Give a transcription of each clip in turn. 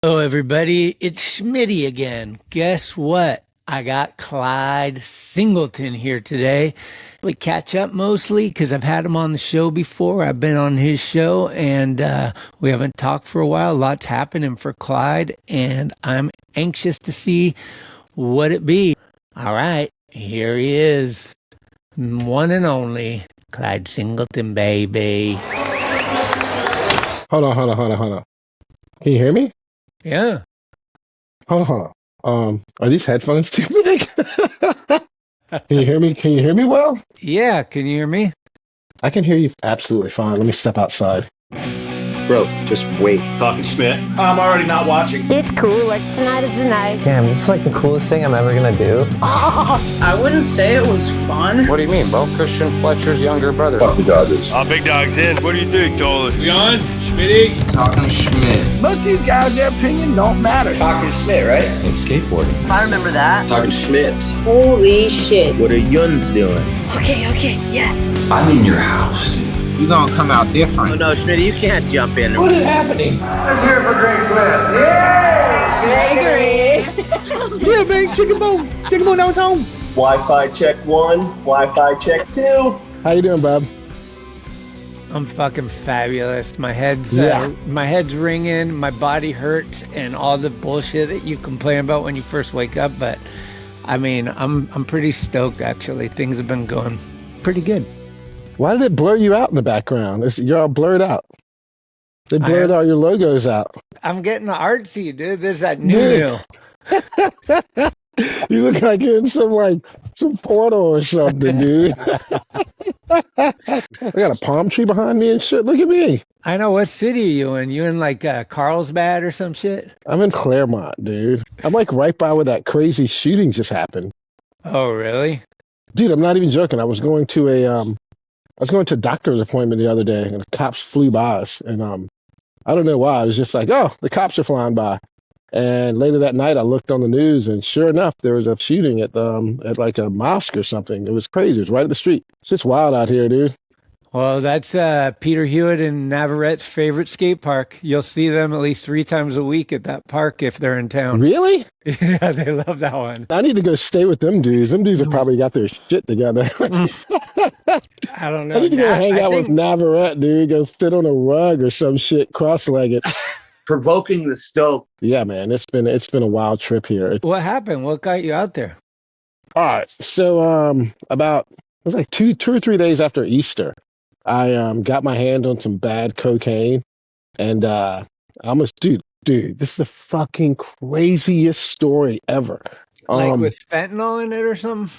Hello, everybody. It's Schmitty again. Guess what? I got Clyde Singleton here today. We catch up mostly because I've had him on the show before. I've been on his show and we haven't talked for a while. Lots happening for Clyde, and I'm anxious to see what it be. All right, here he is. One and only Clyde Singleton, baby. Hold on. Can you hear me? Yeah. Hold on. Are these headphones too big? Can you hear me? Can you hear me well? Yeah, can you hear me? I can hear you absolutely fine. Let me step outside. Bro, just wait. Talkin Schmit. I'm already not watching. It's cool, like tonight is the night. Damn, this is like the coolest thing I'm ever gonna do. I wouldn't say it was fun. What do you mean, bro? Christian Fletcher's younger brother. Fuck the Dodgers. Big dog's in. What do you think, Dolan? We on? Schmitty? Talkin Schmit. Most of these guys, their opinion don't matter. Talkin Schmit, right? And skateboarding. I remember that. Talkin Schmit. Holy shit. What are Yuns doing? Okay, yeah. I'm in your house, dude. You gonna come out different. Oh no, Schmitty, you can't jump in. What is happening? Let's hear it for Greg Smith. Yay! Gregory. Yeah, man. Chicken bone that was home. Wi-Fi check 1. Wi-Fi check 2. How you doing, Bob? I'm fucking fabulous. My head's ringing, my body hurts, and all the bullshit that you complain about when you first wake up. But I mean, I'm pretty stoked actually. Things have been going pretty good. Why did it blur you out in the background? You're all blurred out. They blurred all your logos out. I'm getting artsy, dude. There's that new. You look like you're in some portal or something, dude. I got a palm tree behind me and shit. Look at me. I know. What city are you in? You in like Carlsbad or some shit? I'm in Claremont, dude. I'm like right by where that crazy shooting just happened. Oh, really? Dude, I'm not even joking. I was going to a doctor's appointment the other day, and the cops flew by us, and I don't know why. I was just like, oh, the cops are flying by. And later that night, I looked on the news, and sure enough, there was a shooting at like a mosque or something. It was crazy. It was right up the street. It's just wild out here, dude. Well, that's Peter Hewitt and Navarrette's favorite skate park. You'll see them at least 3 times a week at that park if they're in town. Really? Yeah, they love that one. I need to go stay with them dudes. Them dudes have probably got their shit together. I don't know. I need to go hang out with Navarrette, dude. Go sit on a rug or some shit, cross-legged. Provoking the stoke. Yeah, man, it's been a wild trip here. What happened? What got you out there? All right, so it was like two or 3 days after Easter, I got my hand on some bad cocaine, and I almost, dude, this is the fucking craziest story ever. Like with fentanyl in it or something?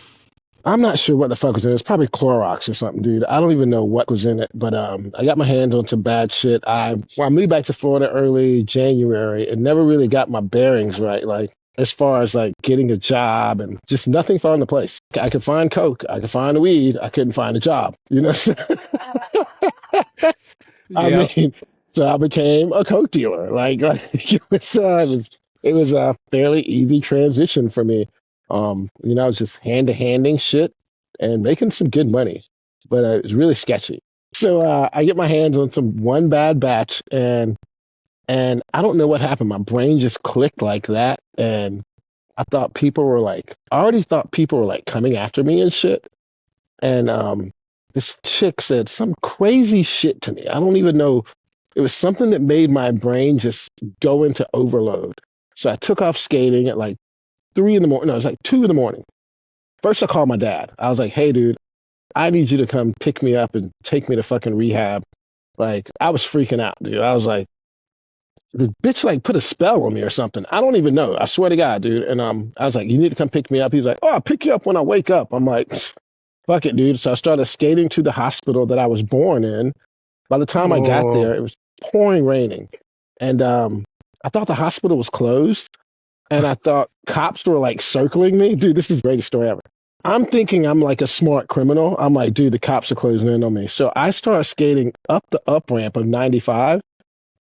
I'm not sure what the fuck was in it. It's probably Clorox or something, dude. I don't even know what was in it, but I got my hand on some bad shit. I moved back to Florida early January and never really got my bearings right, like as far as like getting a job, and just nothing fell into place. I could find coke, I could find weed, I couldn't find a job, you know. I mean, so I became a coke dealer. Like it was a fairly easy transition for me. I was just hand-to-handing shit and making some good money, but it was really sketchy. So I get my hands on one bad batch, and I don't know what happened. My brain just clicked like that, and I already thought people were like coming after me and shit. And this chick said some crazy shit to me. I don't even know. It was something that made my brain just go into overload. So I took off skating at like 3 in the morning. No, it was like 2 in the morning. First, I called my dad. I was like, hey, dude, I need you to come pick me up and take me to fucking rehab. Like, I was freaking out, dude. I was like, the bitch like put a spell on me or something. I don't even know. I swear to God, dude. And I was like, you need to come pick me up. He's like, oh, I'll pick you up when I wake up. I'm like, fuck it, dude. So I started skating to the hospital that I was born in. By the time I got there, it was pouring raining. And I thought the hospital was closed. And I thought cops were like circling me. Dude, this is the greatest story ever. I'm thinking I'm like a smart criminal. I'm like, dude, the cops are closing in on me. So I started skating up the up ramp of 95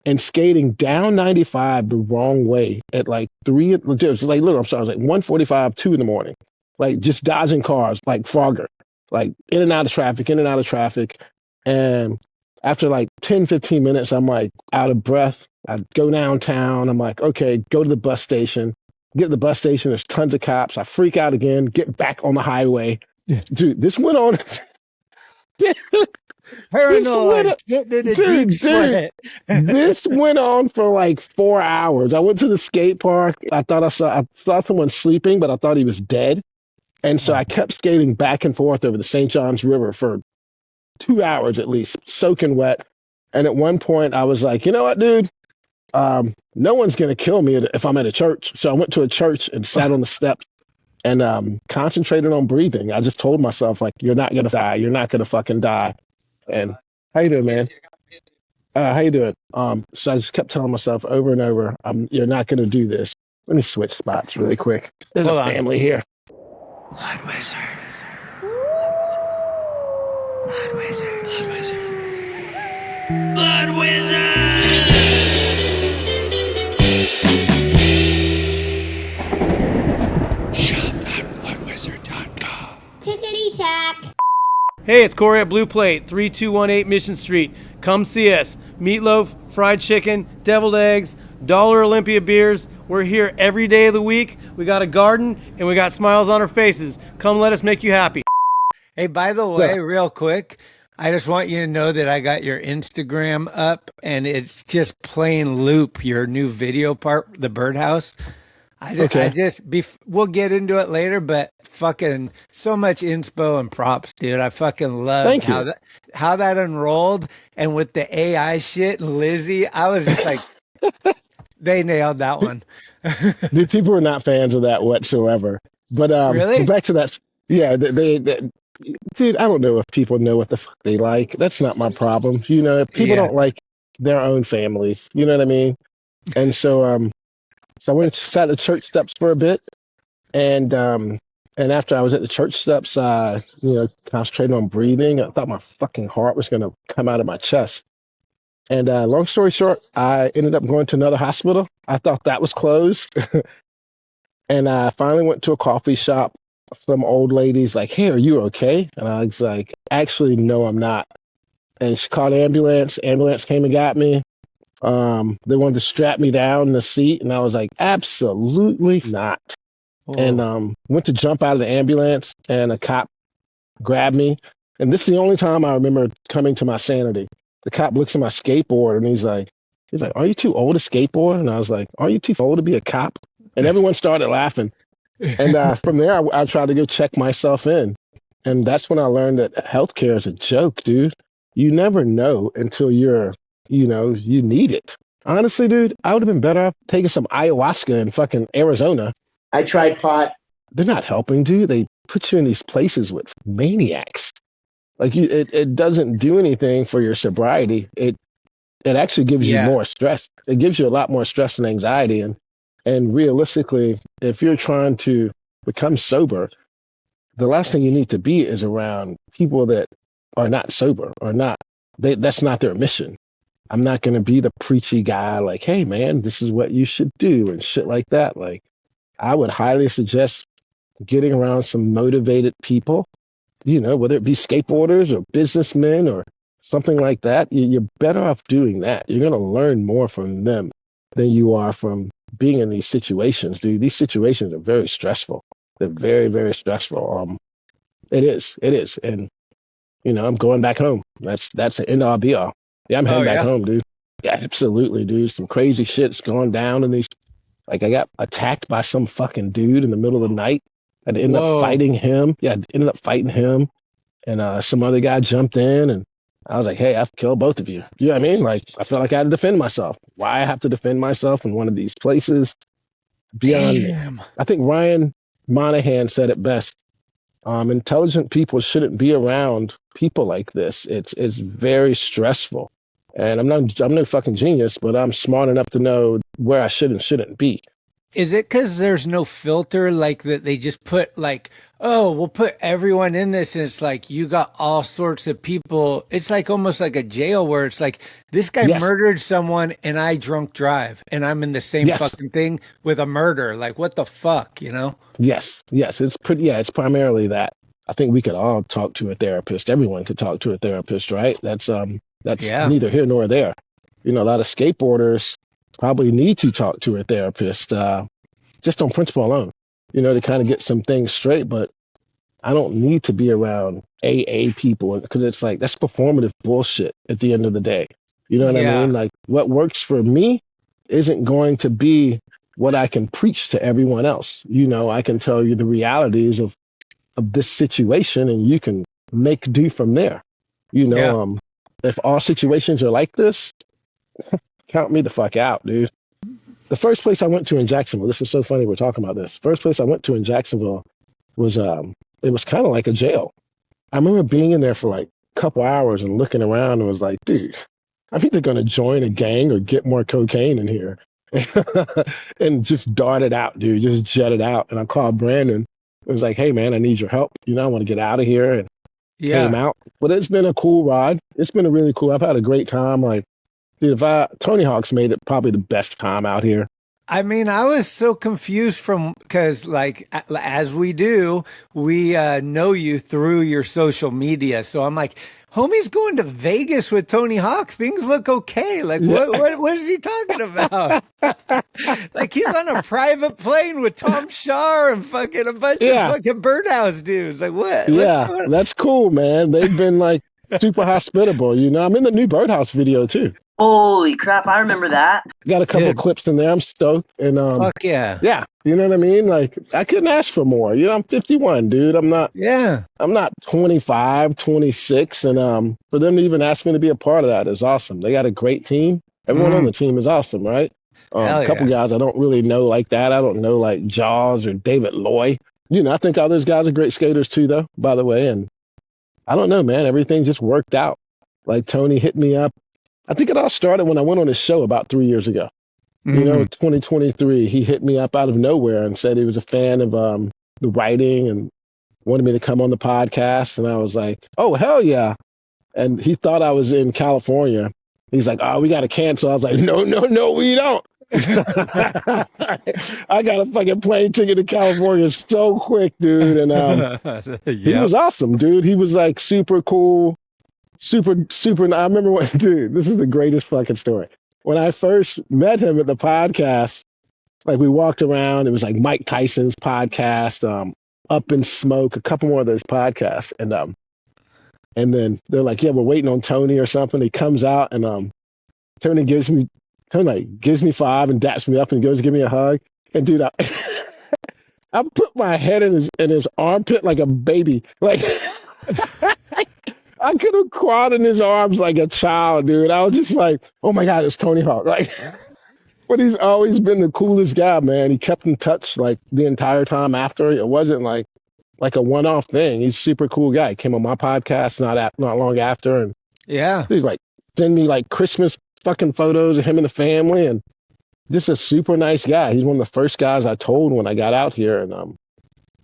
and skating down 95 the wrong way at like 3. It was like, look, I'm sorry, it was like 1:45, 2 in the morning. Like just dodging cars like Frogger, like in and out of traffic. And after like 10, 15 minutes, I'm like out of breath. I go downtown. I'm like, okay, go to the bus station. Get to the bus station. There's tons of cops. I freak out again. Get back on the highway. Yeah. Dude, this went on. Paranoid. Get to the deep sweat. This went on for like 4 hours. I went to the skate park. I saw someone sleeping, but I thought he was dead. And so I kept skating back and forth over the St. Johns River for 2 hours at least, soaking wet. And at one point I was like, you know what, dude? No one's going to kill me if I'm at a church. So I went to a church and sat on the steps and concentrated on breathing. I just told myself, like, you're not going to die. You're not going to fucking die. And how you doing, man? How you doing? So I just kept telling myself over and over, you're not going to do this. Let me switch spots really quick. There's a family here. Blood Wizard. Blood Wizard. Blood Wizard. Blood Wizard! Shop.bloodwizard.com. Tickety-tack. Hey, it's Corey at Blue Plate, 3218 Mission Street. Come see us. Meatloaf, fried chicken, deviled eggs, Dollar Olympia beers. We're here every day of the week. We got a garden, and we got smiles on our faces. Come let us make you happy. Hey, by the way, real quick, I just want you to know that I got your Instagram up, and it's just playing loop, your new video part, the birdhouse. We'll get into it later, but fucking so much inspo and props, dude. I fucking love how that unrolled, and with the AI shit and Lizzie, I was just like, they nailed that one. Dude, people were not fans of that whatsoever. But really? Back to that, yeah, they dude, I don't know if people know what the fuck they like. That's not my problem. You know, if people don't like their own families, you know what I mean? And so I went and sat at the church steps for a bit, and after I was at the church steps, concentrating on breathing. I thought my fucking heart was gonna come out of my chest. And long story short, I ended up going to another hospital. I thought that was closed, and I finally went to a coffee shop. Some old lady's like, "Hey, are you okay?" And I was like, "Actually, no, I'm not." And she called an ambulance. Ambulance came and got me. They wanted to strap me down in the seat, and I was like, absolutely not. Whoa. And went to jump out of the ambulance, and a cop grabbed me. And this is the only time I remember coming to my sanity. The cop looks at my skateboard, and he's like, "Are you too old to skateboard?" And I was like, "Are you too old to be a cop?" And everyone started laughing. And from there, I tried to go check myself in. And that's when I learned that healthcare is a joke, dude. You never know until you need it. Honestly, dude, I would have been better off taking some ayahuasca in fucking Arizona. I tried pot. They're not helping, dude. They put you in these places with maniacs. Like it doesn't do anything for your sobriety. It actually gives you more stress. It gives you a lot more stress and anxiety. And realistically, if you're trying to become sober, the last thing you need to be is around people that are not sober or not. That's not their mission. I'm not going to be the preachy guy like, "Hey, man, this is what you should do," and shit like that. Like, I would highly suggest getting around some motivated people, whether it be skateboarders or businessmen or something like that. You're better off doing that. You're going to learn more from them than you are from being in these situations, dude. These situations are very stressful. They're very, very stressful. It is. And, I'm going back home. That's the end all be all. Yeah, I'm heading back home, dude. Yeah, absolutely, dude. Some crazy shit's going down in these. Like, I got attacked by some fucking dude in the middle of the night. I ended up fighting him. Yeah, I ended up fighting him. And some other guy jumped in, and I was like, "Hey, I've killed both of you." You know what I mean? Like, I felt like I had to defend myself. Why I have to defend myself in one of these places? Beyond me. I think Ryan Monahan said it best. Intelligent people shouldn't be around people like this. It's very stressful. And I'm no fucking genius, but I'm smart enough to know where I should and shouldn't be. Is it because there's no filter, like that they just put like, "Oh, we'll put everyone in this," and it's like you got all sorts of people. It's like almost like a jail where it's like, this guy murdered someone and I drunk drive and I'm in the same fucking thing with a murder. Like, what the fuck, Yes. It's primarily that. I think we could all talk to a therapist. Everyone could talk to a therapist, right? That's Yeah. neither here nor there. You know, a lot of skateboarders probably need to talk to a therapist, just on principle alone, you know, to kind of get some things straight. But I don't need to be around AA people because it's like that's performative bullshit at the end of the day. You know what I Yeah. mean? Like what works for me isn't going to be what I can preach to everyone else. You know, I can tell you the realities of this situation and you can make do from there. You know, if all situations are like this, count me the fuck out, dude. The first place I went to in Jacksonville, this is so funny we're talking about this. First place I went to in Jacksonville was it was kind of like a jail. I remember being in there for like a couple hours and looking around and was like, dude, I'm either going to join a gang or get more cocaine in here. And just darted out, dude, just jetted out. And I called Brandon. It was like, hey, man, I need your help. You know, I want to get out of here. And came out. But it's been a cool ride. It's been a really cool. I've had a great time. Like, dude, Tony Hawk's made it probably the best time out here. I mean, I was so confused because, like, as we do, we know you through your social media. So I'm like, homie's going to Vegas with Tony Hawk. Things look okay. Like, what is he talking about? Like, he's on a private plane with Tom Shaw and fucking a bunch of fucking birdhouse dudes. Like, what? Yeah, that's cool, man. They've been like super hospitable. You know, I'm in the new birdhouse video too. Holy crap, I remember that. Got a couple of clips in there. I'm stoked. And fuck yeah. Yeah, you know what I mean? Like, I couldn't ask for more. You know, I'm 51, dude. I'm not 25, 26. And for them to even ask me to be a part of that is awesome. They got a great team. Everyone on the team is awesome, right? A couple guys I don't really know like that. I don't know like Jaws or David Loy. You know, I think all those guys are great skaters too, though, by the way. And I don't know, man. Everything just worked out. Like, Tony hit me up. I think it all started when I went on his show about 3 years ago. You know, 2023, he hit me up out of nowhere and said he was a fan of the writing and wanted me to come on the podcast. And I was like, oh, hell yeah. And he thought I was in California. He's like, oh, we got to cancel. I was like, no, we don't. I got a fucking plane ticket to California so quick, dude. And he was awesome, dude. He was like super cool. Super. I remember dude, this is the greatest fucking story. When I first met him at the podcast, like we walked around, it was like Mike Tyson's podcast, Up in Smoke, a couple more of those podcasts. And then they're like, yeah, we're waiting on Tony or something. He comes out and Tony gives me 5 and daps me up and goes to give me a hug. And dude, I put my head in his armpit like a baby. Like I could have crawled in his arms like a child, dude. I was just like, oh my God, it's Tony Hawk. Like, but he's always been the coolest guy, man. He kept in touch like the entire time after. It wasn't like a one-off thing. He's a super cool guy. He came on my podcast not long after, and he's like send me like Christmas fucking photos of him and the family, and just a super nice guy. He's one of the first guys I told when I got out here, and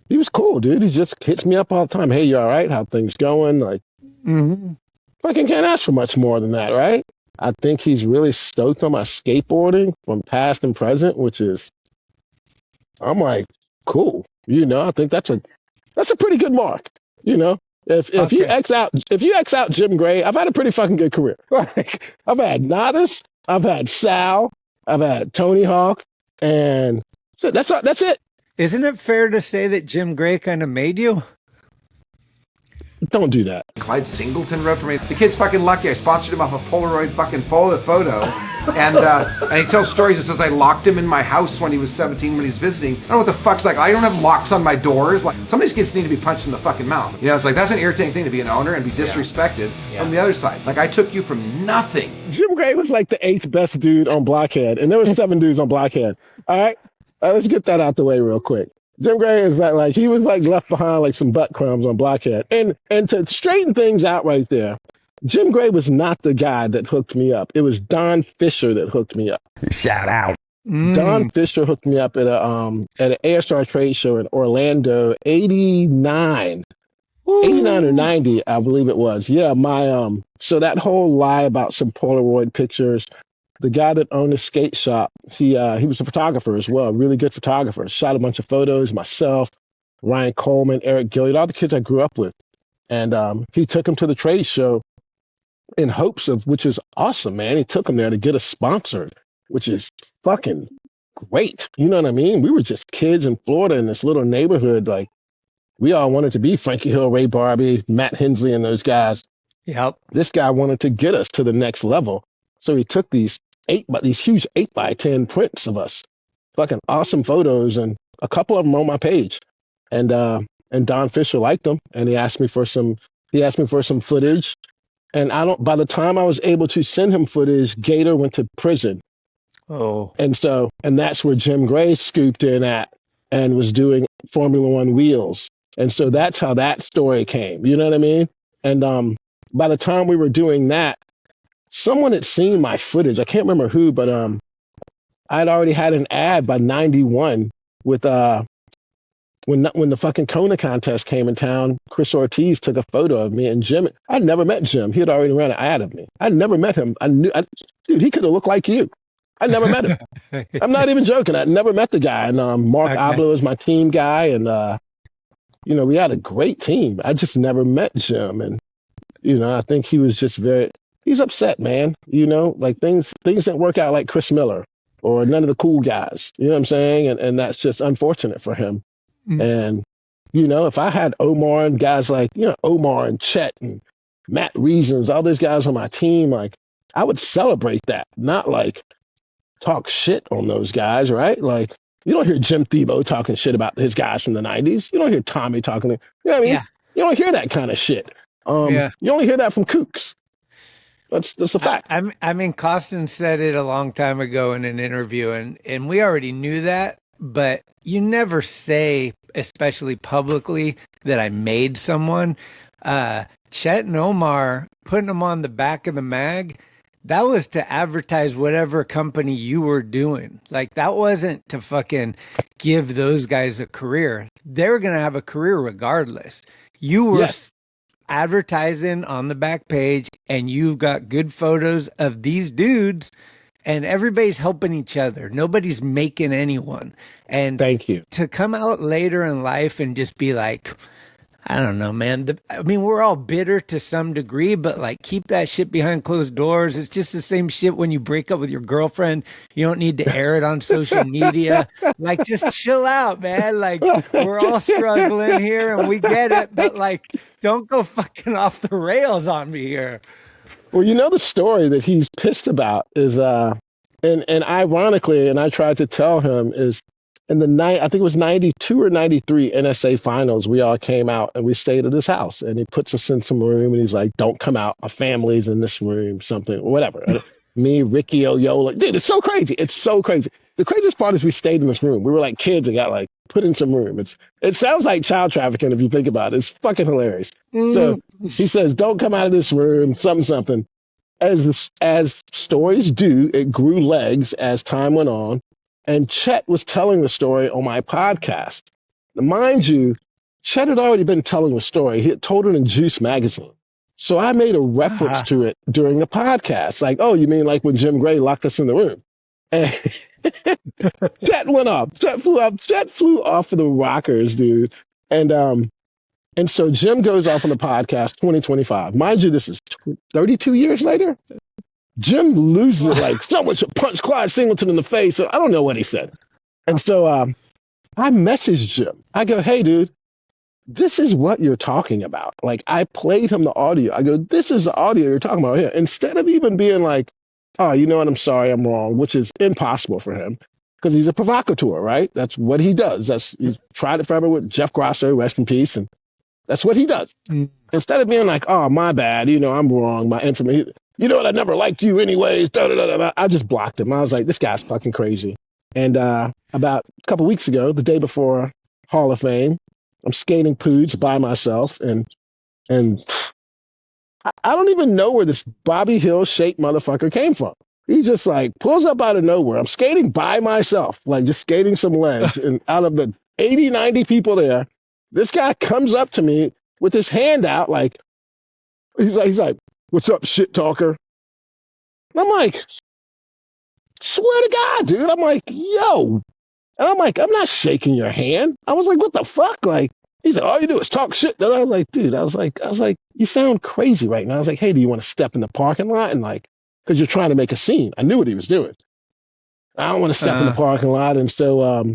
he was cool, dude. He just hits me up all the time. Hey, you all right? How things going? Like. Fucking can't ask for much more than that, right? I think he's really stoked on my skateboarding from past and present, which is, I'm like, cool. You know, I think that's a pretty good mark. You know, if you X out Jim Gray, I've had a pretty fucking good career. Like, I've had Nodis, I've had Sal, I've had Tony Hawk, and that's it. Isn't it fair to say that Jim Gray kind of made you? Don't do that. Clyde Singleton wrote for me. The kid's fucking lucky. I sponsored him off a Polaroid fucking photo. And he tells stories. It says I locked him in my house when he was 17 when he was visiting. I don't know what the fuck's like. I don't have locks on my doors. Like, some of these kids need to be punched in the fucking mouth. You know, it's like, that's an irritating thing to be an owner and be disrespected from the other side. Like, I took you from nothing. Jim Gray was like the 8th best dude on Blockhead. And there were 7 dudes on Blockhead. All right? Let's get that out the way real quick. Jim Gray is like he was like left behind like some butt crumbs on Blockhead. And to straighten things out right there, Jim Gray was not the guy that hooked me up. It was Don Fisher that hooked me up. Shout out. Don Fisher hooked me up at an ASR trade show in Orlando, 89 or 90, I believe it was. Yeah, so that whole lie about some Polaroid pictures. The guy that owned the skate shop, he was a photographer as well, a really good photographer. Shot a bunch of photos myself. Ryan Coleman, Eric Gilliard, all the kids I grew up with. And he took them to the trade show in hopes of, which is awesome, man. He took them there to get us sponsored, which is fucking great. You know what I mean? We were just kids in Florida in this little neighborhood. Like, we all wanted to be Frankie Hill, Ray Barbie, Matt Hensley, and those guys. Yep. This guy wanted to get us to the next level. So he took these huge 8x10 prints of us, fucking awesome photos, and a couple of them on my page. And Don Fisher liked them, and he asked me for some footage. And by the time I was able to send him footage, Gator went to prison. Oh. And that's where Jim Gray scooped in at and was doing Formula One wheels. And so that's how that story came. You know what I mean? And by the time we were doing that, someone had seen my footage. I can't remember who, but I'd already had an ad by 91 with when the fucking Kona contest came in town. Chris Ortiz took a photo of me and Jim. I'd never met Jim. He had already ran an ad of me. I'd never met him. Dude, he could have looked like you. I never met him. I'm not even joking. I'd never met the guy. And Mark Ablo is my team guy, and we had a great team. I just never met Jim, and I think he was just he's upset, man. Like things didn't work out like Chris Miller or none of the cool guys. You know what I'm saying? And that's just unfortunate for him. Mm-hmm. And if I had Omar and guys like Omar and Chet and Matt Reasons, all those guys on my team, like I would celebrate that, not like talk shit on those guys, right? Like, you don't hear Jim Thiebaud talking shit about his guys from the 90s. You don't hear Tommy talking. You know what I mean? Yeah. You don't hear that kind of shit. You only hear that from kooks. That's a fact. I mean, Costin said it a long time ago in an interview, and we already knew that, but you never say, especially publicly, that I made someone. Chet and Omar, putting them on the back of the mag, that was to advertise whatever company you were doing. Like, that wasn't to fucking give those guys a career. They were going to have a career regardless. You were advertising on the back page, and you've got good photos of these dudes, and everybody's helping each other. Nobody's making anyone. And thank you. To come out later in life and just be like, I don't know, man. We're all bitter to some degree, but like, keep that shit behind closed doors. It's just the same shit when you break up with your girlfriend. You don't need to air it on social media. Like, just chill out, man. Like, we're all struggling here and we get it, but like, don't go fucking off the rails on me here. Well, the story that he's pissed about is, and ironically, and I tried to tell him, is in the night, I think it was 92 or 93 NSA finals, we all came out and we stayed at his house, and he puts us in some room and he's like, don't come out. My family's in this room, something, whatever. Me, Ricky Oyola. Dude, it's so crazy. It's so crazy. The craziest part is we stayed in this room. We were like kids and got like put in some room. It sounds like child trafficking if you think about it. It's fucking hilarious. So he says, don't come out of this room, something. As stories do, it grew legs as time went on. And Chet was telling the story on my podcast. Now, mind you, Chet had already been telling the story. He had told it in Juice magazine. So I made a reference to it during the podcast. Like, oh, you mean like when Jim Gray locked us in the room? And Chet went off. Chet flew off of the rockers, dude. And so Jim goes off on the podcast 2025. Mind you, this is 32 years later. Jim loses it like someone should punch Clyde Singleton in the face. I don't know what he said. And so I messaged Jim. I go, hey, dude, this is what you're talking about. Like, I played him the audio. I go, this is the audio you're talking about here. Instead of even being like, oh, you know what, I'm sorry, I'm wrong, which is impossible for him because he's a provocateur, right? That's what he does. He's tried it forever with Jeff Grosso, rest in peace. And that's what he does. Instead of being like, oh, my bad, I'm wrong, my information. You know what? I never liked you anyways. I just blocked him. I was like, this guy's fucking crazy. And about a couple weeks ago, the day before Hall of Fame, I'm skating Pooch by myself. And I don't even know where this Bobby Hill shaped motherfucker came from. He just like pulls up out of nowhere. I'm skating by myself, like just skating some ledge. And out of the 80, 90 people there, this guy comes up to me with his hand out. Like, he's like, what's up, shit talker? And I'm like, swear to God, dude. I'm like, yo, And I'm like, I'm not shaking your hand. I was like, what the fuck? Like, he said, all you do is talk shit. Then I was like, dude, I was like, you sound crazy right now. I was like, hey, do you want to step in the parking lot? And like, because you're trying to make a scene. I knew what he was doing. I don't want to step in the parking lot. And so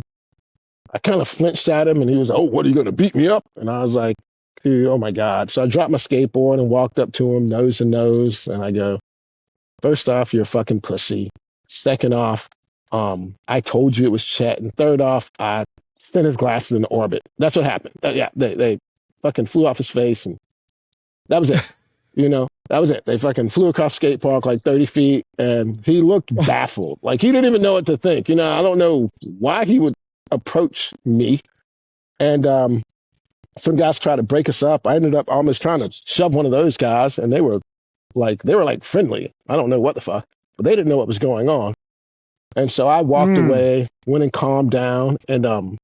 I kind of flinched at him, and he was like, oh, what, are you going to beat me up? And I was like, dude, oh my God. So I dropped my skateboard and walked up to him, nose to nose. And I go, first off, you're a fucking pussy. Second off, I told you it was Chet. And third off, I sent his glasses into orbit. That's what happened. Yeah, they fucking flew off his face, and that was it. That was it. They fucking flew across skate park like 30 feet, and he looked baffled. Like, he didn't even know what to think. I don't know why he would approach me. And some guys tried to break us up. I ended up almost trying to shove one of those guys, and they were like friendly. I don't know what the fuck, but they didn't know what was going on. And so I walked away, went and calmed down, and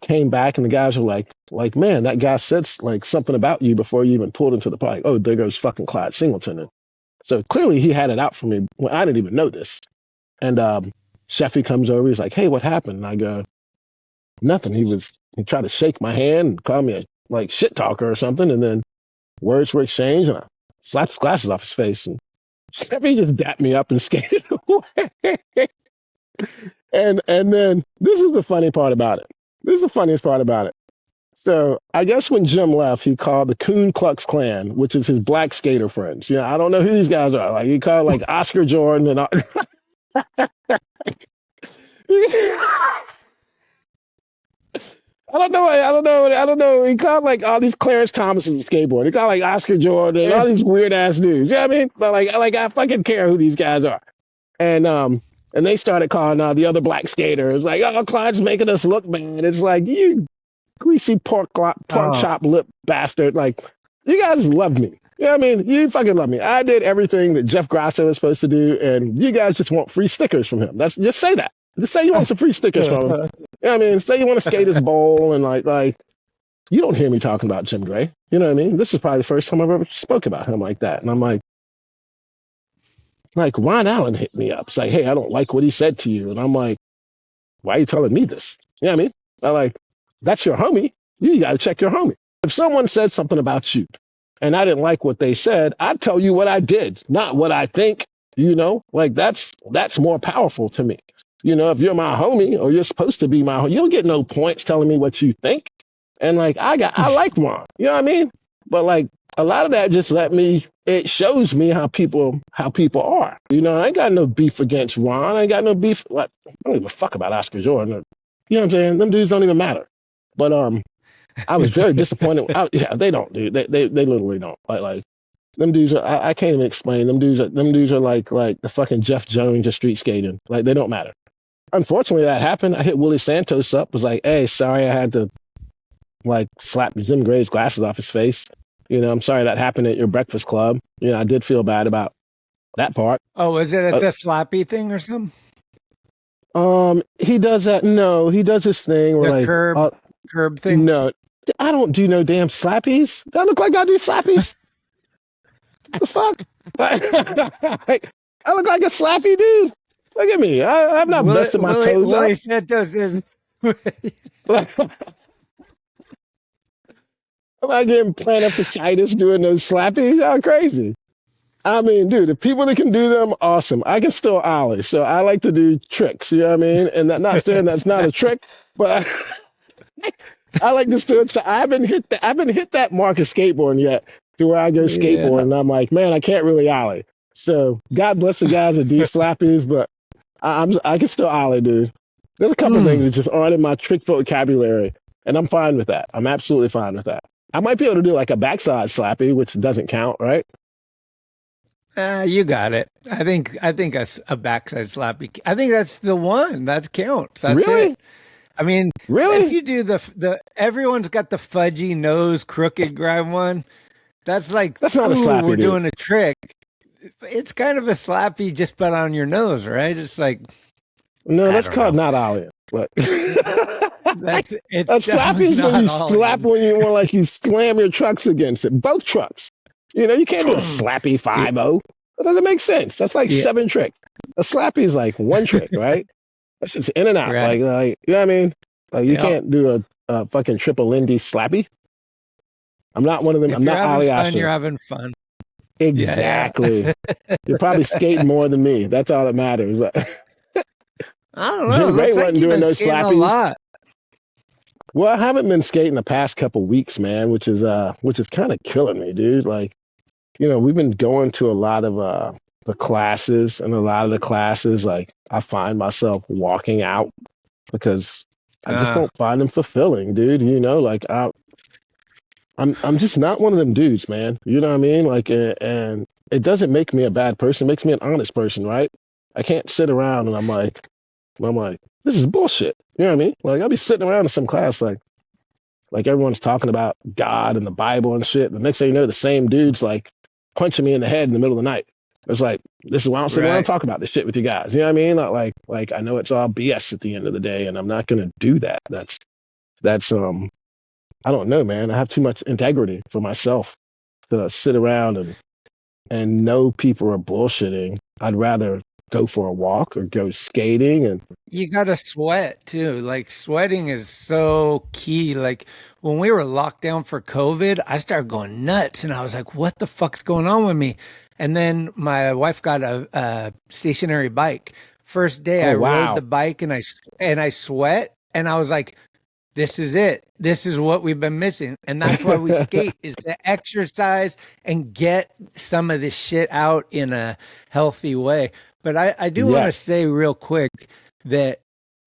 came back, and the guys were like, man, that guy said like something about you before you even pulled into the park. Oh, there goes fucking Clyde Singleton. And so clearly he had it out for me when I didn't even know this. And Sheffy comes over, he's like, hey, what happened? And I go, nothing. He tried to shake my hand and call me a shit talker or something, and then words were exchanged, and I slapped his glasses off his face, and Sheffy just dapped me up and skated away. And then this is the funny part about it. This is the funniest part about it. So I guess when Jim left, he called the Ku Klux Klan, which is his black skater friends. I don't know who these guys are. Like, he called like Oscar Jordan and all. I don't know. He called like all these Clarence Thomases of skateboard. He called like Oscar Jordan and all these weird ass dudes. You know what I mean? But like I fucking care who these guys are. And they started calling the other black skaters like, oh, Clyde's making us look bad. It's like, you greasy pork chop lip bastard. Like, you guys love me. You know what I mean? You fucking love me. I did everything that Jeff Grasso was supposed to do, and you guys just want free stickers from him. Just say that. Just say you want some free stickers from him. You know what I mean? Say you want to skate his bowl, and like you don't hear me talking about Jim Gray. You know what I mean? This is probably the first time I've ever spoke about him like that. And I'm like Ron Allen hit me up. It's like, hey, I don't like what he said to you. And I'm like, why are you telling me this? You know what I mean? I'm like, that's your homie. You got to check your homie. If someone said something about you and I didn't like what they said, I'd tell you what I did, not what I think. Like that's more powerful to me. If you're my homie or you're supposed to be my homie, you don't get no points telling me what you think. And like, I like Ron, you know what I mean? But like, a lot of that just it shows me how people are. I ain't got no beef against Ron. I ain't got no beef. What? I don't give a fuck about Oscar Jordan. You know what I'm saying? Them dudes don't even matter. But I was very disappointed. They don't, dude. They literally don't. Like them dudes are. I can't even explain. Them dudes are like the fucking Jeff Jones of street skating. Like, they don't matter. Unfortunately, that happened. I hit Willie Santos up. Was like, hey, sorry, I had to like slap Jim Gray's glasses off his face. I'm sorry that happened at your breakfast club. I did feel bad about that part. Oh, was it at the slappy thing or something? He does that. No, he does this thing where curb thing. No, I don't do no damn slappies. Do I look like I do slappies? The fuck? I look like a slappy dude. Look at me. I'm not busting my toes. Willie Santos is. I'm not getting plantar fasciitis doing those slappies. Y'all crazy. I mean, dude, the people that can do them, awesome. I can still ollie, so I like to do tricks. You know what I mean? And not saying that's not a trick, but I like to still. I haven't hit that mark of skateboarding yet, to where I go skateboarding and I'm like, man, I can't really ollie. So God bless the guys that do slappies, but I can still ollie, dude. There's a couple of things that just aren't in my trick vocabulary, and I'm fine with that. I'm absolutely fine with that. I might be able to do like a backside slappy, which doesn't count, right? You got it. I think a backside slappy. I think that's the one that counts. That's really? It. I mean, really? If you do the everyone's got the fudgy nose crooked grind one. That's not a slappy. We're doing a trick. It's kind of a slappy, just but on your nose, right? It's like that's called not ollie. But it's a slappy is when you slap when you slam your trucks against it. Both trucks. You can't do a slappy 5-0. That doesn't make sense. That's like 7 tricks. A slappy is like one trick, right? That's just in and out. Right. Like you know what I mean? Like you Yep. can't do a fucking triple Lindy slappy. I'm not one of them. If I'm you're not having Ollie fun, Ashton. you're having fun. Exactly. Yeah. You're probably skating more than me. That's all that matters. I don't know. Jim Gray Looks like wasn't you've doing been those skating a slappies. lot. Well, I haven't been skating the past couple weeks, man, which is kind of killing me, dude. Like, we've been going to a lot of the classes, and a lot of the classes, like, I find myself walking out because I just don't find them fulfilling, dude. Like I'm just not one of them dudes, man. You know what I mean? Like, and it doesn't make me a bad person. It makes me an honest person, right? I can't sit around and I'm like, this is bullshit. You know what I mean? Like, I'll be sitting around in some class, like everyone's talking about God and the Bible and shit. The next thing you know, the same dude's like punching me in the head in the middle of the night. It's like, this is why I don't sit around and talk about this shit with you guys. You know what I mean? Not like I know it's all BS at the end of the day, and I'm not gonna do that. That's I don't know, man. I have too much integrity for myself to sit around and know people are bullshitting. I'd rather go for a walk or go skating. And you gotta sweat too. Like, sweating is so key. Like, when we were locked down for COVID, I started going nuts, and I was like, what the fuck's going on with me? And then my wife got a stationary bike. First day I rode the bike and I sweat, and I was like, this is it. This is what we've been missing. And that's why we skate, is to exercise and get some of this shit out in a healthy way. But I do want to say real quick that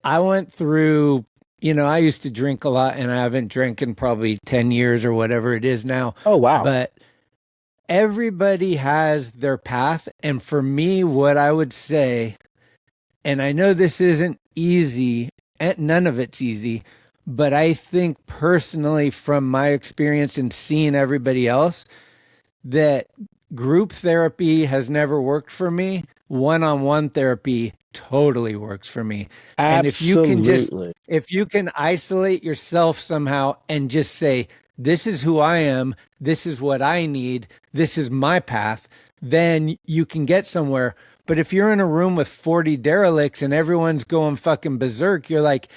I went through, I used to drink a lot, and I haven't drank in probably 10 years or whatever it is now. Oh, wow. But everybody has their path. And for me, what I would say, and I know this isn't easy, and none of it's easy, but I think personally, from my experience and seeing everybody else, that group therapy has never worked for me. One-on-one therapy totally works for me. Absolutely. And if you can isolate yourself somehow and just say, this is who I am, this is what I need, this is my path, then you can get somewhere. But if you're in a room with 40 derelicts and everyone's going fucking berserk, you're like,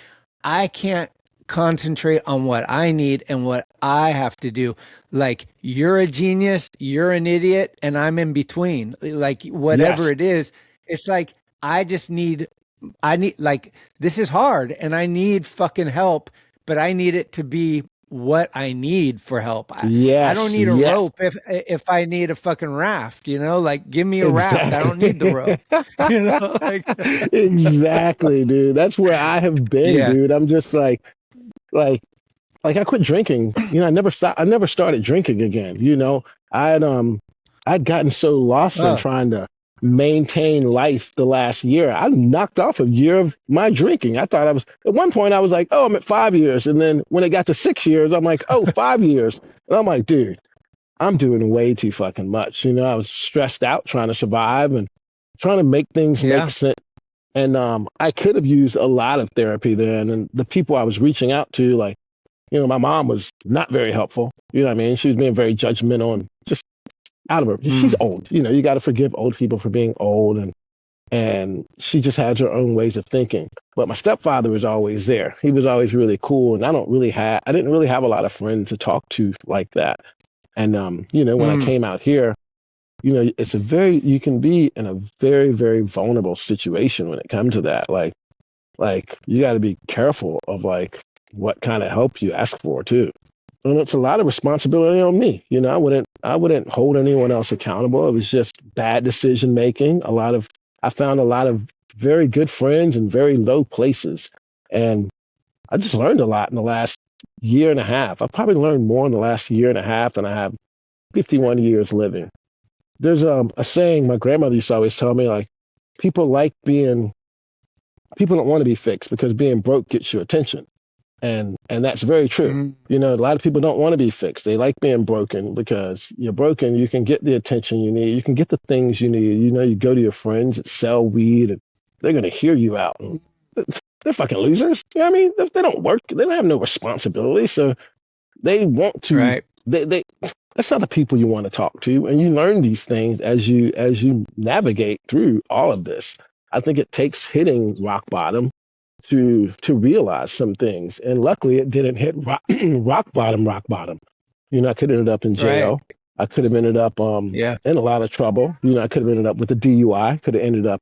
I can't concentrate on what I need and what I have to do. Like, you're a genius, you're an idiot, and I'm in between. Like, whatever it is, it's like, I need, like, this is hard and I need fucking help, but I need it to be what I need for help. I don't need a rope if I need a fucking raft, like, give me a raft. I don't need the rope. Like, exactly, dude. That's where I have been, dude. I'm just like I quit drinking. I never started drinking again. I'd gotten so lost in trying to maintain life the last year. I knocked off a year of my drinking. I thought at one point I was like, oh, I'm at 5 years. And then when it got to 6 years, I'm like, oh, 5 years. And I'm like, dude, I'm doing way too fucking much. I was stressed out trying to survive and trying to make things make sense. And I could have used a lot of therapy then. And the people I was reaching out to, like, my mom was not very helpful. You know what I mean? She was being very judgmental and just out of her. She's old. You got to forgive old people for being old. And she just has her own ways of thinking. But my stepfather was always there. He was always really cool. And I didn't really have a lot of friends to talk to like that. And, when I came out here, you can be in a very, very vulnerable situation when it comes to that. Like you got to be careful of like what kind of help you ask for too. And it's a lot of responsibility on me. I wouldn't hold anyone else accountable. It was just bad decision making. I found a lot of very good friends in very low places. And I just learned a lot in the last year and a half. I've probably learned more in the last year and a half than I have 51 years living. There's a saying my grandmother used to always tell me, like, people don't want to be fixed because being broke gets you attention. And that's very true. A lot of people don't want to be fixed. They like being broken because you're broken. You can get the attention you need. You can get the things you need. You go to your friends that sell weed and they're going to hear you out. And they're fucking losers. You know what I mean? They don't work. They don't have no responsibility. So they want to, right. That's not the people you want to talk to. And you learn these things as you navigate through all of this. I think it takes hitting rock bottom to realize some things. And luckily, it didn't hit rock bottom. I could have ended up in jail. Right. I could have ended up in a lot of trouble. I could have ended up with a DUI. Could have ended up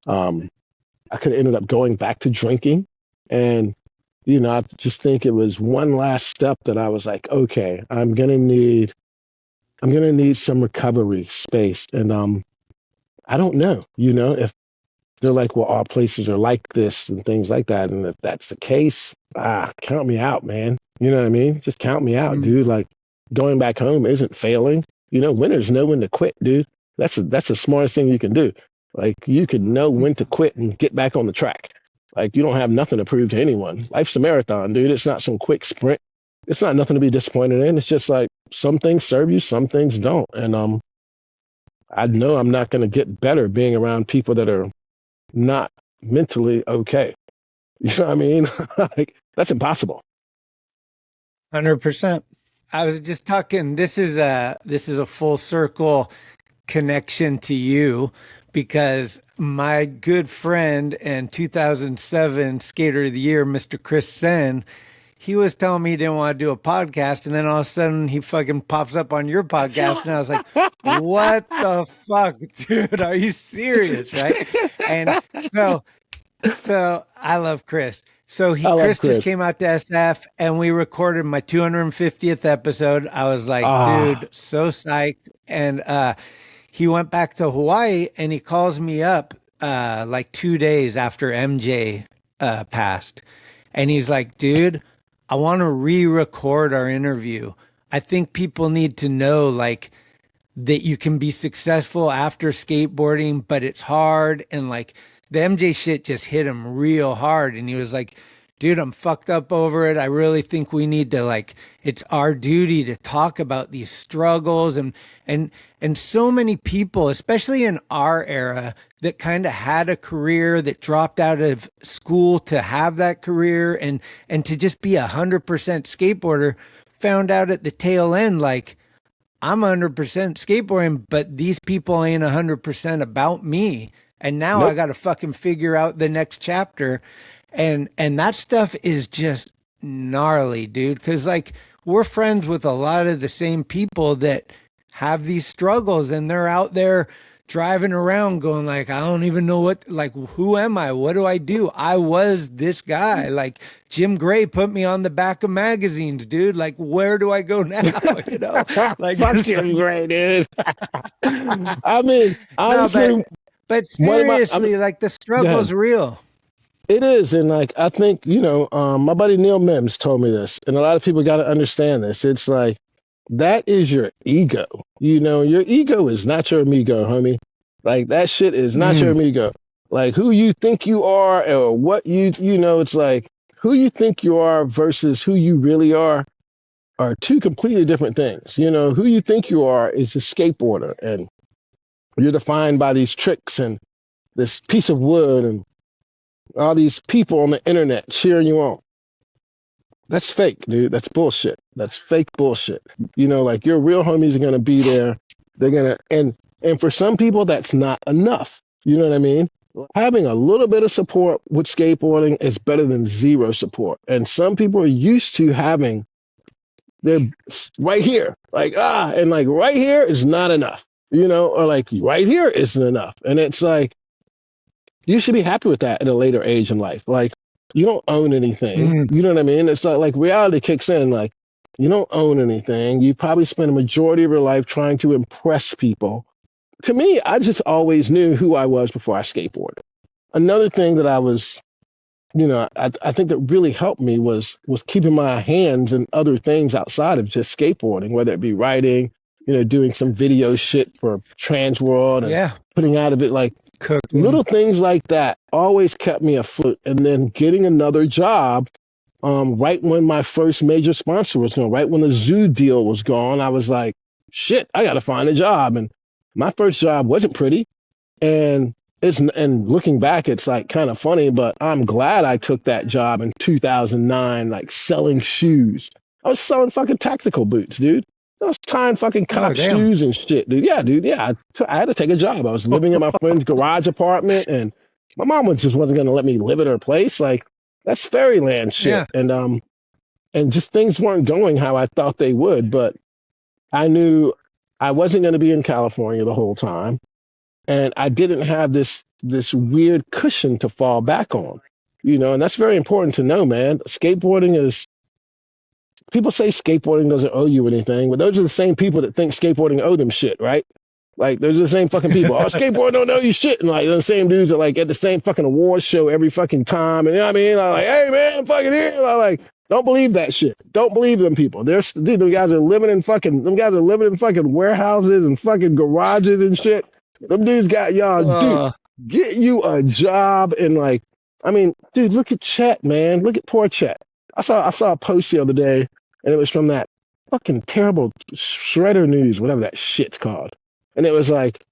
I could have ended up going back to drinking. And I just think it was one last step that I was like, okay, I'm gonna need some recovery space. And I don't know, if they're like, well, all places are like this and things like that. And if that's the case, count me out, man. You know what I mean? Just count me out, dude. Like, going back home isn't failing. Winners know when to quit, dude. That's the smartest thing you can do. Like, you can know when to quit and get back on the track. Like, you don't have nothing to prove to anyone. Life's a marathon, dude. It's not some quick sprint. It's not nothing to be disappointed in. It's just like, some things serve you, some things don't. And I know I'm not going to get better being around people that are not mentally okay. You know what I mean? Like, that's impossible. 100%. I was just talking, this is a full circle connection to you, because my good friend and 2007 Skater of the Year, Mr. Chris Sen, he was telling me he didn't want to do a podcast, and then all of a sudden he fucking pops up on your podcast, and I was like, what the fuck, dude? Are you serious, right? And so I love Chris. So Chris just came out to SF, and we recorded my 250th episode. I was like, dude, so psyched. And he went back to Hawaii, and he calls me up like 2 days after MJ passed. And he's like, dude, I want to re-record our interview. I think people need to know, like, that you can be successful after skateboarding, but it's hard. And like, the MJ shit just hit him real hard. And he was like, dude, I'm fucked up over it. I really think we need to, like, it's our duty to talk about these struggles. And so many people, especially in our era, that kind of had a career, that dropped out of school to have that career and to just be 100% skateboarder, found out at the tail end, like, I'm 100% skateboarding, but these people ain't 100% about me. And now I got to fucking figure out the next chapter. And that stuff is just gnarly, dude. Cause like, we're friends with a lot of the same people that have these struggles, and they're out there driving around going like, I don't even know who am I? What do I do? I was this guy. Like, Jim Gray put me on the back of magazines, dude. Like, where do I go now? Like, fuck Jim Gray, dude. I mean, honestly, no, but seriously, like, the struggle's real. It is. And like, I think, my buddy Neil Mims told me this, and a lot of people got to understand this. It's like, that is your ego. Your ego is not your amigo, homie. Like, that shit is not your amigo. Like, who you think you are, or what it's like, who you think you are versus who you really are two completely different things. Who you think you are is a skateboarder, and you're defined by these tricks and this piece of wood and all these people on the internet cheering you on. That's fake, dude. That's bullshit. That's fake bullshit. Like, your real homies are going to be there. They're going to, and for some people, that's not enough. You know what I mean? Having a little bit of support with skateboarding is better than zero support. And some people are used to having, they're right here, like, and like right here is not enough, or like right here isn't enough. And it's like, you should be happy with that at a later age in life. Like, you don't own anything. You know what I mean? It's like reality kicks in. Like, you don't own anything. You probably spend a majority of your life trying to impress people. To me, I just always knew who I was before I skateboarded. Another thing that I was, I think that really helped me was keeping my hands in other things outside of just skateboarding, whether it be writing, doing some video shit for Trans World and putting out of it, like, little things like that always kept me afloat. And then getting another job right when my first major sponsor was gone, right when the zoo deal was gone, I was like, shit, I got to find a job. And my first job wasn't pretty. And looking back, it's like kind of funny, but I'm glad I took that job in 2009, like selling shoes. I was selling fucking tactical boots, dude. I was tying fucking cop shoes and shit, dude. Yeah, dude. Yeah, I had to take a job. I was living in my friend's garage apartment, and my mom just wasn't going to let me live at her place. Like, that's fairyland shit. Yeah. And just things weren't going how I thought they would. But I knew I wasn't going to be in California the whole time, and I didn't have this weird cushion to fall back on, and that's very important to know, man. Skateboarding is, people say skateboarding doesn't owe you anything, but those are the same people that think skateboarding owe them shit, right? Like, those are the same fucking people. Oh, skateboarding don't owe you shit. And like, the same dudes are like at the same fucking awards show every fucking time. And you know what I mean? I'm like, hey man, I'm fucking here. I'm like, don't believe that shit. Don't believe them people. Dude, them guys are living in fucking warehouses and fucking garages and shit. Them dudes got y'all, dude, get you a job. And like, I mean, dude, look at Chet, man. Look at poor Chet. I saw a post the other day, and it was from that fucking terrible Shredder News, whatever that shit's called. And it was like,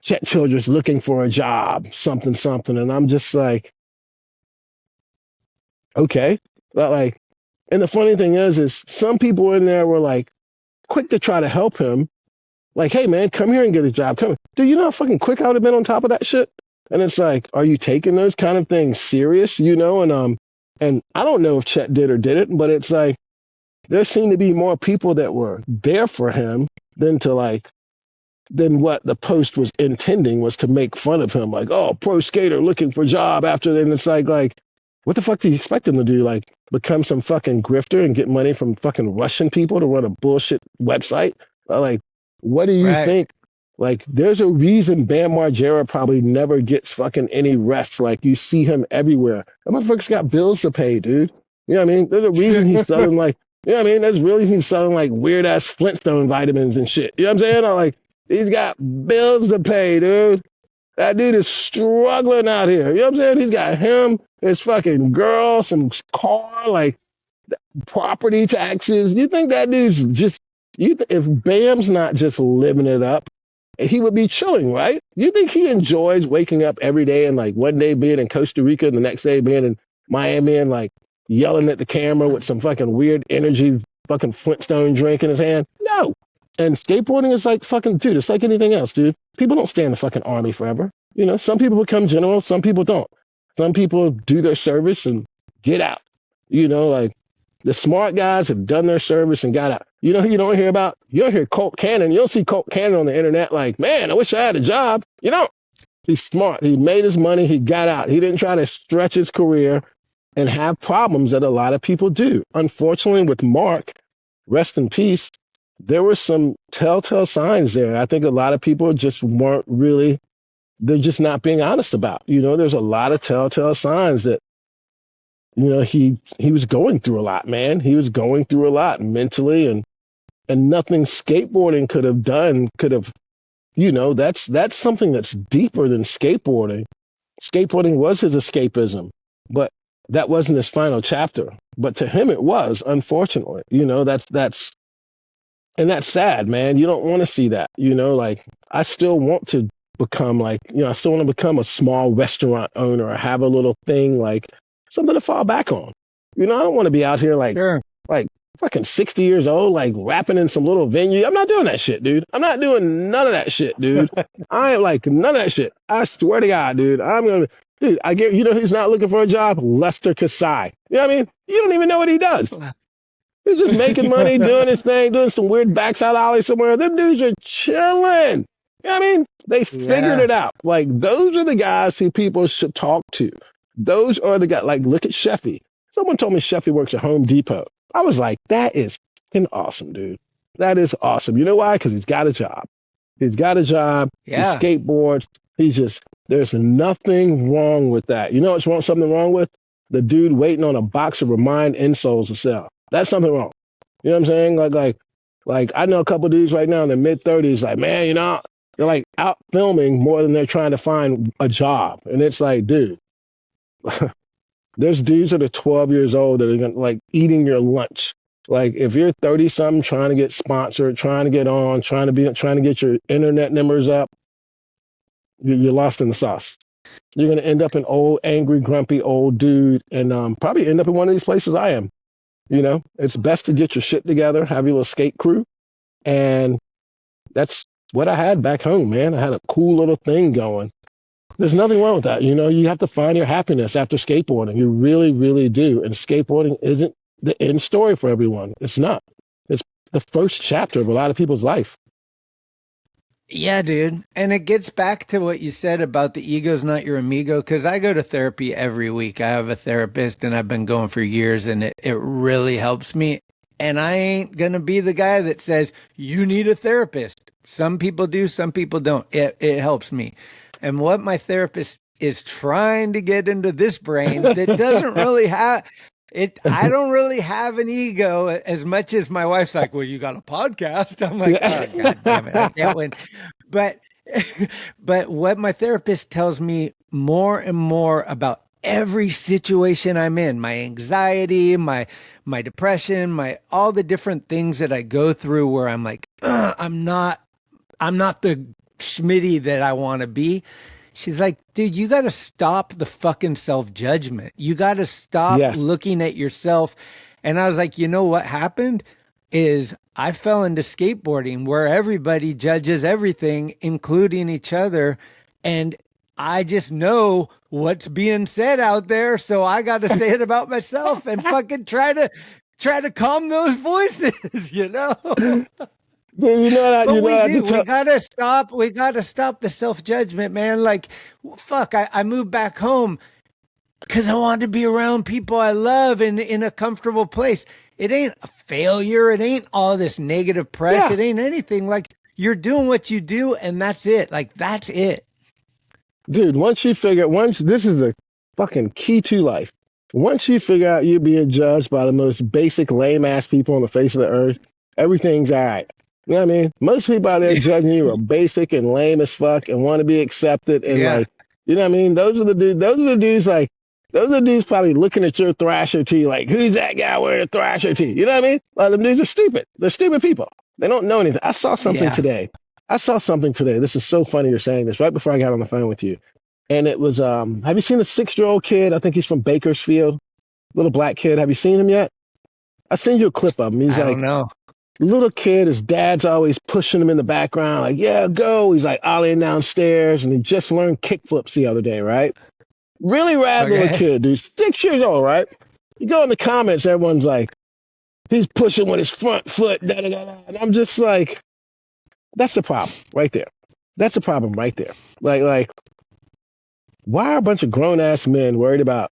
Chet Childress looking for a job, something. And I'm just like, okay. But like, and the funny thing is some people in there were like quick to try to help him. Like, hey man, come here and get a job. Come. Dude, you know how fucking quick I would have been on top of that shit? And it's like, are you taking those kind of things serious? And I don't know if Chet did or didn't, but it's like, there seemed to be more people that were there for him than what the post was intending, was to make fun of him. Like, oh, pro skater looking for a job after. Then it's like, what the fuck do you expect him to do? Like, become some fucking grifter and get money from fucking Russian people to run a bullshit website? Like, what do you think? Like, there's a reason Bam Margera probably never gets fucking any rest. Like, you see him everywhere. That motherfucker's got bills to pay, dude. You know what I mean? There's a reason he's selling like, you know what I mean? There's really he's selling like weird ass Flintstone vitamins and shit. You know what I'm saying? Like, he's got bills to pay, dude. That dude is struggling out here. You know what I'm saying? He's got him, his fucking girl, some car, like property taxes. You think that dude's just, if Bam's not just living it up, he would be chilling, right? You think he enjoys waking up every day and like one day being in Costa Rica and the next day being in Miami and like yelling at the camera with some fucking weird energy fucking Flintstone drink in his hand? No. And skateboarding is like fucking, dude, it's like anything else, dude. People don't stay in the fucking army forever. Some people become generals, some people don't. Some people do their service and get out. Like the smart guys have done their service and got out. Who you don't hear about? You don't hear Colt Cannon. You don't see Colt Cannon on the internet like, man, I wish I had a job. You don't. He's smart. He made his money. He got out. He didn't try to stretch his career and have problems that a lot of people do. Unfortunately, with Mark, rest in peace, there were some telltale signs there. I think a lot of people just weren't really, they're just not being honest about. There's a lot of telltale signs that, he was going through a lot, man. He was going through a lot mentally, and nothing skateboarding could have done that's something that's deeper than skateboarding. Skateboarding was his escapism, but that wasn't his final chapter. But to him it was, unfortunately. And that's sad, man. You don't want to see that. Like, I still want to become I still want to become a small restaurant owner or have a little thing, like something to fall back on. I don't want to be out here like fucking 60 years old, like rapping in some little venue. I'm not doing that shit, dude. I'm not doing none of that shit, dude. I ain't like none of that shit. I swear to God, dude. I get, who's not looking for a job? Lester Kasai. You know what I mean? You don't even know what he does. He's just making money, doing his thing, doing some weird backside alley somewhere. Them dudes are chilling. You know what I mean? They figured it out. Like, those are the guys who people should talk to. Those are the guys. Like, look at Sheffy. Someone told me Sheffy works at Home Depot. I was like, that is fucking awesome, dude. That is awesome. You know why? Because he's got a job. He's got a job. Yeah. He skateboards. There's nothing wrong with that. You know what's something wrong with? The dude waiting on a box of Remind insoles to sell. That's something wrong. You know what I'm saying? Like I know a couple dudes right now in their mid-30s, like, man, they're like out filming more than they're trying to find a job. And it's like, dude, there's dudes that are 12 years old that are gonna, like, eating your lunch. Like, if you're 30-something trying to get sponsored, trying to get on, trying to get your internet numbers up, you're lost in the sauce. You're going to end up an old, angry, grumpy old dude and probably end up in one of these places I am. It's best to get your shit together, have your little skate crew. And that's what I had back home, man. I had a cool little thing going. There's nothing wrong with that. You know, you have to find your happiness after skateboarding. You really, really do. And skateboarding isn't the end story for everyone. It's not. It's the first chapter of a lot of people's life. Yeah, dude. And it gets back to what you said about the ego's not your amigo, because I go to therapy every week. I have a therapist and I've been going for years, and it really helps me. And I ain't going to be the guy that says, you need a therapist. Some people do, some people don't. It helps me. And what my therapist is trying to get into this brain that doesn't really have it. I don't really have an ego as much as my wife's like, well, you got a podcast. I'm like, oh, God damn it, I can't win. But what my therapist tells me more and more about every situation I'm in, my anxiety, my depression, all the different things that I go through where I'm like, I'm not the Schmitty that I want to be. She's like, dude, you got to stop the fucking self-judgment. You got to stop looking at yourself. And I was like, you know what happened is I fell into skateboarding where everybody judges everything, including each other. And I just know what's being said out there. So I got to say it about myself and fucking try to calm those voices, you know? You know we gotta stop the self-judgment, man. Like, fuck, I moved back home because I wanted to be around people I love and in a comfortable place. It ain't a failure. It ain't all this negative press. It ain't anything. Like, you're doing what you do, and that's it. Like, that's it. Dude, this is the fucking key to life. Once you figure out you're being judged by the most basic lame ass people on the face of the earth, everything's all right. You know what I mean? Most people out there judging you are basic and lame as fuck and want to be accepted. And like, you know what I mean? Those are the dudes probably looking at your Thrasher tee like, who's that guy wearing a Thrasher tee? You know what I mean? Like, them dudes are stupid. They're stupid people. They don't know anything. I saw something today. This is so funny you're saying this right before I got on the phone with you. And it was, have you seen the 6-year-old kid? I think he's from Bakersfield. Little black kid. Have you seen him yet? I sent you a clip of him. He's I don't know. Little kid, his dad's always pushing him in the background, like, yeah, go. He's like ollieing downstairs, and he just learned kickflips the other day, right? Really rad little kid, dude. 6 years old, right? You go in the comments, everyone's like, he's pushing with his front foot, da-da-da-da. And I'm just like, that's the problem right there. That's the problem right there. Like, why are a bunch of grown-ass men worried about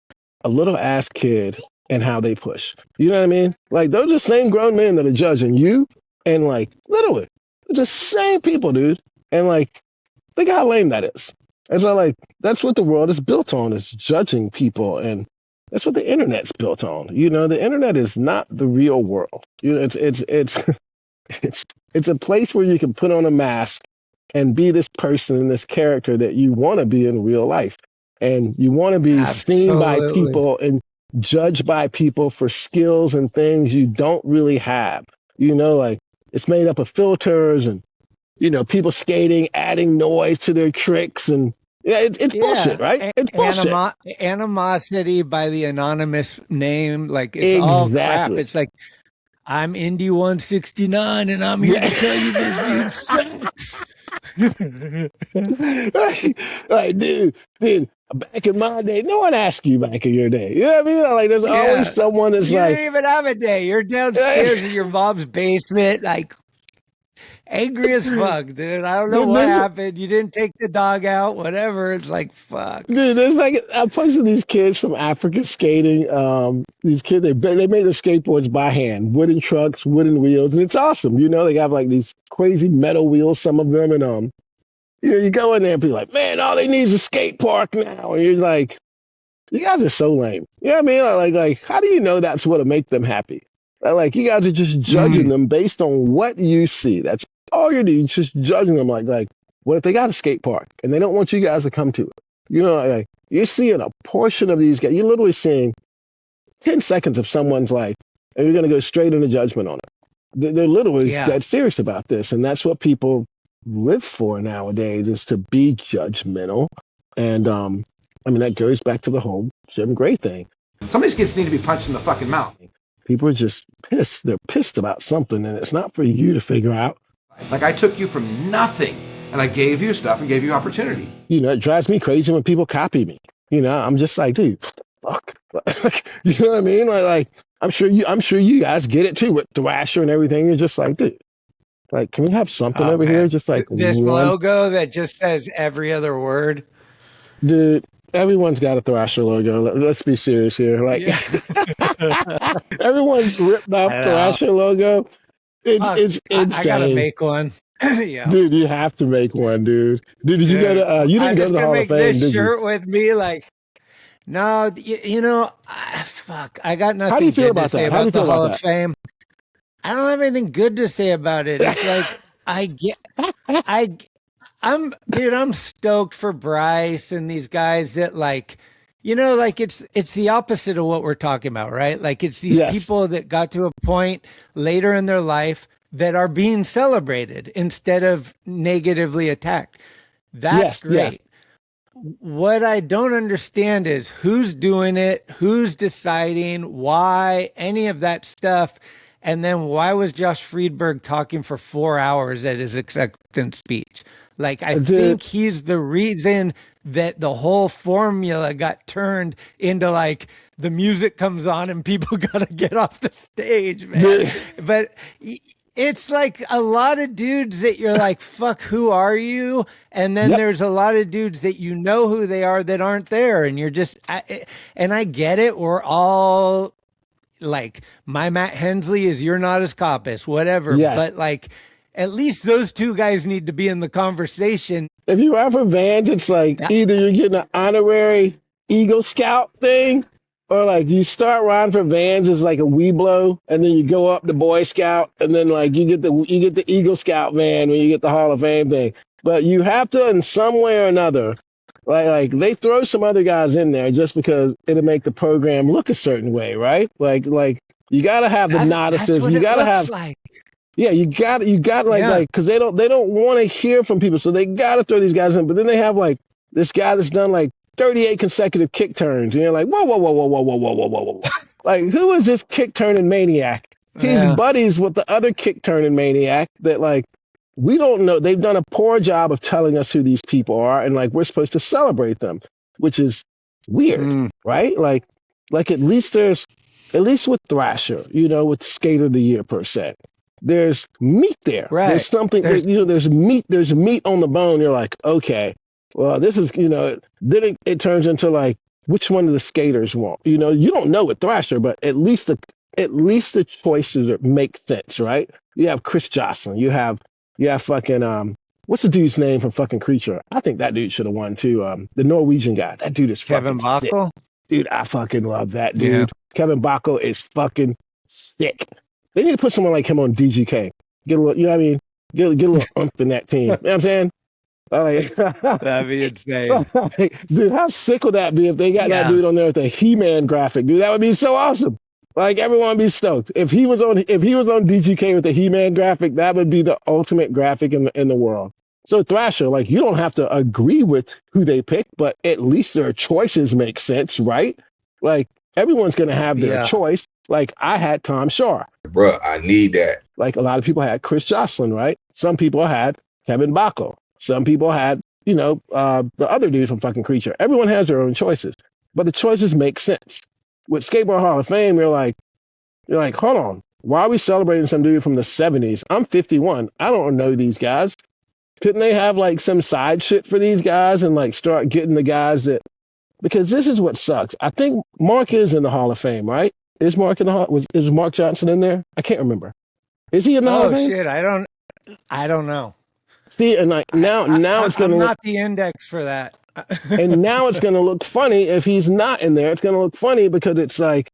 a little-ass kid and how they push? You know what I mean? Like, those are the same grown men that are judging you, and like, literally, it's the same people, dude. And like, think how lame that is. And so like, that's what the world is built on, is judging people, and that's what the internet's built on. You know, the internet is not the real world. You know, it's a place where you can put on a mask and be this person and this character that you want to be in real life, and you want to be seen by people and judged by people for skills and things you don't really have. You know, like, it's made up of filters and, you know, people skating, adding noise to their tricks, and it's bullshit, right? It's bullshit. Animosity by the anonymous name, like, it's all crap. It's like, I'm Indy 169 and I'm here to tell you this dude sucks. Like, dude, back in my day, no one asked you back in your day. You know what I mean? Like, there's always someone that's you like, you don't even have a day. You're downstairs in your mom's basement, like, angry as fuck, dude. I don't know what happened. You didn't take the dog out, whatever. It's like, fuck. Dude, there's like, I'm pushing these kids from Africa skating. These kids, they made their skateboards by hand, wooden trucks, wooden wheels, and it's awesome. You know, they have like these crazy metal wheels, some of them, and you know, you go in there and be like, man, all they need is a skate park now. And you're like, you guys are so lame. You know what I mean? Like, how do you know that's what'll make them happy? Like, you guys are just judging them based on what you see. That's all you're doing, just judging them. Like, what if they got a skate park and they don't want you guys to come to it? You know, like, you're seeing a portion of these guys. You're literally seeing 10 seconds of someone's life, and you're going to go straight into judgment on it. They're literally dead serious about this, and that's what people live for nowadays, is to be judgmental. And I mean, that goes back to the whole Jim Gray thing. Some of these kids need to be punched in the fucking mouth. People are just pissed. They're pissed about something, and it's not for you to figure out. Like, I took you from nothing And I gave you stuff and gave you opportunity. You know, it drives me crazy when people copy me. You know, I'm just like, dude, fuck. You know what I mean? Like, I'm sure you guys get it too with Thrasher and everything. You're just like, dude, like, can we have something over here? Just like this logo that just says every other word. Dude, everyone's got a Thrasher logo. Let's be serious here. Like, everyone's ripped off Thrasher logo. It's insane. I gotta make one. Yeah. Dude, you have to make one, dude. Dude, did you go to? You didn't go to the Hall of Fame, this did shirt you? with me, like. No, you know, fuck. I got nothing How do you feel good about to say that? How do about you the feel Hall about of Fame. I don't have anything good to say about it. It's like I'm stoked for Bryce and these guys that, like, you know, like it's the opposite of what we're talking about, right? Like it's these people that got to a point later in their life that are being celebrated instead of negatively attacked. That's great. Yes. What I don't understand is who's doing it, who's deciding, why, any of that stuff. And then why was Josh Friedberg talking for 4 hours at his acceptance speech? Like, I think he's the reason that the whole formula got turned into, like, the music comes on and people got to get off the stage, man. But it's like a lot of dudes that you're like, fuck, who are you? And then there's a lot of dudes that you know who they are that aren't there. And you're just, and I get it. We're all like, my Matt Hensley is You're Not As Coppice, whatever. But like, at least those two guys need to be in the conversation. If you have a Vans, it's like either you're getting an honorary Eagle Scout thing, or like you start riding for Vans as like a Weeblo, and then you go up to Boy Scout, and then like you get the Eagle Scout van when you get the Hall of Fame thing. But you have to, in some way or another, like they throw some other guys in there just because it'll make the program look a certain way, right? Like you gotta have the notices. You gotta have you got like because they don't want to hear from people, so they gotta throw these guys in. But then they have like this guy that's done like 38 consecutive kick turns, and you're like, whoa. Like, who is this kick turning maniac? He's buddies with the other kick turning maniac that, like, we don't know. They've done a poor job of telling us who these people are, and like we're supposed to celebrate them, which is weird, right? Like at least with Thrasher, you know, with Skate of the Year per se, there's meat there. Right. There's something, there's meat on the bone. You're like, okay. Well, this is, you know, then it turns into like, which one do the skaters want? You know, you don't know with Thrasher, but at least the choices make sense, right? You have Chris Jocelyn. You have fucking, what's the dude's name from fucking Creature? I think that dude should have won too. The Norwegian guy. That dude is Kevin Baekel. Dude, I fucking love that dude. Yeah. Kevin Baekel is fucking sick. They need to put someone like him on DGK. Get a little, you know what I mean? Get a little oomph in that team. You know what I'm saying? Like, that'd be insane. Dude, how sick would that be if they got that dude on there with a He-Man graphic? Dude, that would be so awesome. Like, everyone would be stoked. If he was on DGK with the He-Man graphic, that would be the ultimate graphic in the world. So Thrasher, like, you don't have to agree with who they pick, but at least their choices make sense, right? Like, everyone's gonna have their choice. Like, I had Tom Shaw. Bruh, I need that. Like, a lot of people had Chris Jocelyn, right? Some people had Kevin Baekel. Some people had, you know, the other dudes from fucking Creature. Everyone has their own choices, but the choices make sense. With Skateboard Hall of Fame, you're like, hold on, why are we celebrating some dude from the 70s? I'm 51. I don't know these guys. Couldn't they have like some side shit for these guys and like start getting the guys that? Because this is what sucks. I think Mark is in the Hall of Fame, right? Is Mark in the Hall? Is Mark Johnson in there? I can't remember. Is he in the Hall of Fame? Oh shit, I don't know. See, and like now it's going to look not the index for that. And now it's going to look funny if he's not in there. It's going to look funny because it's like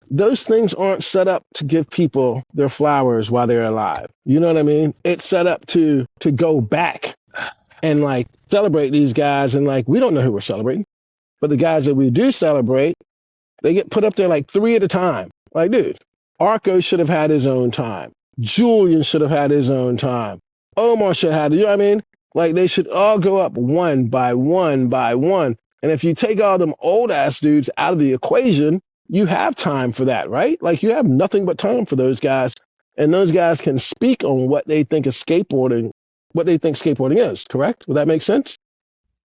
those things aren't set up to give people their flowers while they're alive. You know what I mean? It's set up to go back and like celebrate these guys, and like we don't know who we're celebrating, but the guys that we do celebrate, they get put up there like 3 at a time. Like, dude, Arco should have had his own time. Julian should have had his own time. Omar should have had it. You know what I mean? Like, they should all go up one by one by one. And if you take all them old ass dudes out of the equation, you have time for that, right? Like, you have nothing but time for those guys and those guys can speak on what they think is skateboarding, what they think skateboarding is. Correct? Would that make sense?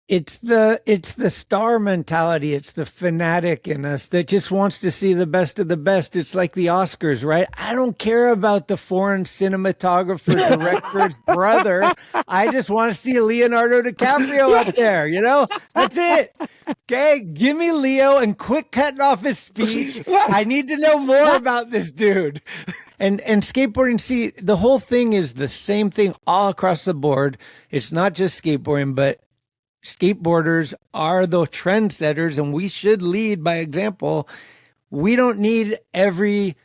It's the star mentality. It's the fanatic in us that just wants to see the best of the best. It's like the Oscars, right? I don't care about the foreign cinematographer director's brother. I just want to see Leonardo DiCaprio up there, you know? That's it. Okay, give me Leo and quit cutting off his speech. I need to know more about this dude. And skateboarding, see, the whole thing is the same thing all across the board. It's not just skateboarding, but skateboarders are the trendsetters, and we should lead by example. We don't need every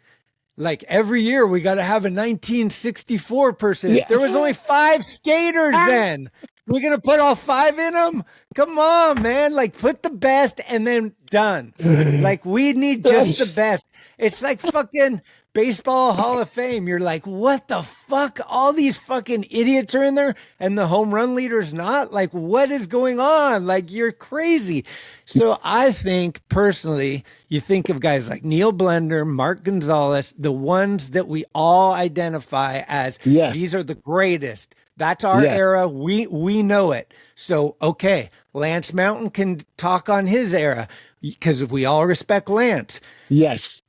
year we got to have a 1964 person. If there was only 5 skaters then, we're going to put all 5 in them? Come on, man. Like, put the best and then done. Like, we need just the best. It's like fucking Baseball Hall of Fame. You're like, what the fuck? All these fucking idiots are in there and the home run leader's not? Like, what is going on? Like, you're crazy. So I think personally, you think of guys like Neil Blender, Mark Gonzalez, the ones that we all identify as these are the greatest. That's our era. We know it. So, okay, Lance Mountain can talk on his era because we all respect Lance. Yes.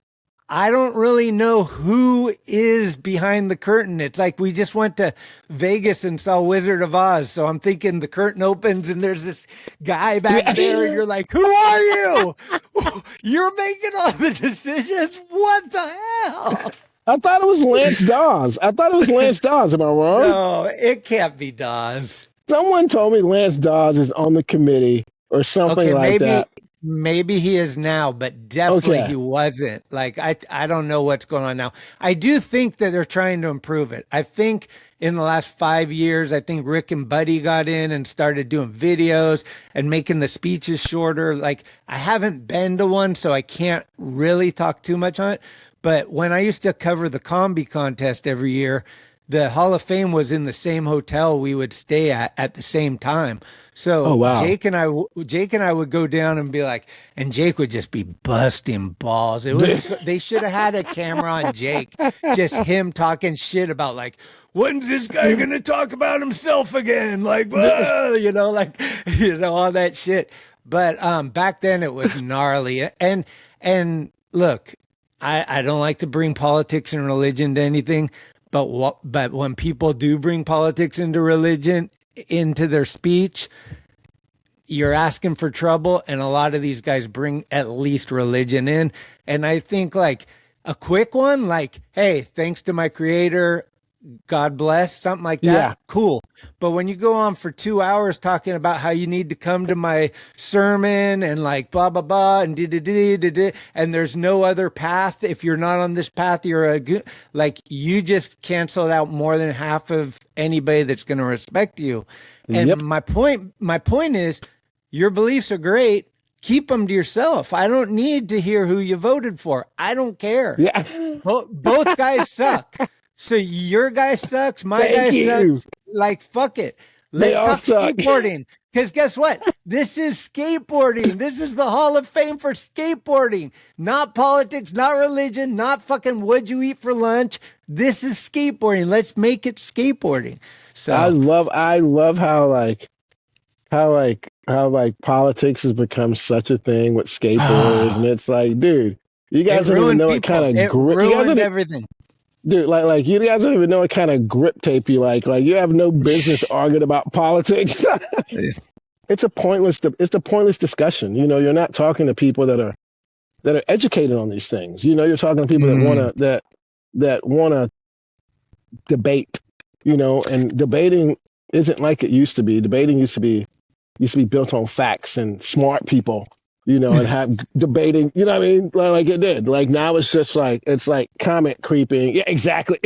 I don't really know who is behind the curtain. It's like we just went to Vegas and saw Wizard of Oz. So I'm thinking the curtain opens and there's this guy back there and you're like, who are you? You're making all the decisions? What the hell? I thought it was Lance Dawes. Am I wrong? No, it can't be Dawes. Someone told me Lance Dawes is on the committee or something like that. Maybe he is now, but definitely he wasn't. Like, I don't know what's going on now. I do think that they're trying to improve it. I think in the last 5 years, I think Rick and Buddy got in and started doing videos and making the speeches shorter. Like, I haven't been to one, so I can't really talk too much on it. But when I used to cover the combi contest every year, the Hall of Fame was in the same hotel we would stay at the same time. So Jake and I would go down and be like, and Jake would just be busting balls. It was they should have had a camera on Jake, just him talking shit about like, when's this guy gonna talk about himself again? Like, all that shit. But back then it was gnarly. And look, I don't like to bring politics and religion to anything. But when people do bring politics into religion, into their speech, you're asking for trouble. And a lot of these guys bring at least religion in. And I think like a quick one, like, hey, thanks to my creator, God bless, something like that. Yeah. Cool. But when you go on for 2 hours talking about how you need to come to my sermon and like blah, blah, blah, and and there's no other path. If you're not on this path, you're like, you just canceled out more than half of anybody that's going to respect you. And my point is your beliefs are great. Keep them to yourself. I don't need to hear who you voted for. I don't care. Yeah. Both guys suck. So your guy sucks, my guy sucks. Like, fuck it. Let's talk skateboarding. Because guess what? This is skateboarding. This is the Hall of Fame for skateboarding. Not politics, not religion, not fucking what'd you eat for lunch. This is skateboarding. Let's make it skateboarding. So I love how politics has become such a thing with skateboards. And it's like, dude, you guys don't even know what kind of ruined everything. Dude, like you guys don't even know what kind of grip tape you like. Like you have no business arguing about politics. It's a pointless discussion. You know, you're not talking to people that are educated on these things. You know, you're talking to people that wanna debate. You know, and debating isn't like it used to be. Debating used to be built on facts and smart people. You know, and have debating, you know what I mean? Like it did. Like now it's just like, it's like comment creeping. Yeah, exactly.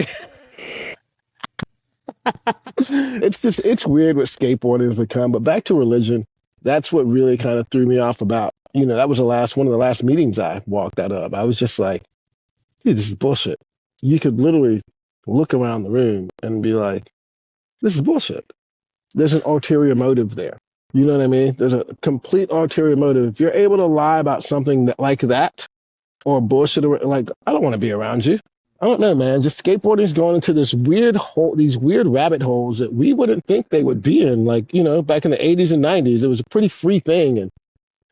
It's weird what skateboarding has become. But back to religion, that's what really kind of threw me off about, you know, that was one of the last meetings I walked out of. I was just like, dude, this is bullshit. You could literally look around the room and be like, this is bullshit. There's an ulterior motive there. You know what I mean? There's a complete ulterior motive. If you're able to lie about something like that or bullshit, like, I don't want to be around you. I don't know, man. Just skateboarding's gone into this weird hole, these weird rabbit holes that we wouldn't think they would be in. Like, back in the 80s and 90s, it was a pretty free thing, and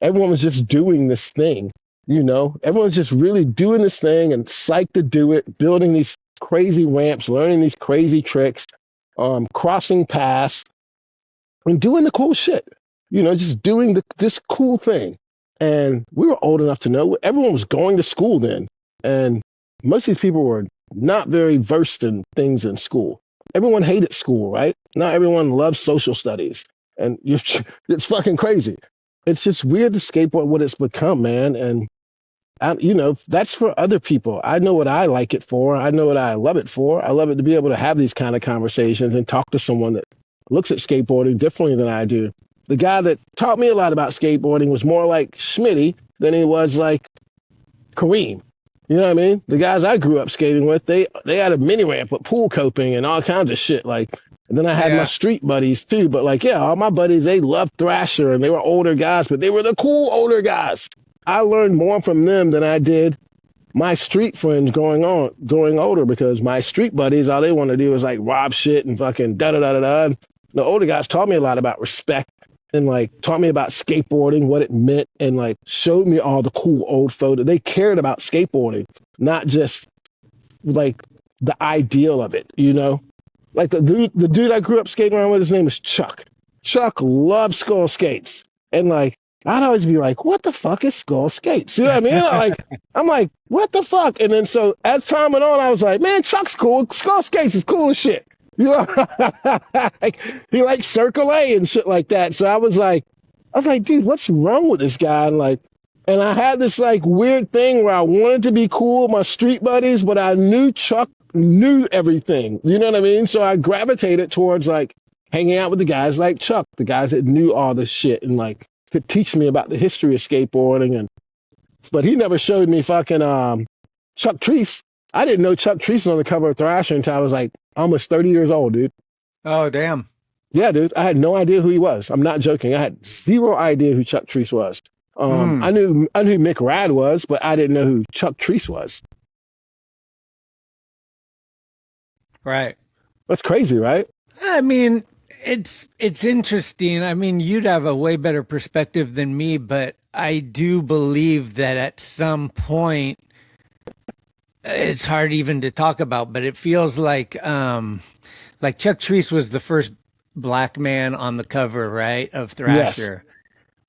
everyone was just doing this thing. Everyone's just really doing this thing and psyched to do it, building these crazy ramps, learning these crazy tricks, crossing paths, and doing the cool shit. Just doing this cool thing. And we were old enough to know everyone was going to school then. And most of these people were not very versed in things in school. Everyone hated school, right? Not everyone loves social studies. And it's fucking crazy. It's just weird to skateboard what it's become, man. And, that's for other people. I know what I like it for. I know what I love it for. I love it to be able to have these kind of conversations and talk to someone that looks at skateboarding differently than I do. The guy that taught me a lot about skateboarding was more like Schmitty than he was like Kareem. You know what I mean? The guys I grew up skating with, they had a mini ramp with pool coping and all kinds of shit. And then I had my street buddies too. But all my buddies, they loved Thrasher and they were older guys, but they were the cool older guys. I learned more from them than I did my street friends going older, because my street buddies, all they want to do is like rob shit and fucking da-da-da-da-da. The older guys taught me a lot about respect and taught me about skateboarding, what it meant, and showed me all the cool old photos. They cared about skateboarding, not just the ideal of it, Like the dude I grew up skating around with, his name is Chuck. Chuck loved skull skates. And I'd always be like, what the fuck is skull skates? You know what I mean? I'm like, what the fuck? And then so as time went on, I was like, man, Chuck's cool. Skull skates is cool as shit. He likes Circle A and shit like that. So I was like, dude, what's wrong with this guy? And I had this weird thing where I wanted to be cool with my street buddies, but I knew Chuck knew everything. You know what I mean? So I gravitated towards hanging out with the guys like Chuck, the guys that knew all this shit and could teach me about the history of skateboarding. But he never showed me fucking Chuck Treese. I didn't know Chuck Treese was on the cover of Thrasher until I was almost 30 years old, dude. Oh, damn. Yeah, dude. I had no idea who he was. I'm not joking. I had zero idea who Chuck Treese was. I knew Mick Rad was, but I didn't know who Chuck Treese was. Right. That's crazy, right? I mean, it's interesting. I mean, you'd have a way better perspective than me, but I do believe that at some point, it's hard even to talk about, but it feels like Chuck Treese was the first black man on the cover, right, of Thrasher. Yes.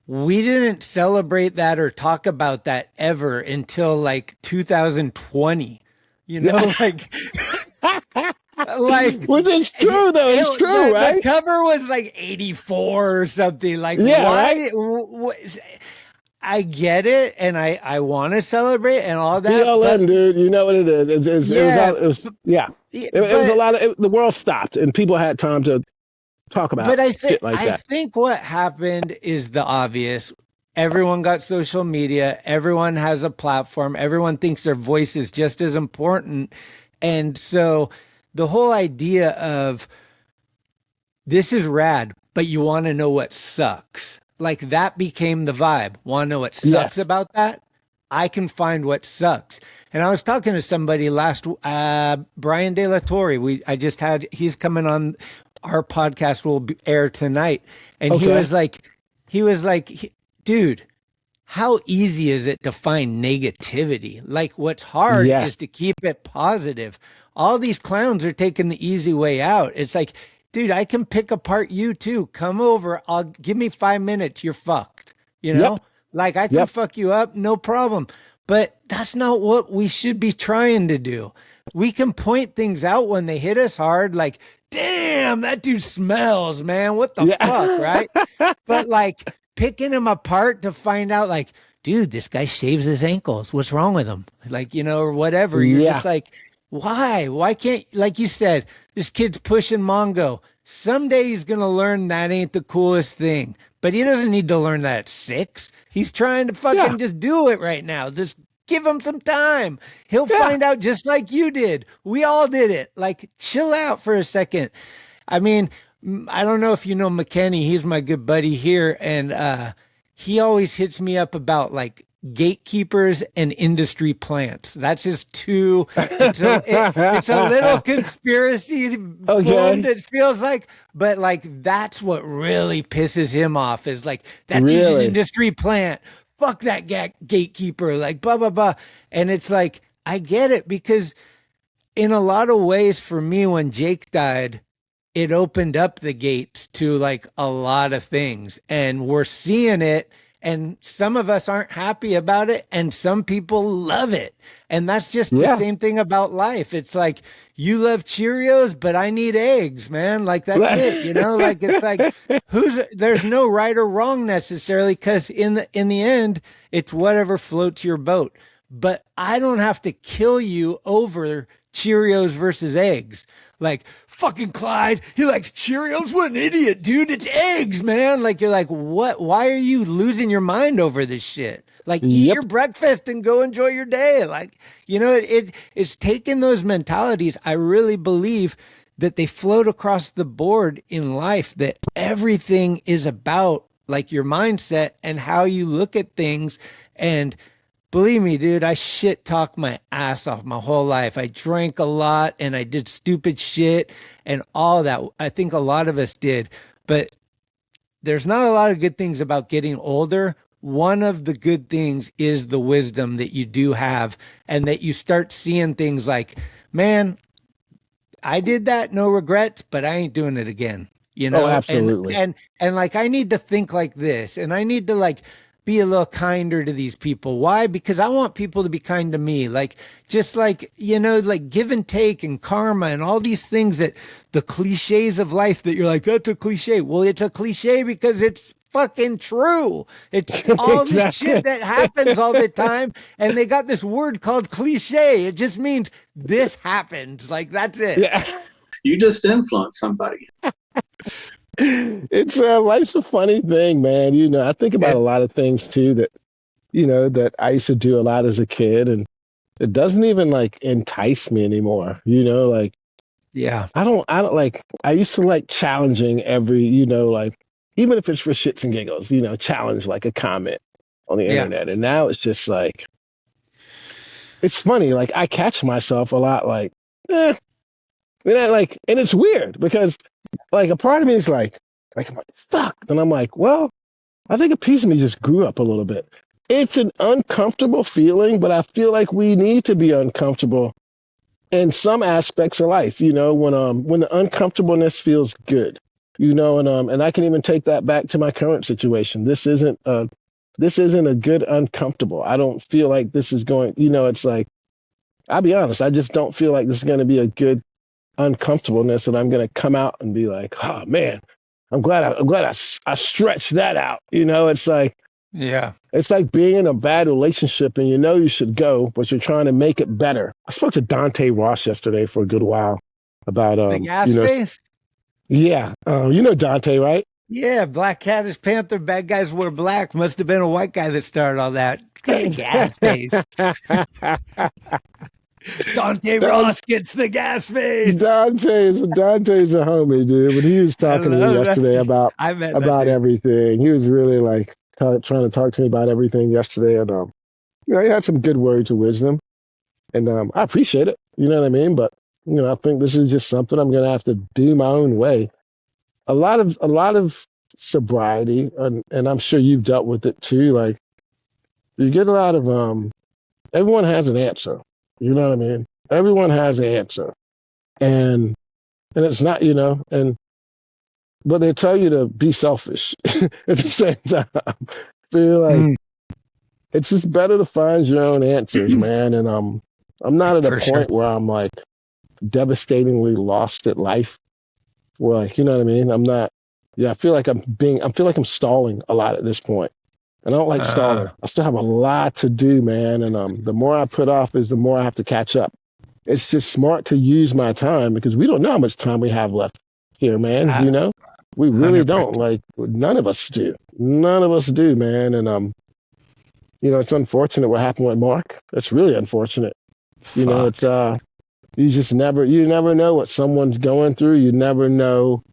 We didn't celebrate that or talk about that ever until 2020. Which is true though. It's true, right? The cover was 84 or something. Right? I get it, and I want to celebrate and all that. BLM, dude, you know what it is. It was a lot of the world stopped, and people had time to talk about. But shit like that. I think what happened is the obvious. Everyone got social media. Everyone has a platform. Everyone thinks their voice is just as important, and so the whole idea of this is rad, but you want to know what sucks. That became the vibe. Want to know what sucks about that? I can find what sucks. And I was talking to somebody last, Brian De La Torre. He's coming on our podcast, will air tonight. And he was like, dude, how easy is it to find negativity? What's hard is to keep it positive. All these clowns are taking the easy way out. It's dude, I can pick apart you too. Come over. Give me 5 minutes. You're fucked. I can fuck you up. No problem. But that's not what we should be trying to do. We can point things out when they hit us hard. Damn, that dude smells, man. What the fuck, right? But picking him apart to find out dude, this guy shaves his ankles. What's wrong with him? Or whatever. You're just why? Why can't, like you said, this kid's pushing Mongo. Someday he's going to learn that ain't the coolest thing. But he doesn't need to learn that at 6. He's trying to fucking just do it right now. Just give him some time. He'll find out just like you did. We all did it. Chill out for a second. I mean, I don't know if you know McKenny. He's my good buddy here. And he always hits me up about gatekeepers and industry plants. That's just too, it's a little conspiracy formed, it feels like, but like, that's what really pisses him off is like, that's just an industry plant. Fuck that gatekeeper, like blah, blah, blah. And it's like, I get it, because in a lot of ways for me, when Jake died, it opened up the gates to like a lot of things, and we're seeing it. And some of us aren't happy about it, and some people love it. And that's just the same thing about life. It's like, you love Cheerios, but I need eggs, man. Like, that's it, you know? Like, it's like, there's no right or wrong necessarily, because in the end, it's whatever floats your boat. But I don't have to kill you over Cheerios versus eggs. Like, fucking Clyde, he likes Cheerios. What an idiot, dude. It's eggs, man. Like, you're like, what? Why are you losing your mind over this shit? Like, eat your breakfast and go enjoy your day. Like, you know, it's taking those mentalities. I really believe that they float across the board in life, that everything is about like your mindset and how you look at things. And believe me, dude, I shit talk my ass off my whole life. I drank a lot and I did stupid shit and all that. I think a lot of us did, but there's not a lot of good things about getting older. One of the good things is the wisdom that you do have, and that you start seeing things like, man, I did that, no regrets, but I ain't doing it again. You know, absolutely. And like, I need to think like this, and I need to like be a little kinder to these people. Why? Because I want people to be kind to me. Like, just like, you know, like give and take and karma and all these things, that the cliches of life that you're like, that's a cliche. Well, it's a cliche because it's fucking true. It's all this shit that happens all the time. And they got this word called cliche. It just means this happened. Like, that's it. Yeah. You just influenced somebody. It's life's a funny thing, man. You know, I think about a lot of things too that, you know, that I used to do a lot as a kid, and it doesn't even like entice me anymore. You know, like, I don't like, I used to like challenging every, you know, like, even if it's for shits and giggles, you know, challenge like a comment on the internet. And now it's just like, it's funny. Like, I catch myself a lot like, you know, like, and it's weird because like a part of me is like, I'm like, fuck. And I'm like, well, I think a piece of me just grew up a little bit. It's an uncomfortable feeling, but I feel like we need to be uncomfortable in some aspects of life, you know, when the uncomfortableness feels good, you know, and I can even take that back to my current situation. This isn't a good uncomfortable. I don't feel like this is going, you know, it's like, I'll be honest, I just don't feel like this is going to be a good uncomfortableness, and I'm going to come out and be like, oh man, I'm glad I stretched that out. You know, it's like, it's like being in a bad relationship and you know you should go, but you're trying to make it better. I spoke to Dante Ross yesterday for a good while about the gas face. Yeah, you know Dante, right? Yeah, Black Cat is Panther. Bad guys wear black. Must have been a white guy that started all that. Get the gas face. Dante Ross gets the gas face. Dante's a homie, dude. But he was talking to me yesterday about everything. He was really like trying to talk to me about everything yesterday, and you know, he had some good words of wisdom, and I appreciate it. You know what I mean? But you know, I think this is just something I'm gonna have to do my own way. A lot of sobriety, and I'm sure you've dealt with it too. Like, you get a lot of everyone has an answer. You know what I mean? Everyone has an answer. And it's not, you know, but they tell you to be selfish at the same time. Feel like it's just better to find your own answers, man. And I'm not at a point where I'm like devastatingly lost at life. Where, like, you know what I mean? I'm not, I feel like I'm stalling a lot at this point. And I don't like stalling. I still have a lot to do, man. And the more I put off is the more I have to catch up. It's just smart to use my time because we don't know how much time we have left here, man. You know, we really 100%. Don't. Like, none of us do. None of us do, man. And you know, it's unfortunate what happened with Mark. It's really unfortunate. You know, it's you never know what someone's going through. You never know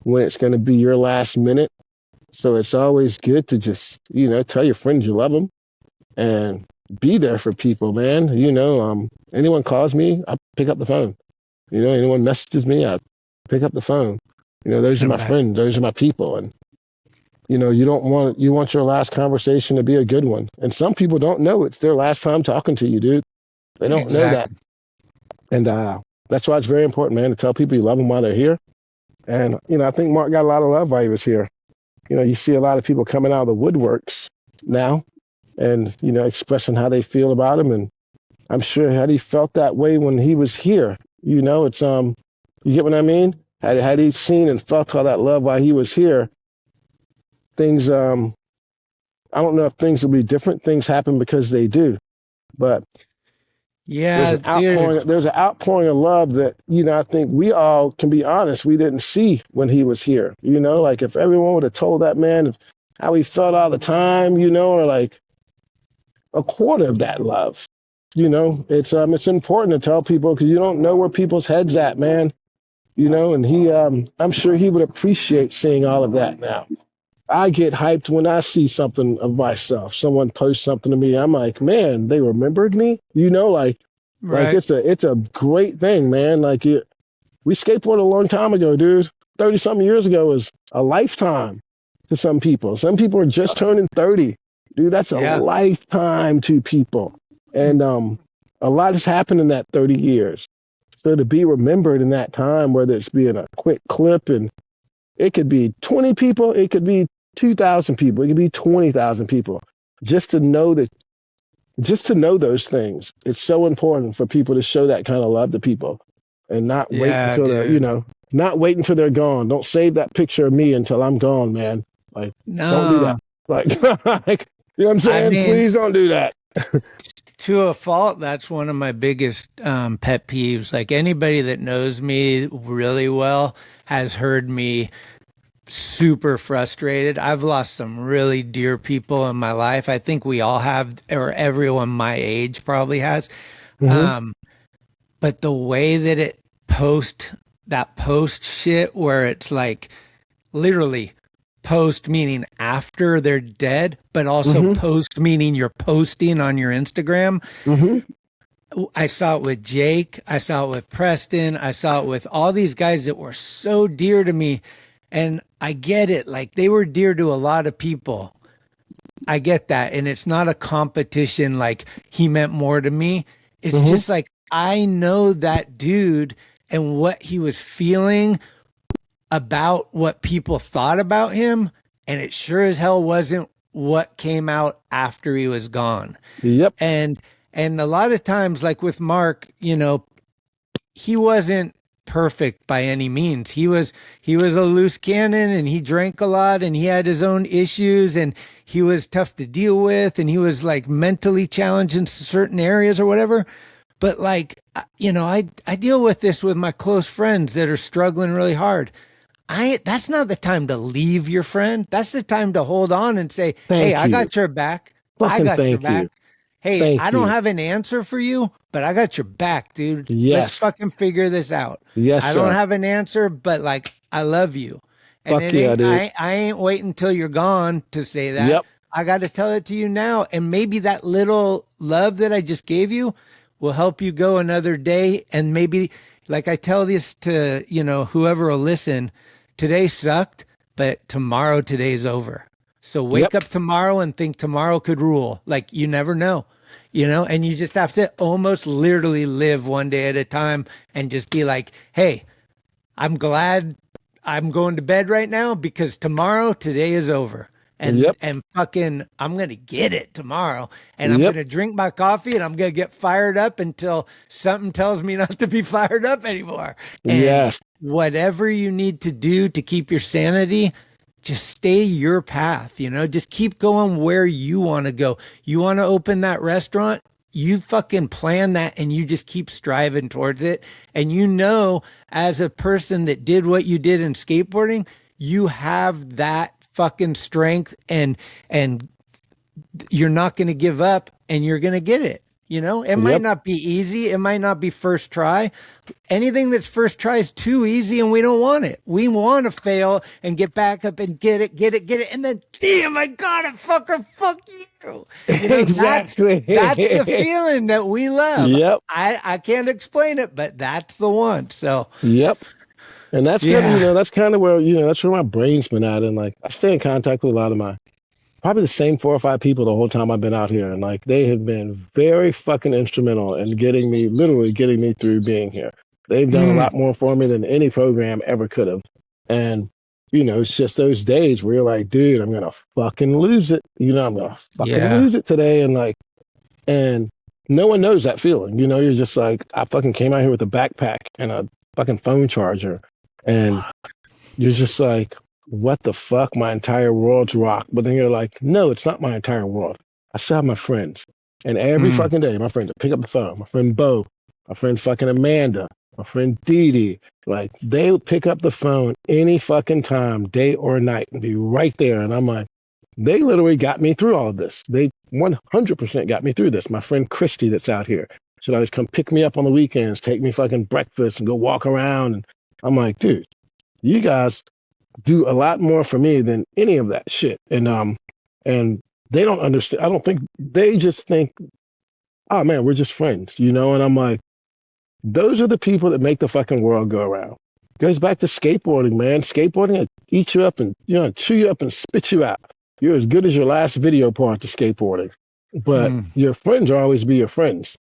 when it's going to be your last minute. So it's always good to just, you know, tell your friends you love them and be there for people, man. Anyone calls me, I pick up the phone. Anyone messages me, I pick up the phone. Those are my friends, those are my people. And, you want your last conversation to be a good one. And some people don't know it's their last time talking to you, dude. They don't know that. And that's why it's very important, man, to tell people you love them while they're here. And, I think Mark got a lot of love while he was here. You see a lot of people coming out of the woodworks now and, expressing how they feel about him. And I'm sure had he felt that way when he was here, it's, you get what I mean? Had he seen and felt all that love while he was here, things, I don't know if things will be different. Things happen because they do. But yeah, there's an outpouring of love that, I think we all can be honest, we didn't see when he was here. Like if everyone would have told that man how he felt all the time, or like a quarter of that love, it's important to tell people because you don't know where people's heads at, man. And he, I'm sure he would appreciate seeing all of that now. I get hyped when I see something of myself. Someone posts something to me. I'm like, man, they remembered me. Like it's a great thing, man. Like we skateboarded a long time ago, dude. 30-something years ago was a lifetime to some people. Some people are just turning 30. Dude, that's a lifetime to people. And a lot has happened in that 30 years. So to be remembered in that time, whether it's being a quick clip and it could be 20 people, it could be 2,000 people, it could be 20,000 people. Just to know those things, it's so important for people to show that kind of love to people and not wait until they're, not wait until they're gone. Don't save that picture of me until I'm gone, man. Like, don't do that. Like, you know what I'm saying? Please don't do that. To a fault, that's one of my biggest pet peeves. Like anybody that knows me really well has heard me super frustrated. I've lost some really dear people in my life. I think we all have, or everyone my age probably has. Mm-hmm. But the way that it post shit where it's like literally post meaning after they're dead, but also post meaning you're posting on your Instagram. I saw it with Jake. I saw it with Preston. I saw it with all these guys that were so dear to me. And I get it. Like they were dear to a lot of people. I get that. And it's not a competition. Like he meant more to me. It's just like, I know that dude and what he was feeling about what people thought about him, and it sure as hell wasn't what came out after he was gone. Yep. And a lot of times, like with Mark, he wasn't perfect by any means. He was a loose cannon and he drank a lot and he had his own issues and he was tough to deal with and he was like mentally challenged in certain areas or whatever. But like, I deal with this with my close friends that are struggling really hard. That's not the time to leave your friend. That's the time to hold on and say, hey, I got your back. I got your back. Hey, I don't have an answer for you, but I got your back, dude. Yes. Let's fucking figure this out. Yes, I don't have an answer, but like, I love you. And dude. I ain't waiting until you're gone to say that. Yep. I got to tell it to you now. And maybe that little love that I just gave you will help you go another day. And maybe like I tell this to, whoever will listen, today sucked, but today's over. So wake up tomorrow and think tomorrow could rule. Like you never know, and you just have to almost literally live one day at a time and just be like, hey, I'm glad I'm going to bed right now because today is over. And fucking, I'm going to get it tomorrow. And I'm going to drink my coffee and I'm going to get fired up until something tells me not to be fired up anymore. And whatever you need to do to keep your sanity, just stay your path, just keep going where you want to go. You want to open that restaurant, you fucking plan that and you just keep striving towards it. And as a person that did what you did in skateboarding, you have that fucking strength and you're not going to give up and you're going to get it. You know, it might not be easy. It might not be first try. Anything that's first try is too easy and we don't want it. We want to fail and get back up and get it. And then, damn, I got it, fucker, fuck you. You know, Exactly. That's the feeling that we love. Yep. I can't explain it, but that's the one. So, yep. And that's kind of, you know, that's kind of where, you know, that's where my brain's been at. And like, I stay in contact with a lot of my, probably the same 4 or 5 people the whole time I've been out here. And like, they have been very fucking instrumental in literally getting me through being here. They've done a lot more for me than any program ever could have. And, you know, it's just those days where you're like, dude, I'm going to fucking lose it. You know, I'm going to fucking lose it today. And like, and no one knows that feeling. You know, you're just like, I fucking came out here with a backpack and a fucking phone charger. And you're just like, what the fuck? My entire world's rocked. But then you're like, no, it's not my entire world. I still have my friends. And every fucking day, my friends pick up the phone. My friend Bo, my friend fucking Amanda, my friend Dee Dee. Like, they pick up the phone any fucking time, day or night, and be right there. And I'm like, they literally got me through all of this. They 100% got me through this. My friend Christy that's out here should always come pick me up on the weekends, take me fucking breakfast and go walk around. And I'm like, dude, you guys do a lot more for me than any of that shit. And they don't understand. I don't think, they just think, oh man, we're just friends, you know? And I'm like, those are the people that make the fucking world go around. Goes back to skateboarding, man. Skateboarding will eat you up and, you know, chew you up and spit you out. You're as good as your last video part to skateboarding. But your friends will always be your friends.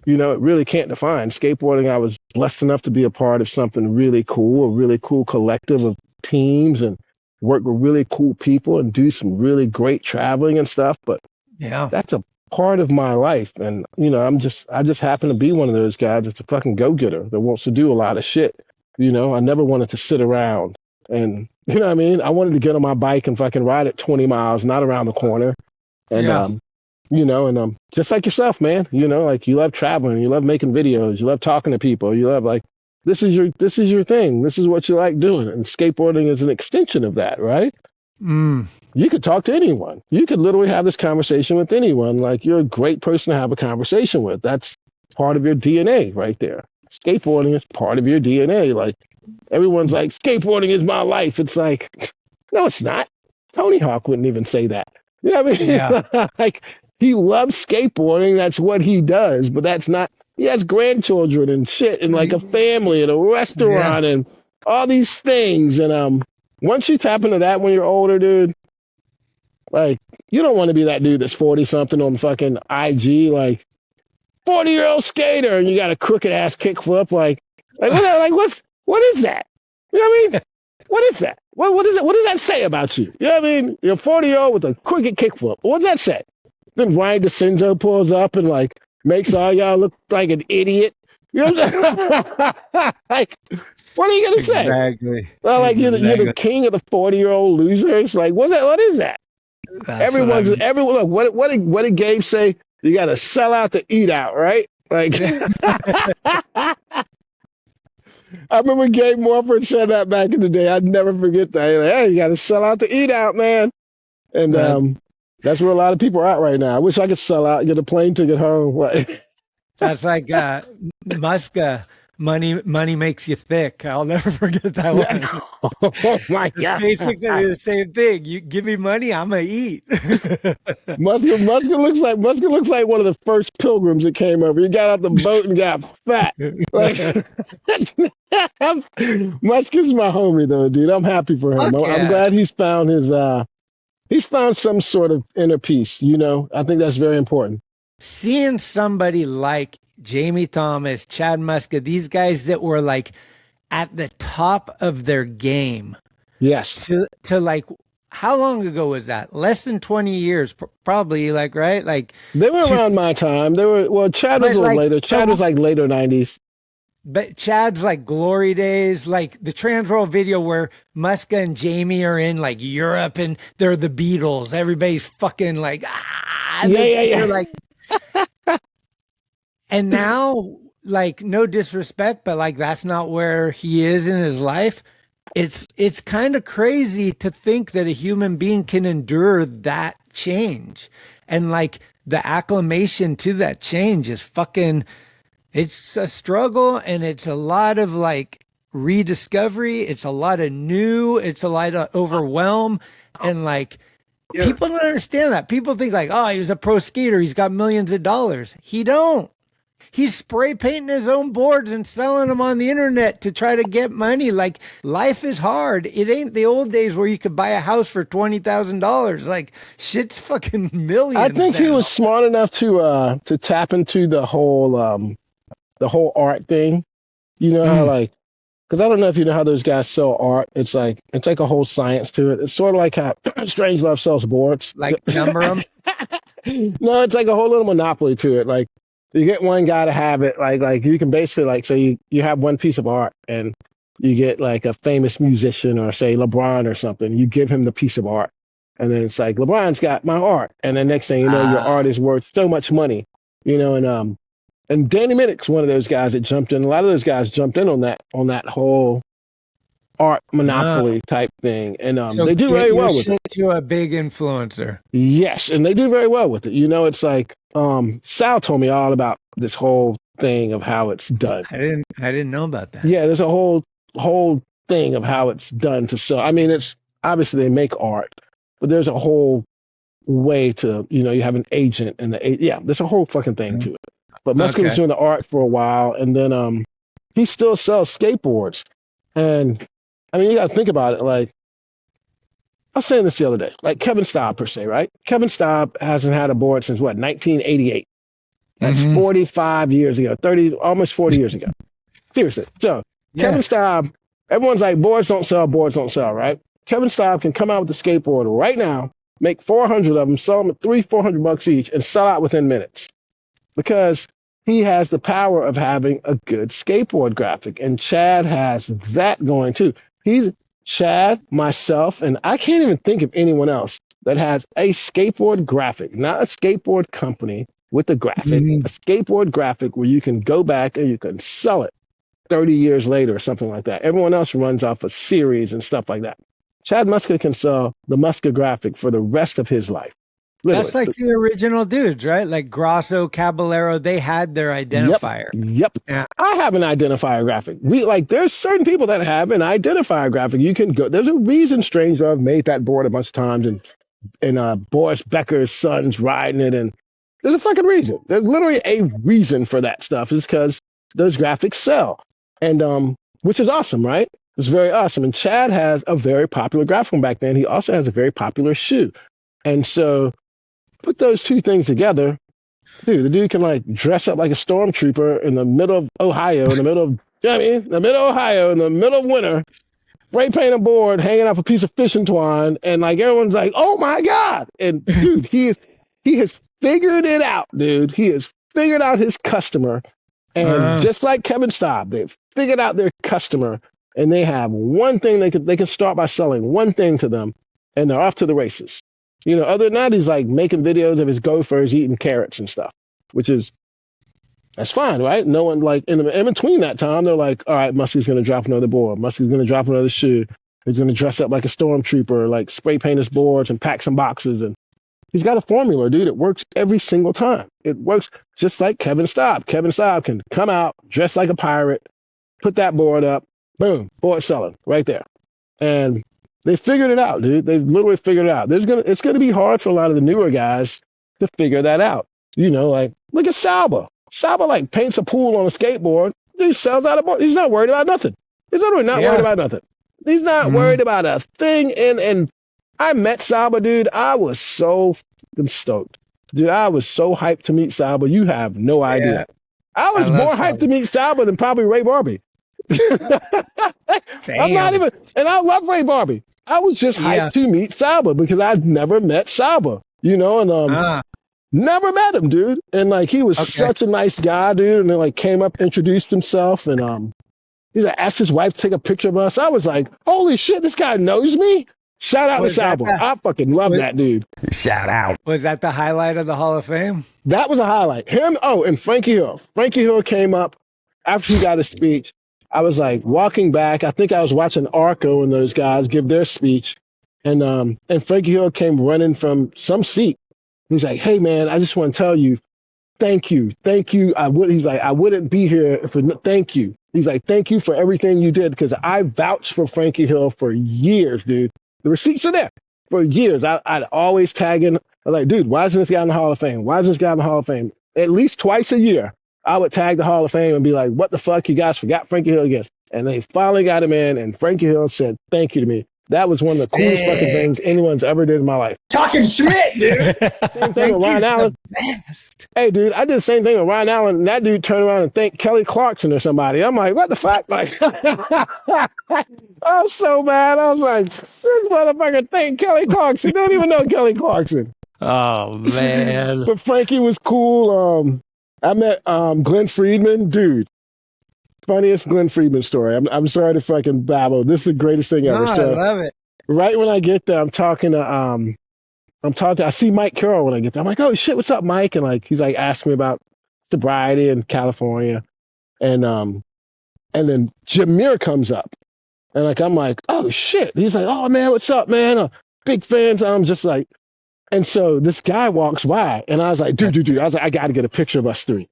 You know, it really can't define. Skateboarding, I was blessed enough to be a part of something really cool, a really cool collective of teams, and work with really cool people and do some really great traveling and stuff. But that's a part of my life. And, you know, I just happen to be one of those guys that's a fucking go-getter that wants to do a lot of shit. You know, I never wanted to sit around and, you know what I mean? I wanted to get on my bike and fucking ride at 20 miles, not around the corner. And, you know, and just like yourself, man, you know, like you love traveling, you love making videos, you love talking to people, you love like, this is your thing. This is what you like doing. And skateboarding is an extension of that, right? You could talk to anyone. You could literally have this conversation with anyone. Like, you're a great person to have a conversation with. That's part of your DNA right there. Skateboarding is part of your DNA. Like, everyone's like, skateboarding is my life. It's like, no, it's not. Tony Hawk wouldn't even say that. You know what I mean? Yeah. Like, he loves skateboarding. That's what he does. But that's not, he has grandchildren and shit and like a family and a restaurant and all these things. And once you tap into that when you're older, dude, like, you don't want to be that dude that's 40-something on fucking IG, like, 40-year-old skater, and you got a crooked-ass kickflip. Like what is that? You know what I mean? What is that? What is it? What does that say about you? You know what I mean? You're a 40-year-old with a crooked kickflip. What does that say? Then Ryan DeCenzo pulls up and, like, makes all y'all look like an idiot. You know what I'm saying? Like, what are you going to say? Exactly. Well, like, you're the king of the 40-year-old losers. Like, what is that? Everyone, look, what did Gabe say? You got to sell out to eat out, right? Like, I remember Gabe Morford said that back in the day. I'd never forget that. Like, hey, you got to sell out to eat out, man. And that's where a lot of people are at right now. I wish I could sell out and get a plane ticket home. Like, that's like Muska. Money makes you thick. I'll never forget that one. Oh my God! It's basically the same thing. You give me money, I'm gonna eat. Muska looks like one of the first pilgrims that came over. He got out the boat and got fat. Like, Muska's my homie though, dude. I'm happy for him. I'm glad he's found some sort of inner peace. You know, I think that's very important. Seeing somebody like Jamie Thomas, Chad Muska, these guys that were like at the top of their game. Yes. To like, how long ago was that? Less than 20 years, probably, like, right? Like, they were around my time. Chad was a little later. Chad was like later 90s. But Chad's like glory days, like the Transworld video where Muska and Jamie are in like Europe and they're the Beatles. Everybody's fucking like, they're like, and now, like, no disrespect, but like, that's not where he is in his life. It's kind of crazy to think that a human being can endure that change. And like, the acclimation to that change is fucking, it's a struggle, and it's a lot of like rediscovery. It's a lot of new, it's a lot of overwhelm. And like, people don't understand that. People think like, oh, he was a pro skater, he's got millions of dollars. He don't. He's spray painting his own boards and selling them on the internet to try to get money. Like, life is hard. It ain't the old days where you could buy a house for $20,000. Like, shit's fucking millions. I think he was smart enough to tap into the whole art thing. You know how like, because I don't know if you know how those guys sell art. It's like a whole science to it. It's sort of like how Strangelove sells boards. Like number them. No, it's like a whole little monopoly to it. Like, you get one guy to have it, like you can basically like, so you have one piece of art and you get like a famous musician or say LeBron or something, you give him the piece of art and then it's like, LeBron's got my art. And then next thing you know, your art is worth so much money, you know, and Danny Minnick's one of those guys that jumped in. A lot of those guys jumped in on that whole art monopoly type thing. And so they do very well with it. To a big influencer. Yes, and they do very well with it. You know, it's like Sal told me all about this whole thing of how it's done. I didn't know about that. Yeah, there's a whole thing of how it's done to sell. I mean, it's obviously they make art, but there's a whole way to, you know, you have an agent and there's a whole fucking thing to it. But Muska was doing the art for a while, and then he still sells skateboards. And I mean, you got to think about it. Like, I was saying this the other day, like Kevin Staub per se, right? Kevin Staub hasn't had a board since what, 1988? That's 45 years ago, almost 40 years ago. Seriously. So Kevin Staub, everyone's like, boards don't sell, right? Kevin Staub can come out with a skateboard right now, make 400 of them, sell them at $300-400 each, and sell out within minutes. Because he has the power of having a good skateboard graphic. And Chad has that going too. He's Chad, myself, and I can't even think of anyone else that has a skateboard graphic, not a skateboard company with a graphic, a skateboard graphic where you can go back and you can sell it 30 years later or something like that. Everyone else runs off a series and stuff like that. Chad Muska can sell the Muska graphic for the rest of his life. Literally. That's like the original dudes, right? Like Grosso, Caballero, they had their identifier. Yep. Yeah. I have an identifier graphic. There's certain people that have an identifier graphic. You can go. There's a reason Strangelove made that board a bunch of times, and Boris Becker's son's riding it, and there's a fucking reason. There's literally a reason for that stuff. Is because those graphics sell, and which is awesome, right? It's very awesome. And Chad has a very popular graphic from back then. He also has a very popular shoe, and so. Put those two things together, dude. The dude can like dress up like a stormtrooper in the middle of Ohio, in the middle of Ohio, in the middle of winter, spray paint a board, hanging off a piece of fishing twine, and like everyone's like, "Oh my god!" And dude, he has figured it out, dude. He has figured out his customer, and just like Kevin Staub, they've figured out their customer, and they have one thing they can start by selling one thing to them, and they're off to the races. You know, other than that, he's like making videos of his gophers eating carrots and stuff, that's fine, right? No one like in between that time, they're like, all right, Muskie's going to drop another board. Muskie's going to drop another shoe. He's going to dress up like a stormtrooper, like spray paint his boards and pack some boxes. And he's got a formula, dude. It works every single time. It works just like Kevin Staub. Kevin Staub can come out, dress like a pirate, put that board up, boom, board selling right there. And they figured it out, dude. They literally figured it out. It's gonna be hard for a lot of the newer guys to figure that out. You know, like look at Salba. Salba like paints a pool on a skateboard. He sells out a board. He's not worried about nothing. He's literally not worried about nothing. He's not worried about a thing. And I met Salba, dude. I was so fucking stoked, dude. I was so hyped to meet Salba. You have no idea. I was more hyped to meet Salba than probably Ray Barbie. I'm not even, and I love Ray Barbie. I was just hyped to meet Salba because I'd never met Salba, you know, and never met him, dude. And like he was such a nice guy, dude. And then like came up, introduced himself, and he's like asked his wife to take a picture of us. I was like, holy shit, this guy knows me. Shout out to Salba. I fucking love that dude. Shout out. Was that the highlight of the Hall of Fame? That was a highlight. Him, and Frankie Hill. Frankie Hill came up after he got his speech. I was like walking back. I think I was watching Arco and those guys give their speech, and Frankie Hill came running from some seat, He's like, hey man, I just want to tell you, thank you. He's like, I wouldn't be here thank you. He's like, thank you for everything you did, because I vouched for Frankie Hill for years, dude. The receipts are there. For years, I'd always tag in. I was like, dude, why isn't this guy in the Hall of Fame? Why is this guy in the Hall of Fame? At least twice a year, I would tag the Hall of Fame and be like, what the fuck, you guys forgot Frankie Hill again? And they finally got him in, and Frankie Hill said thank you to me. That was one of the coolest fucking things anyone's ever did in my life. Talkin Schmit, dude. Same thing with Ryan Allen. Hey, dude, I did the same thing with Ryan Allen, and that dude turned around and thanked Kelly Clarkson or somebody. I'm like, what the fuck? Like, I'm so mad. I was like, this motherfucker thanked Kelly Clarkson. Don't even know Kelly Clarkson. Oh, man. But Frankie was cool. I met Glenn Friedman, dude. Funniest Glenn Friedman story. I'm sorry to fucking babble. This is the greatest thing ever. I love it. Right when I get there, I see Mike Carroll when I get there. I'm like, oh shit, what's up, Mike? And like, he's like asking me about sobriety in California. And then Jameer comes up. And like, I'm like, oh shit. He's like, oh man, what's up, man? Big fans. I'm just like, and so this guy walks by and I was like, dude. I was like, I got to get a picture of us three.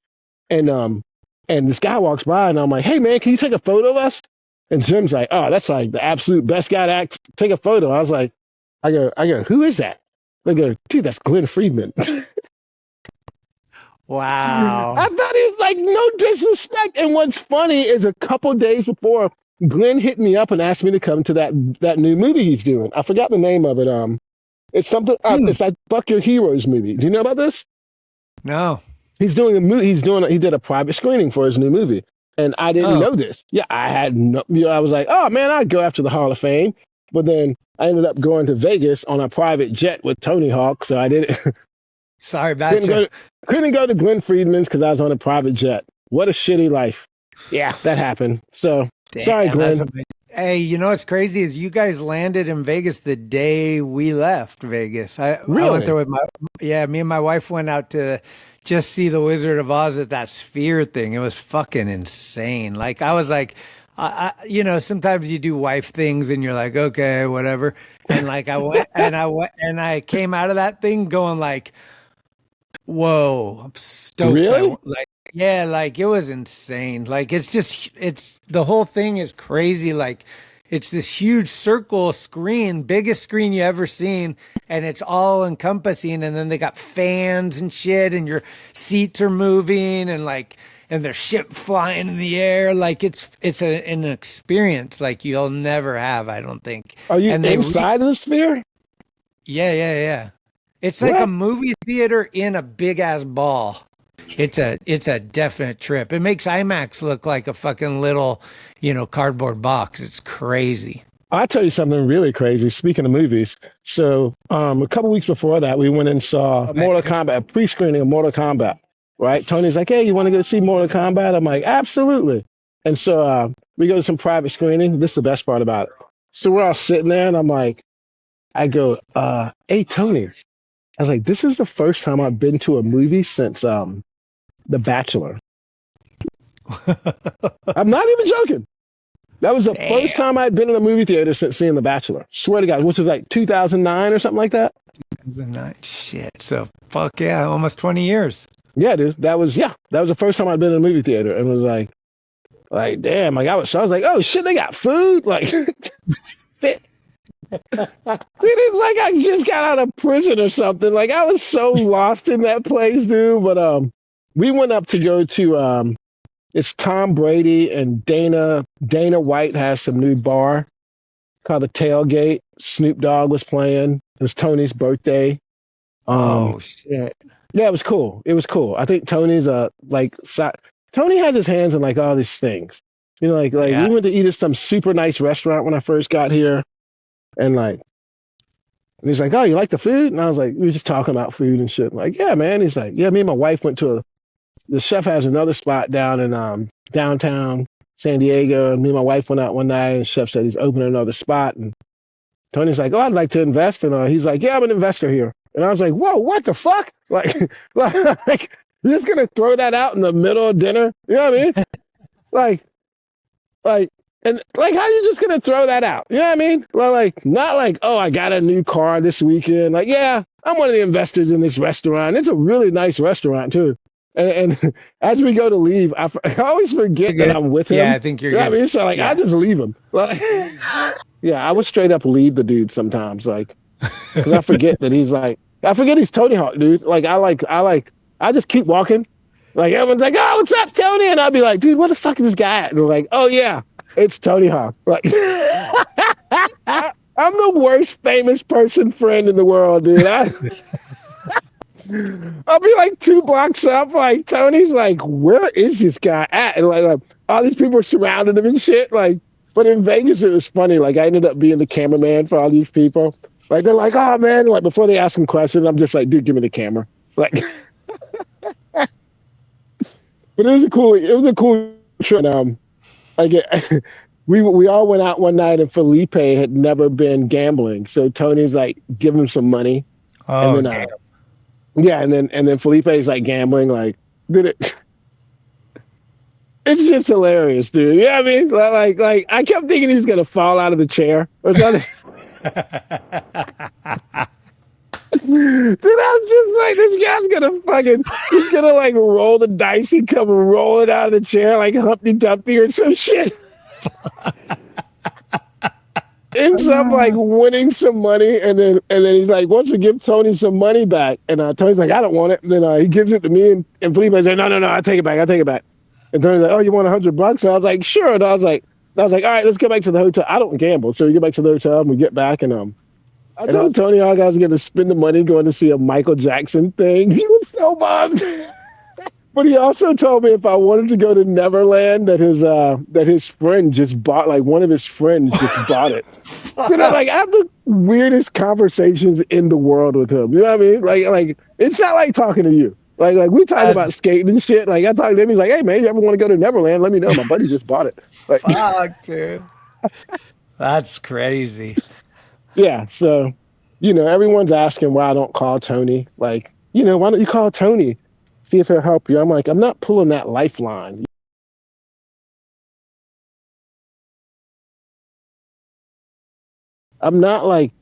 And this guy walks by and I'm like, hey man, can you take a photo of us? And Jim's like, oh, that's like the absolute best guy to take a photo. I was like, I go, who is that? They go, dude, that's Glenn Friedman. Wow. I thought he was like, no disrespect. And what's funny is a couple days before, Glenn hit me up and asked me to come to that new movie he's doing. I forgot the name of it. It's something, it's like Fuck Your Heroes movie. Do you know about this? No. He's doing a movie. He did a private screening for his new movie. And I didn't know this. Yeah, I had no, I was like, oh man, I'd go after the Hall of Fame. But then I ended up going to Vegas on a private jet with Tony Hawk. So I didn't. Sorry about you. Couldn't go to Glenn Friedman's because I was on a private jet. What a shitty life. Yeah, that happened. So sorry, Glenn. Hey, you know what's crazy is you guys landed in Vegas the day we left Vegas. I went there with me and my wife went out to just see the Wizard of Oz at that Sphere thing. It was fucking insane. Like I was like, sometimes you do wife things and you're like, okay, whatever. And like I went and I came out of that thing going like, whoa, I'm stoked. Really? Like it was insane. Like it's the whole thing is crazy. Like it's this huge circle screen, biggest screen you ever seen, and it's all encompassing. And then they got fans and shit, and your seats are moving, and there's shit flying in the air. Like it's an experience like you'll never have, I don't think. Are you inside of the Sphere? Yeah. It's like a movie theater in a big ass ball. It's a definite trip. It makes IMAX look like a fucking little, cardboard box. It's crazy. I'll tell you something really crazy. Speaking of movies, so a couple weeks before that, we went and saw Mortal Kombat, a pre-screening of Mortal Kombat. Right? Tony's like, hey, you want to go see Mortal Kombat? I'm like, absolutely. And so we go to some private screening. This is the best part about it. So we're all sitting there, and I'm like, I go, hey, Tony. I was like, this is the first time I've been to a movie since The Bachelor. I'm not even joking. That was the first time I'd been in a movie theater since seeing The Bachelor. Swear to God, which was like 2009 or something like that. 2009, shit. So fuck yeah, almost 20 years. Yeah, dude. That was the first time I'd been in a movie theater, and was like damn, like I was like, oh shit, they got food, like. It is like I just got out of prison or something. Like I was so lost in that place, dude. But we went up to go to it's Tom Brady and Dana White has some new bar called the Tailgate. Snoop Dogg was playing. It was Tony's birthday. Oh shit. Yeah, it was cool. I think Tony's Tony has his hands in like all these things. We went to eat at some super nice restaurant when I first got here. And he's like, oh, you like the food? And I was like, we were just talking about food and shit. I'm like, yeah, man. He's like, yeah, me and my wife went to the chef has another spot down in downtown San Diego. And me and my wife went out one night, and the chef said he's opening another spot. And Tony's like, oh, I'd like to invest. And he's like, yeah, I'm an investor here. And I was like, whoa, what the fuck? Like you're just going to throw that out in the middle of dinner? You know what I mean? like, And like, how you just gonna throw that out? You know what I mean? Well, like, not like, oh, I got a new car this weekend. Like, yeah, I'm one of the investors in this restaurant. It's a really nice restaurant too. And as we go to leave, I always forget that I'm with him. Yeah, I think you're You know good. what I mean? So like, Yeah. I just leave him. Like, yeah, I would straight up leave the dude sometimes, like, because I forget that he's like, I forget he's Tony Hawk, dude. Like, I just keep walking. Like, everyone's like, oh, what's up, Tony? And I'll be like, dude, what the fuck is this guy at? And they're like, oh yeah, it's Tony Hawk. Like, I'm the worst famous person friend in the world, dude. I'll be like 2 blocks up, like Tony's like, where is this guy at? And like all these people are surrounding him and shit. Like, but in Vegas it was funny. Like I ended up being the cameraman for all these people. Like they're like, oh man, like before they ask him questions, I'm just like, dude, give me the camera. Like, but it was a cool trip. And, we all went out one night and Felipe had never been gambling, so Tony's like, give him some money. Oh, and then, yeah, and then Felipe's like gambling, like, did it? It's just hilarious, dude. Yeah, you know what I mean, like I kept thinking he was gonna fall out of the chair or something. Dude, I was just like, this guy's he's gonna like roll the dice and come rolling out of the chair like Humpty Dumpty or some shit. Ends up like winning some money, and then he's like wants to give Tony some money back, and Tony's like, I don't want it. And then he gives it to me, and Felipe's like, no, I take it back. And Tony's like, oh, you want $100? And I was like, sure. And I was like, all right, let's go back to the hotel. I don't gamble, so we get back to the hotel and we get back, and I told Tony I was going to spend the money going to see a Michael Jackson thing. He was so bummed. But he also told me if I wanted to go to Neverland, that his friend just bought, like one of his friends just bought it. You know, like I have the weirdest conversations in the world with him. You know what I mean? Like it's not like talking to you. Like we talk about skating and shit. Like I talk to him, he's like, hey man, you ever want to go to Neverland? Let me know. My buddy just bought it. Like, fuck, dude. That's crazy. Yeah, so, everyone's asking why I don't call Tony. Like, why don't you call Tony? See if he'll help you. I'm like, I'm not pulling that lifeline. I'm not like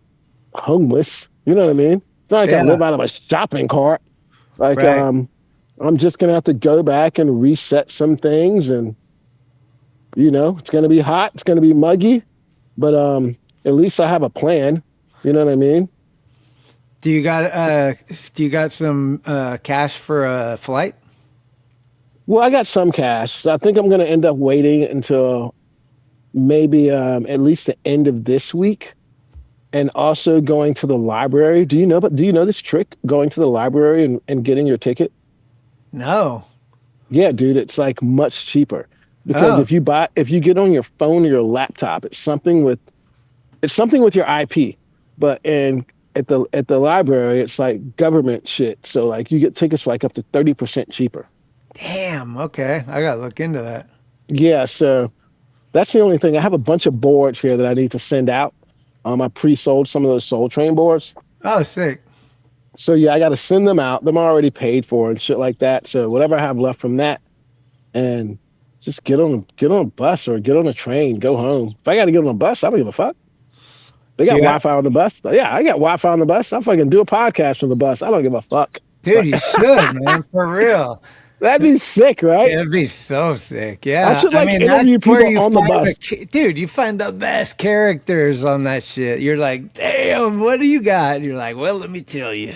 homeless. You know what I mean? It's not like I live out of a shopping cart. Like, right. I'm just going to have to go back and reset some things. And, it's going to be hot. It's going to be muggy. But at least I have a plan. You know what I mean? Do you got some cash for a flight? Well, I got some cash. So I think I'm going to end up waiting until maybe at least the end of this week, and also going to the library. Do you know this trick, going to the library and getting your ticket? No. Yeah, dude, it's like much cheaper because if you get on your phone or your laptop, it's something with your IP, but at the library, it's like government shit. So like you get tickets for like up to 30% cheaper. Damn. Okay, I gotta look into that. Yeah, so that's the only thing. I have a bunch of boards here that I need to send out. I pre-sold some of those Soul Train boards. Oh, sick. So yeah, I got to send them out. Them already paid for and shit like that. So whatever I have left from that, and just get on a bus or get on a train, go home. If I got to get on a bus, I don't give a fuck. They got Wi-Fi on the bus. Yeah, I got Wi-Fi on the bus. I fucking do a podcast from the bus. I don't give a fuck. Dude, you should, man, for real. That'd be sick, right? It'd be so sick. Yeah. I should interview people on the bus. Dude, you find the best characters on that shit. You're like, damn, what do you got? And you're like, well, let me tell you.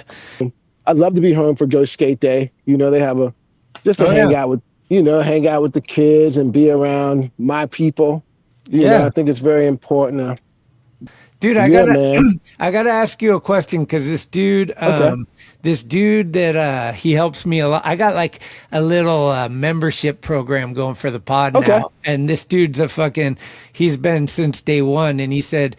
I'd love to be home for Ghost Skate Day. They have hang out with the kids and be around my people. I think it's very important. Dude, I gotta ask you a question, because this dude that he helps me a lot. I got like a little membership program going for the pod now, and this dude's he's been since day one, and he said,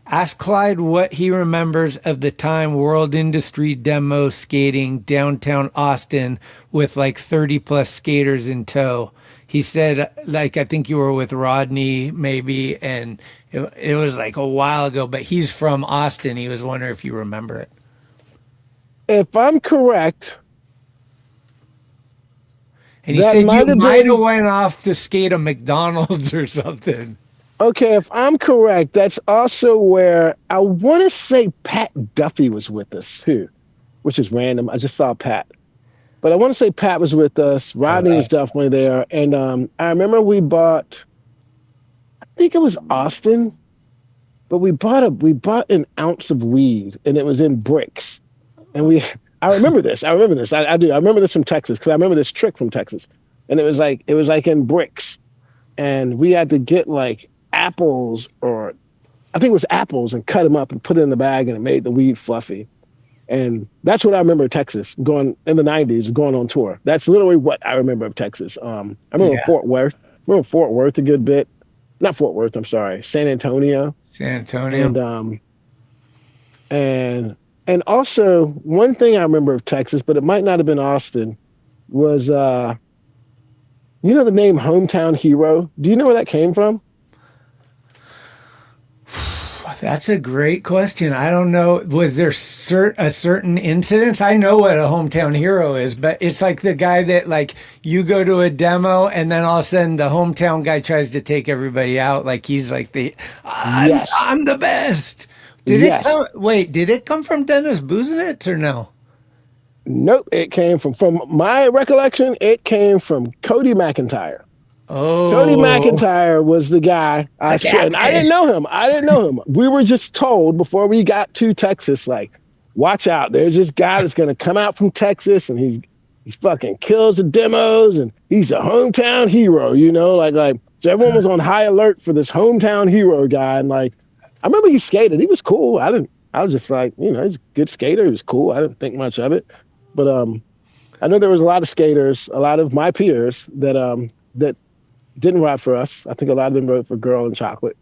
ask Clyde what he remembers of the time World Industry demo skating downtown Austin with like 30 plus skaters in tow. He said, like, I think you were with Rodney maybe, and it was like a while ago, but he's from Austin. He was wondering if you remember it. If I'm correct. And he said you might have went off to skate a McDonald's or something. Okay, if I'm correct, that's also where I want to say Pat Duffy was with us too, which is random. I just saw Pat. But I want to say Pat was with us. Rodney was definitely there. And I remember we bought, I think it was Austin, but we bought an ounce of weed and it was in bricks. And I remember this. I do. I remember this from Texas because I remember this trick from Texas. And it was like in bricks. And we had to get like apples, or I think it was apples, and cut them up and put it in the bag, and it made the weed fluffy. And that's what I remember of Texas going in the 90s, going on tour. That's literally what I remember of Texas. I remember Fort Worth. I remember Fort Worth a good bit. Not Fort Worth, I'm sorry. San Antonio. And also one thing I remember of Texas, but it might not have been Austin, was you know the name Hometown Hero? Do you know where that came from? That's a great question. I don't know. Was there a certain incident? I know what a hometown hero is, but it's like the guy that like you go to a demo and then all of a sudden the hometown guy tries to take everybody out. Like he's like I'm the best. Did it come from Dennis Busenitz or no? Nope. It came from my recollection, it came from Cody McIntyre. Oh, Cody McIntyre was the guy. I didn't know him. We were just told before we got to Texas, like, watch out. There's this guy that's going to come out from Texas, and he's fucking kills the demos, and he's a hometown hero. You know, like so everyone was on high alert for this hometown hero guy. And like, I remember he skated. He was cool. I was just like, you know, he's a good skater. He was cool. I didn't think much of it, but I know there was a lot of skaters, a lot of my peers that didn't ride for us. I think a lot of them rode for Girl and Chocolate,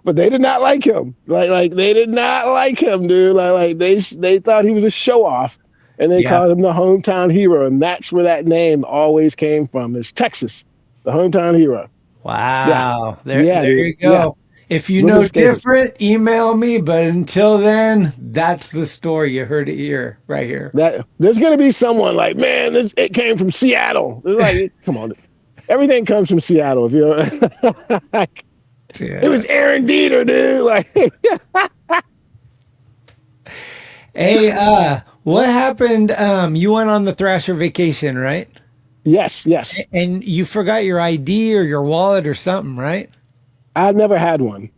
but they did not like him. Like they did not like him, dude. Like they thought he was a show off, and they called him the hometown hero, and that's where that name always came from. Is Texas, the hometown hero. Wow. Yeah. There you go. Yeah. If you know different, email me. But until then, that's the story. You heard it here, right here. There's gonna be someone like, man, it came from Seattle. It's like, come on. Everything comes from Seattle. If you're it was Aaron Dieter, dude. Like, hey, what happened? You went on the Thrasher vacation, right? Yes. And you forgot your ID or your wallet or something, right? I've never had one.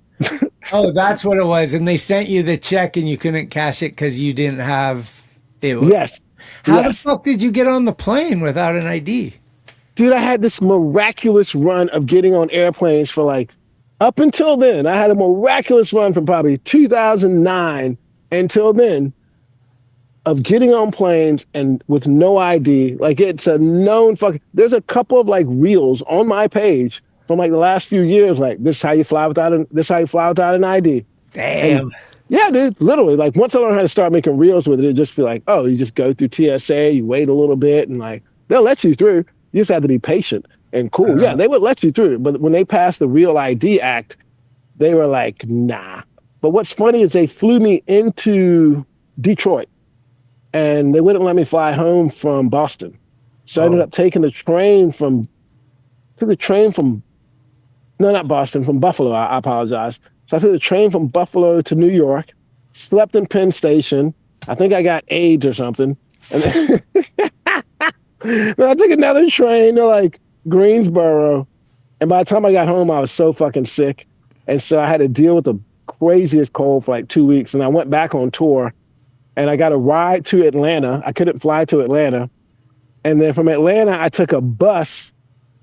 Oh, that's what it was. And they sent you the check, and you couldn't cash it because you didn't have it. Yes. How the fuck did you get on the plane without an ID? Dude, I had this miraculous run of getting on airplanes for like, up until then, I had a miraculous run from probably 2009 until then of getting on planes and with no ID. Like, it's a known there's a couple of like reels on my page from like the last few years. Like, this is how you fly without an ID. Damn. And, yeah, dude, literally, like once I learned how to start making reels with it, it'd just be like, oh, you just go through TSA, you wait a little bit, and like, they'll let you through. You just have to be patient and cool. Yeah, they would let you through. But when they passed the Real ID Act, they were like, nah. But what's funny is they flew me into Detroit, and they wouldn't let me fly home from Boston. So I ended up taking the train from not Boston, from Buffalo. I apologize. So I took the train from Buffalo to New York, slept in Penn Station. I think I got AIDS or something. And then then I took another train to like Greensboro, and by the time I got home, I was so fucking sick, and so I had to deal with the craziest cold for like 2 weeks. And I went back on tour, and I got a ride to Atlanta. I couldn't fly to Atlanta, and then from Atlanta, I took a bus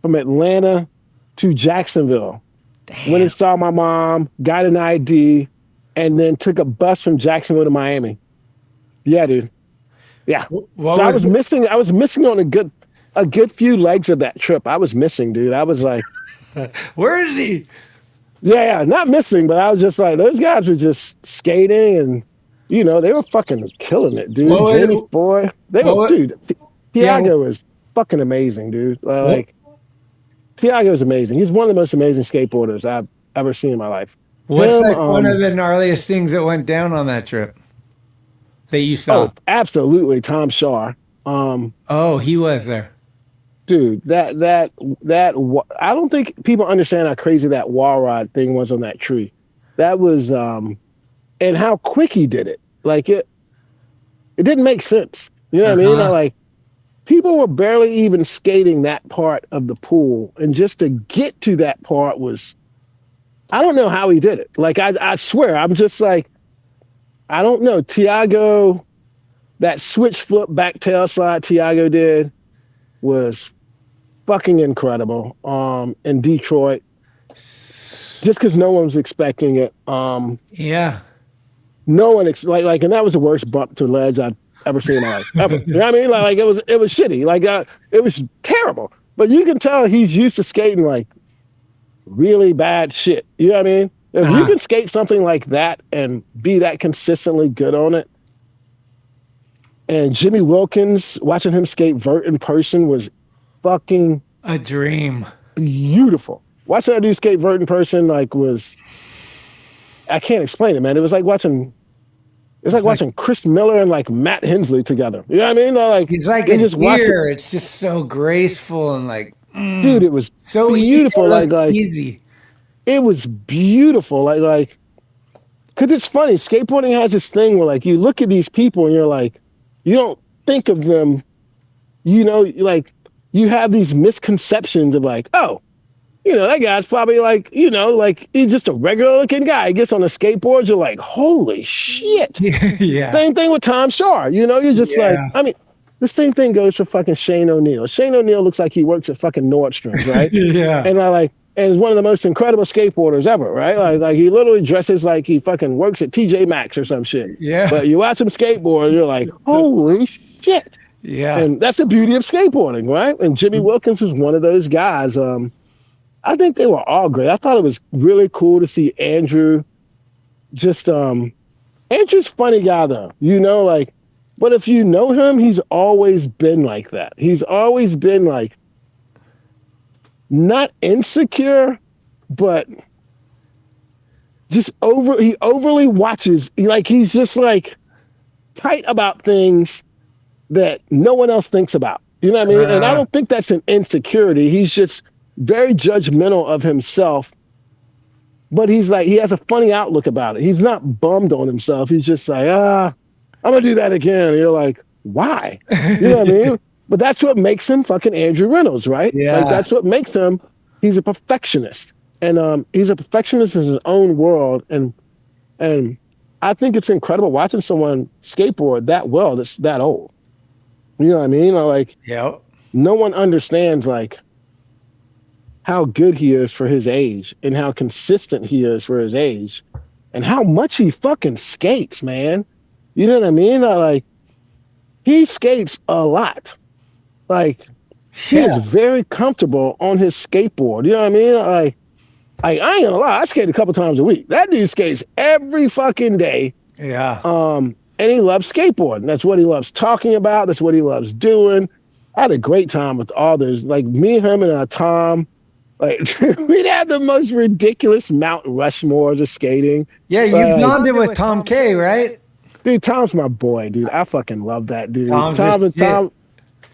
from Atlanta to Jacksonville. Damn. Went and saw my mom, got an ID, and then took a bus from Jacksonville to Miami. Yeah, dude. Yeah. I was missing on a good few legs of that trip. I was missing, dude. I was like, where is he? Yeah, not missing, but I was just like, those guys were just skating, and you know, they were fucking killing it, dude. Dude, Tiago is fucking amazing, dude. Tiago is amazing. He's one of the most amazing skateboarders I've ever seen in my life. What's one of the gnarliest things that went down on that trip that you saw? Oh, absolutely, Tom Shaw. Oh, he was there. dude, I don't think people understand how crazy that wall ride thing was on that tree. That was and how quick he did it. Like it didn't make sense. You know what I mean? Like people were barely even skating that part of the pool, and just to get to that part was, I don't know how he did it. Like I swear, I'm just like, I don't know. Tiago, that switch flip back tail slide Tiago did was fucking incredible. In Detroit, just because no one was expecting it. Yeah. No one like, and that was the worst bump to ledge I've ever seen in my life, ever. You know what I mean? Like it was shitty. Like it was terrible. But you can tell he's used to skating like really bad shit. You know what I mean? If you can skate something like that and be that consistently good on it. And Jimmy Wilkins, watching him skate vert in person was fucking a dream. Beautiful. Watching that dude skate vert in person was, I can't explain it, man. It was like watching Chris Miller and like Matt Hensley together. You know what I mean? Like he's like a deer. It's just so graceful and like, dude, it was so beautiful. Like easy. It was beautiful. Like, cause it's funny. Skateboarding has this thing where like you look at these people and you're like, you don't think of them, you know, like you have these misconceptions of like, oh, you know, that guy's probably like, you know, like he's just a regular looking guy. He gets on a skateboard, you're like, holy shit. Yeah. Same thing with Tom Shaw. You know, you're just like, I mean, the same thing goes for fucking Shane O'Neill. Shane O'Neill looks like he works at fucking Nordstrom's, right? Yeah. And is one of the most incredible skateboarders ever, right? Like he literally dresses like he fucking works at TJ Maxx or some shit. Yeah. But you watch him skateboard, you're like, holy shit. Yeah. And that's the beauty of skateboarding, right? And Jimmy Wilkins was one of those guys. I think they were all great. I thought it was really cool to see Andrew. Just Andrew's a funny guy though, you know, like, but if you know him, he's always been like that. He's always been like not insecure, but just he overly watches. He's just like tight about things that no one else thinks about. You know what I mean? And I don't think that's an insecurity. He's just very judgmental of himself, but he's like, he has a funny outlook about it. He's not bummed on himself. He's just like, I'm gonna do that again. And you're like, why? You know what I mean? But that's what makes him fucking Andrew Reynolds, right? Yeah. Like that's what makes him. He's a perfectionist, and he's a perfectionist in his own world. And I think it's incredible watching someone skateboard that well that's that old. You know what I mean? Like, no one understands like how good he is for his age and how consistent he is for his age and how much he fucking skates, man. You know what I mean? Like, he skates a lot. Like, he is very comfortable on his skateboard. You know what I mean? Like I ain't gonna lie, I skate a couple times a week. That dude skates every fucking day. Yeah. And he loves skateboarding. That's what he loves talking about. That's what he loves doing. I had a great time with all those. Like me, him, and Tom. Like we'd have the most ridiculous Mount Rushmores of skating. Yeah, you bonded with Tom K, right? Dude, Tom's my boy, dude. I fucking love that dude.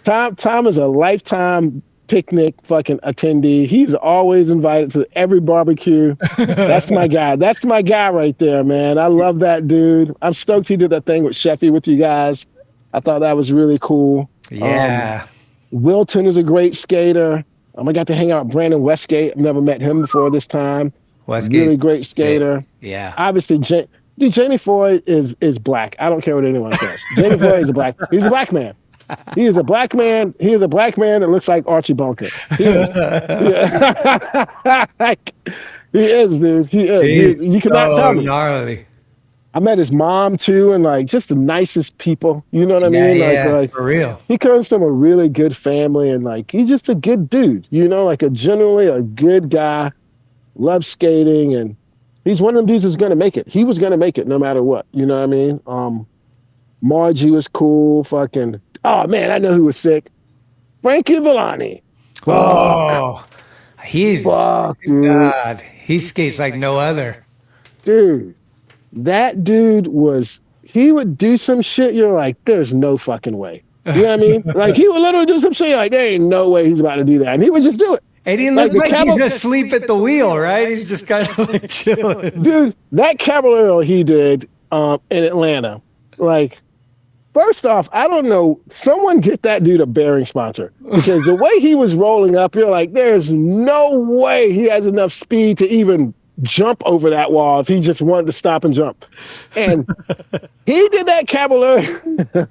Tom is a lifetime picnic fucking attendee. He's always invited to every barbecue. That's my guy. That's my guy right there, man. I love that dude. I'm stoked he did that thing with Sheffy with you guys. I thought that was really cool. Yeah. Wilton is a great skater. I got to hang out with Brandon Westgate. I've never met him before this time. Westgate. Really great skater. Yeah. Obviously, Jamie Foy is black. I don't care what anyone says. Jamie Foy is he's a black man. He is a black man. He is a black man that looks like Archie Bunker. He is. He is, dude. He is. You cannot tell me. Gnarly. I met his mom too, and like just the nicest people. You know what I mean? Like for real. He comes from a really good family, and like he's just a good dude. You know, like generally a good guy. Loves skating, and he's one of them dudes who's gonna make it. He was gonna make it no matter what. You know what I mean? Margie was cool. Fucking. Oh man, I know who was sick. Frankie Villani. Oh, he's dude. God. He skates like no other. Dude, that dude he would do some shit. You're like, there's no fucking way. You know what I mean? Like, he would literally do some shit like, there ain't no way he's about to do that. And he would just do it. And he looks like he's asleep at the wheel, right? He's just kind of like chilling. Dude, that Caballero he did in Atlanta, like, first off, I don't know, someone get that dude a bearing sponsor. Because the way he was rolling up, you're like, there's no way he has enough speed to even jump over that wall if he just wanted to stop and jump. And he did that Caballero.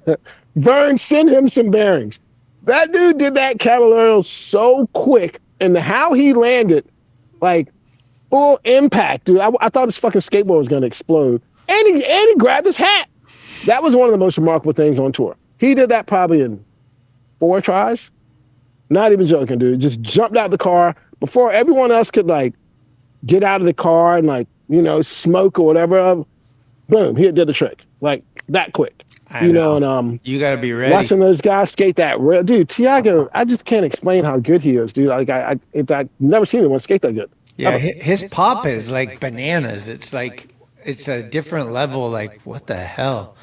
Vern, send him some bearings. That dude did that Caballero so quick, and how he landed, like, full impact, dude. I thought his fucking skateboard was going to explode. And he grabbed his hat. That was one of the most remarkable things on tour. He did that probably in 4 tries. Not even joking, dude. Just jumped out the car before everyone else could, like, get out of the car and, like, you know, smoke or whatever. Boom, he did the trick. Like, that quick. You know, and you got to be ready. Watching those guys skate that rail, dude. Tiago, I just can't explain how good he is, dude. Like, I've never seen anyone skate that good. Yeah, his pop is like bananas. It's like, it's a different level. Like, what the hell?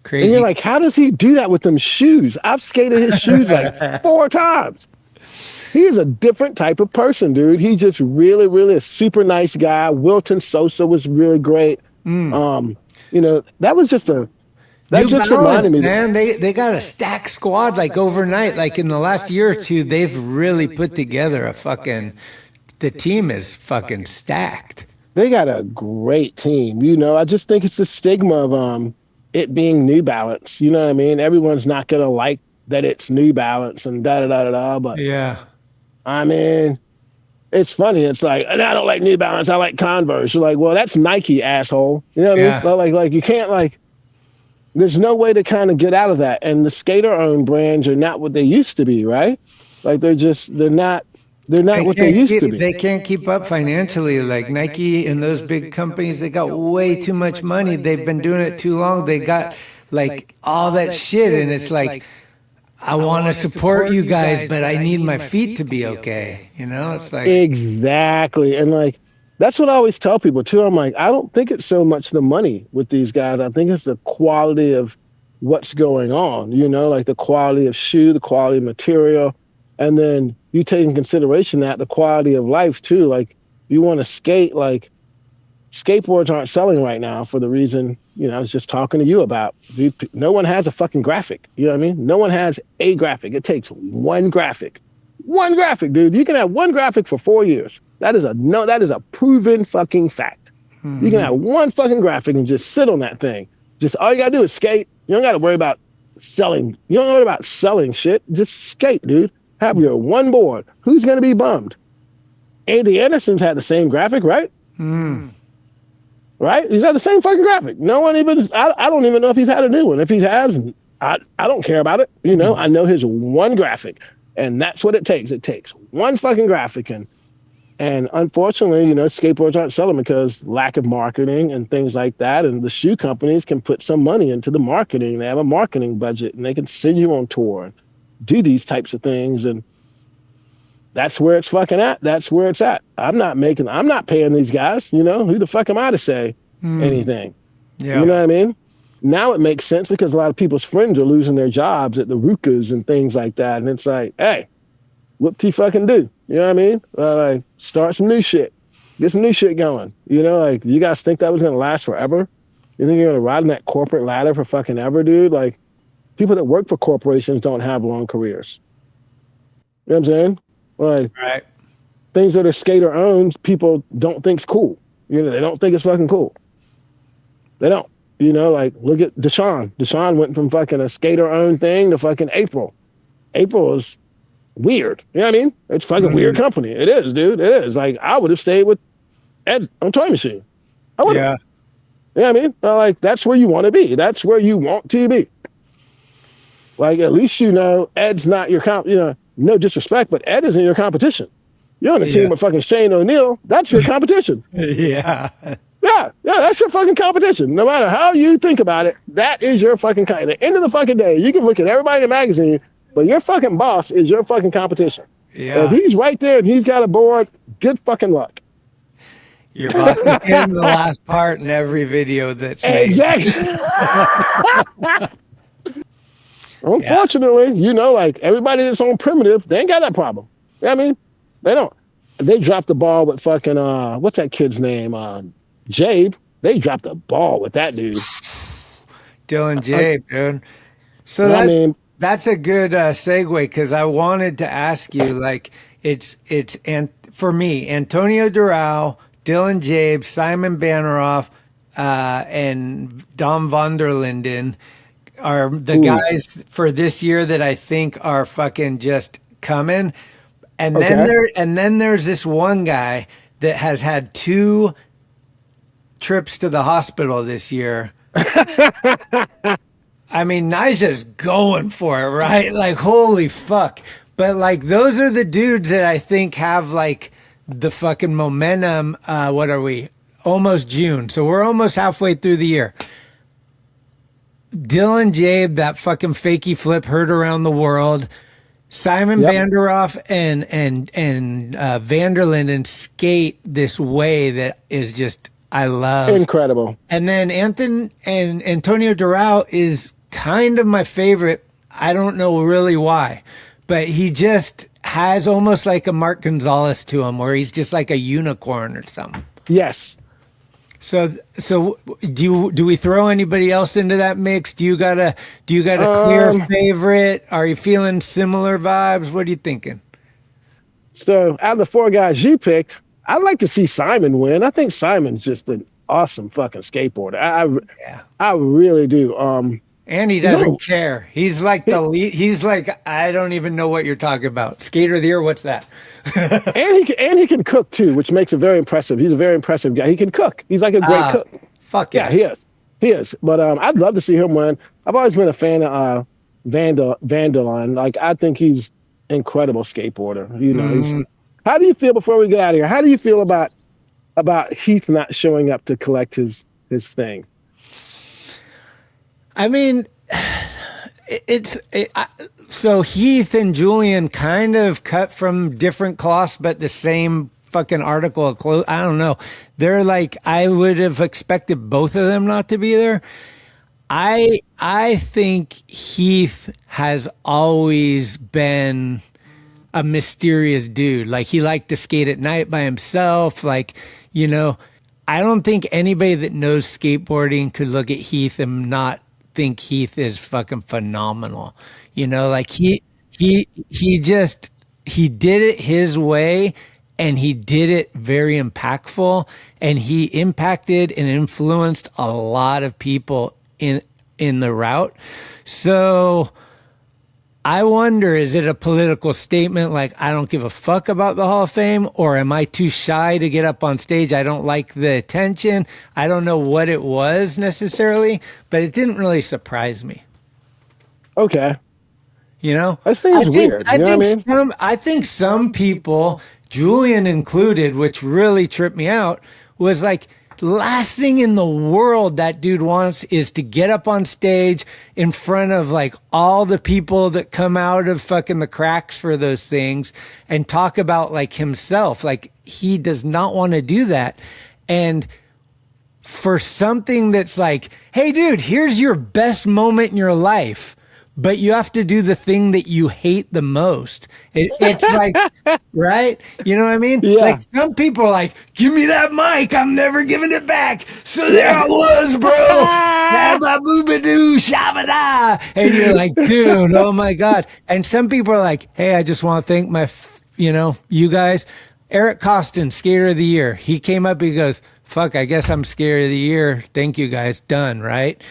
Crazy. And you're like, how does he do that with them shoes? I've skated his shoes like 4 times. He is a different type of person, dude. He just really, really a super nice guy. Wilton Sosa was really great. You know, that was just a. That just reminded me, man. They got a stacked squad like overnight. Like in the last year or two, they've really put together a fucking. The team is fucking stacked. They got a great team. You know, I just think it's the stigma of it being New Balance. You know what I mean? Everyone's not gonna like that it's New Balance and da da da da da. But yeah, I mean, it's funny. It's like, and I don't like New Balance. I like Converse. You're like, well, that's Nike, asshole. You know what I mean? Like you can't like. There's no way to kind of get out of that. And the skater-owned brands are not what they used to be, right? Like they're not what they used to be. They can't keep up financially. Like Nike and those big companies, they got way too much money. They've been doing it too long. They got like all that shit. And it's like, I want to support you guys, but I need my feet to be okay. You know, it's like. Exactly. And like, that's what I always tell people too. I'm like, I don't think it's so much the money with these guys. I think it's the quality of what's going on, you know, like the quality of shoe, the quality of material. And then you take in consideration that the quality of life too. Like you want to skate, like skateboards aren't selling right now for the reason, you know, I was just talking to you about. No one has a fucking graphic. You know what I mean? No one has a graphic. It takes one graphic. One graphic, dude. You can have one graphic for 4 years. That is a proven fucking fact. Mm-hmm. You can have one fucking graphic and just sit on that thing. Just all you gotta do is skate. You don't gotta worry about selling. You don't worry about selling shit. Just skate, dude. Have your one board. Who's gonna be bummed? Andy Anderson's had the same graphic, right? Right? He's had the same fucking graphic. No one even. I don't even know if he's had a new one. If he has, I don't care about it. You know, I know his one graphic. And that's what it takes. It takes one fucking graphic. And unfortunately, you know, skateboards aren't selling because lack of marketing and things like that. And the shoe companies can put some money into the marketing. They have a marketing budget and they can send you on tour and do these types of things. And that's where it's fucking at. That's where it's at. I'm not paying these guys. You know, who the fuck am I to say anything? Yeah. You know what I mean? Now it makes sense because a lot of people's friends are losing their jobs at the Rukas and things like that. And it's like, hey, what do you fucking do? You know what I mean? Like, start some new shit. Get some new shit going. You know, like, you guys think that was going to last forever? You think you're going to ride on that corporate ladder for fucking ever, dude? Like, people that work for corporations don't have long careers. You know what I'm saying? Like, right. Things that are skater owned, people don't think's cool. You know, they don't think it's fucking cool. They don't. You know, like, look at Deshaun. Deshaun went from fucking a skater-owned thing to fucking April. April is weird. You know what I mean? It's fucking weird company. It is, dude. It is. Like, I would have stayed with Ed on Toy Machine. I would have. You know what I mean? Like, that's where you want to be. That's where you want to be. Like, at least you know Ed's not your you know, no disrespect, but Ed isn't your competition. You're on a team with fucking Shane O'Neill. That's your competition. Yeah, that's your fucking competition. No matter how you think about it, that is your fucking at the end of the fucking day, you can look at everybody in the magazine, but your fucking boss is your fucking competition. Yeah. If he's right there and he's got a board, good fucking luck. Your boss is in the last part in every video that's made. Exactly. Unfortunately, you know, like everybody that's on primitive, they ain't got that problem. You know what I mean? They don't. They dropped the ball with fucking what's that kid's name? Jabe. They dropped the ball with that dude. Dylan Jabe, dude. So that's a good segue, because I wanted to ask you, like, and for me, Antonio Durao, Dylan Jabe, Simon Banneroff, and Dom van der Linden are the guys for this year that I think are fucking just coming. And then there's this one guy that has had 2 trips to the hospital this year. I mean, Nija's going for it, right? Like, holy fuck. But like, those are the dudes that I think have like the fucking momentum. What are we? Almost June. So we're almost halfway through the year. Dylan Jabe, that fucking fakey flip heard around the world. Simon Banderoff and van der Linden skate this way that is just, I love. Incredible. And then Antonio Durao is kind of my favorite. I don't know really why, but he just has almost like a Mark Gonzalez to him, where he's just like a unicorn or something. Yes. So do we throw anybody else into that mix? Do you got a clear favorite? Are you feeling similar vibes? What are you thinking? So out of the 4 guys you picked, I'd like to see Simon win. I think Simon's just an awesome fucking skateboarder. I really do. And he doesn't care. He's like the lead. He's like, I don't even know what you're talking about. Skater of the year, what's that? and he can cook too, which makes it very impressive. He's a very impressive guy. He can cook. He's like a great cook. Fuck yeah. He is. But I'd love to see him win. I've always been a fan of Vanderline. Like, I think he's incredible skateboarder. You know. How do you feel, before we get out of here? How do you feel about Heath not showing up to collect his thing? I mean, so Heath and Julian kind of cut from different cloths, but the same fucking article of clothes. I don't know. They're like, I would have expected both of them not to be there. I think Heath has always been a mysterious dude. Like, he liked to skate at night by himself. Like, you know, I don't think anybody that knows skateboarding could look at Heath and not think Heath is fucking phenomenal. You know, like he did it his way, and he did it very impactful, and he impacted and influenced a lot of people in the route. So I wonder, is it a political statement like, I don't give a fuck about the Hall of Fame, or am I too shy to get up on stage? I don't like the attention. I don't know what it was necessarily, but it didn't really surprise me. Okay. You know? I think it's weird. I think some people, Julian included, which really tripped me out, was like, last thing in the world that dude wants is to get up on stage in front of like all the people that come out of fucking the cracks for those things and talk about like himself. Like, he does not want to do that. And for something that's like, hey dude, here's your best moment in your life, but you have to do the thing that you hate the most. It's like, right? You know what I mean? Yeah. Like, some people are like, give me that mic, I'm never giving it back. So there I was, bro. And you're like, dude, oh my God. And some people are like, hey, I just want to thank you guys. Eric Costin, Skater of the Year. He came up, he goes, fuck, I guess I'm Skater of the Year. Thank you guys. Done, right?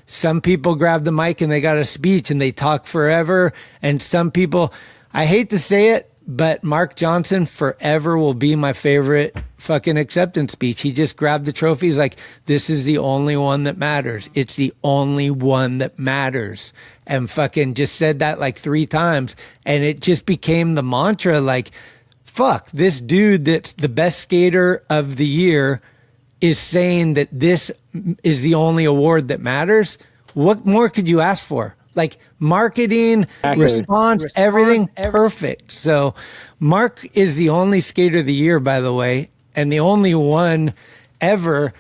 Some people grab the mic and they got a speech and they talk forever. And some people, I hate to say it, but Mark Johnson forever will be my favorite fucking acceptance speech. He just grabbed the trophy. He's like, this is the only one that matters. It's the only one that matters. And fucking just said that like 3 times. And it just became the mantra, like, fuck, this dude that's the best skater of the year is saying that this is the only award that matters. What more could you ask for? Like, marketing, response, everything perfect. So Mark is the only Skater of the Year, by the way, and the only one ever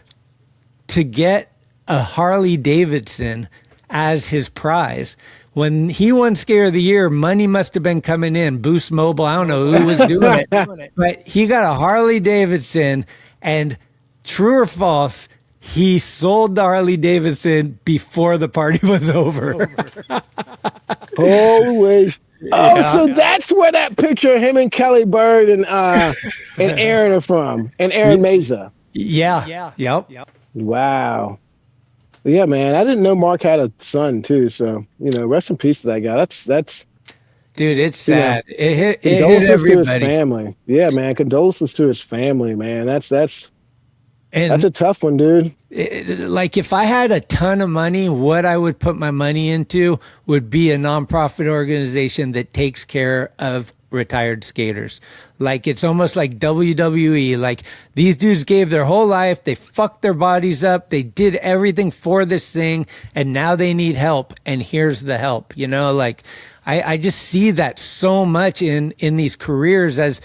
to get a Harley Davidson as his prize. When he won Skater of the Year, money must have been coming in. Boost Mobile, I don't know who was doing it. But he got a Harley Davidson, and true or false, he sold the Harley Davidson before the party was over. Always. Oh, so that's where that picture of him and Kelly Bird and Aaron are from, and Aaron Meza. Yeah. Yep. Wow. Yeah, man. I didn't know Mark had a son too. So rest in peace to that guy. That's dude. It's sad. It hit everybody. To his family. Yeah, man. Condolences to his family, man. That's a tough one, dude. Like if I had a ton of money, what I would put my money into would be a nonprofit organization that takes care of retired skaters. Like it's almost like WWE. Like these dudes gave their whole life, they fucked their bodies up, they did everything for this thing, and now they need help, and here's the help. Like I just see that so much in these careers. As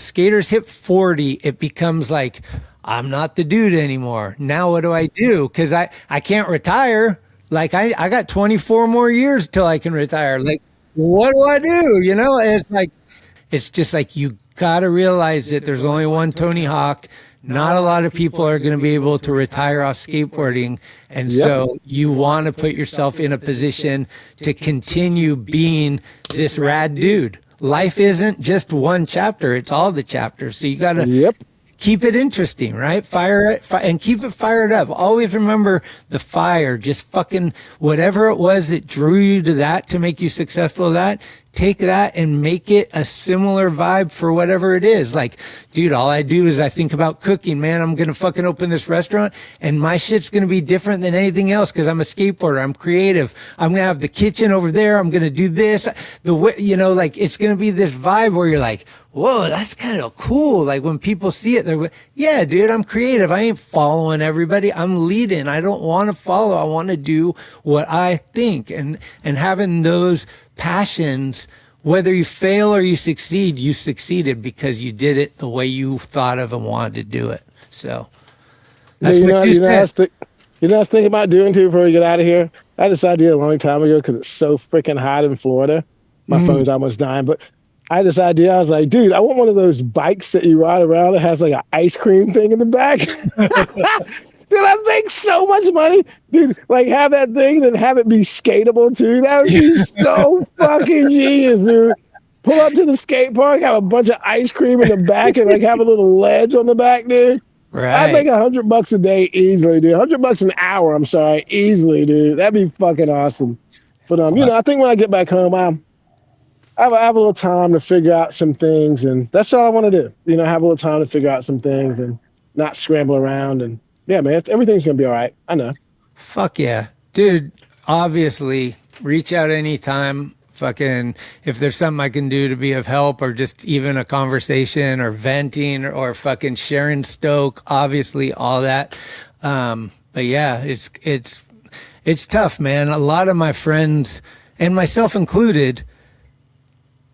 skaters hit 40, it becomes like, I'm not the dude anymore. Now what do I do? Because I can't retire. Like I got 24 more years till I can retire. Like what do I do? It's like, it's just like, you got to realize that there's only one Tony Hawk. Not a lot of people are going to be able to retire off skateboarding. And so you want to put yourself in a position to continue being this rad dude. Life isn't just one chapter. It's all the chapters. So you got to keep it interesting, right? Fire it and keep it fired up. Always remember the fire. Just fucking whatever it was that drew you to that to make you successful at that. Take that and make it a similar vibe for whatever it is. Like, dude, all I do is I think about cooking, man. I'm going to fucking open this restaurant and my shit's going to be different than anything else because I'm a skateboarder. I'm creative. I'm going to have the kitchen over there. I'm going to do this. Like it's going to be this vibe where you're like, whoa, that's kind of cool. Like when people see it, they're, yeah, dude, I'm creative. I ain't following everybody. I'm leading. I don't want to follow. I want to do what I think. And having those passions, whether you fail or you succeeded because you did it the way you thought of and wanted to do it. So that's what you said. I was thinking about doing too before we get out of here. I had this idea a long time ago because it's so freaking hot in Florida. My phone's almost dying, but I had this idea. I was like, dude, I want one of those bikes that you ride around that has like an ice cream thing in the back. Dude, I make so much money. Dude, like have that thing and then have it be skatable too. That would be so fucking genius, dude. Pull up to the skate park, have a bunch of ice cream in the back and like have a little ledge on the back, dude. Right. I'd make $100 a day easily, dude. $100 an hour, I'm sorry, easily, dude. That'd be fucking awesome. But I think when I get back home, I have a little time to figure out some things, and that's all I want to do. Have a little time to figure out some things and not scramble around. And yeah, man, everything's gonna be all right. I know. Fuck yeah, dude. Obviously, reach out anytime. Fucking, if there's something I can do to be of help, or just even a conversation, or venting, or fucking sharing stoke. Obviously, all that. But yeah, it's tough, man. A lot of my friends, and myself included,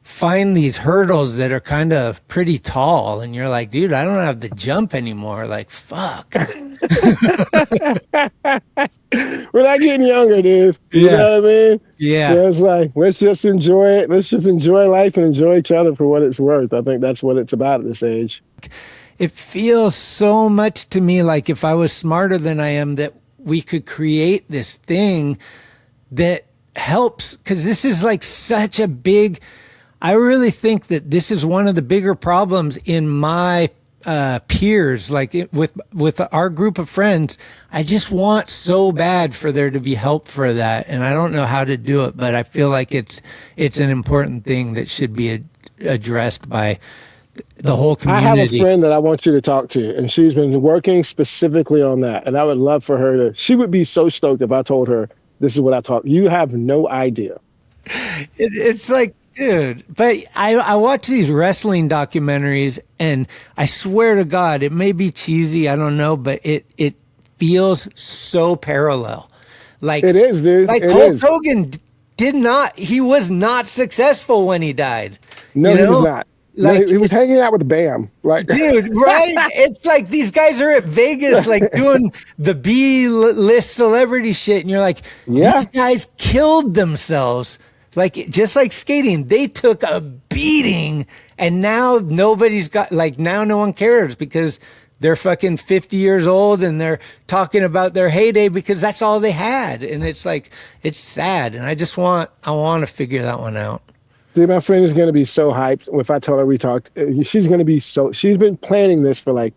find these hurdles that are kind of pretty tall, and you're like, dude, I don't have the jump anymore. Like, fuck. We're not getting younger, dude. You know what I mean? Yeah. So it's like, let's just enjoy it. Let's just enjoy life and enjoy each other for what it's worth. I think that's what it's about at this age. It feels so much to me like if I was smarter than I am, that we could create this thing that helps, because this is like such a big, I really think that this is one of the bigger problems in my peers, like with our group of friends. I just want so bad for there to be help for that, and I don't know how to do it, but I feel like it's an important thing that should be addressed by the whole community. I have a friend that I want you to talk to, and she's been working specifically on that, and I would love for her to, she would be so stoked if I told her this is what I talk. You have no idea. It's like, dude, but I watch these wrestling documentaries, and I swear to God, it may be cheesy, I don't know, but it feels so parallel. Like it is, dude. Like Hulk Hogan he was not successful when he died. No, he was not. Like he was hanging out with Bam, right? Dude, right? It's like these guys are at Vegas, like doing the B-list celebrity shit, and you're like, these guys killed themselves. Like, just like skating, they took a beating, and now nobody's got, like, now no one cares because they're fucking 50 years old and they're talking about their heyday because that's all they had. And it's like, it's sad. And I want to figure that one out. Dude, my friend is going to be so hyped. If I tell her we talked, she's going to be so, she's been planning this for like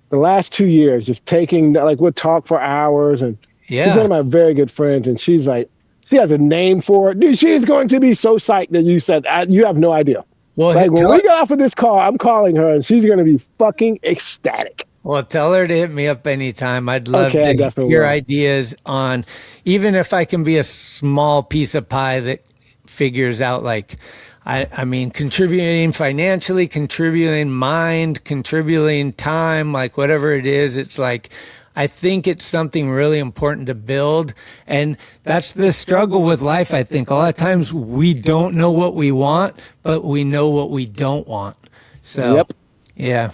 the last 2 years, just taking, like, we'll talk for hours. And she's one of my very good friends. And she's like, she has a name for it. Dude, she's going to be so psyched that you said, you have no idea. Well, like, when we get off of this call, I'm calling her and she's going to be fucking ecstatic. Well, tell her to hit me up anytime. I'd love to hear ideas on, even if I can be a small piece of pie that figures out, like, I mean, contributing financially, contributing mind, contributing time, like whatever it is, it's like, I think it's something really important to build. And that's the struggle with life. I think a lot of times we don't know what we want, but we know what we don't want. So, yeah.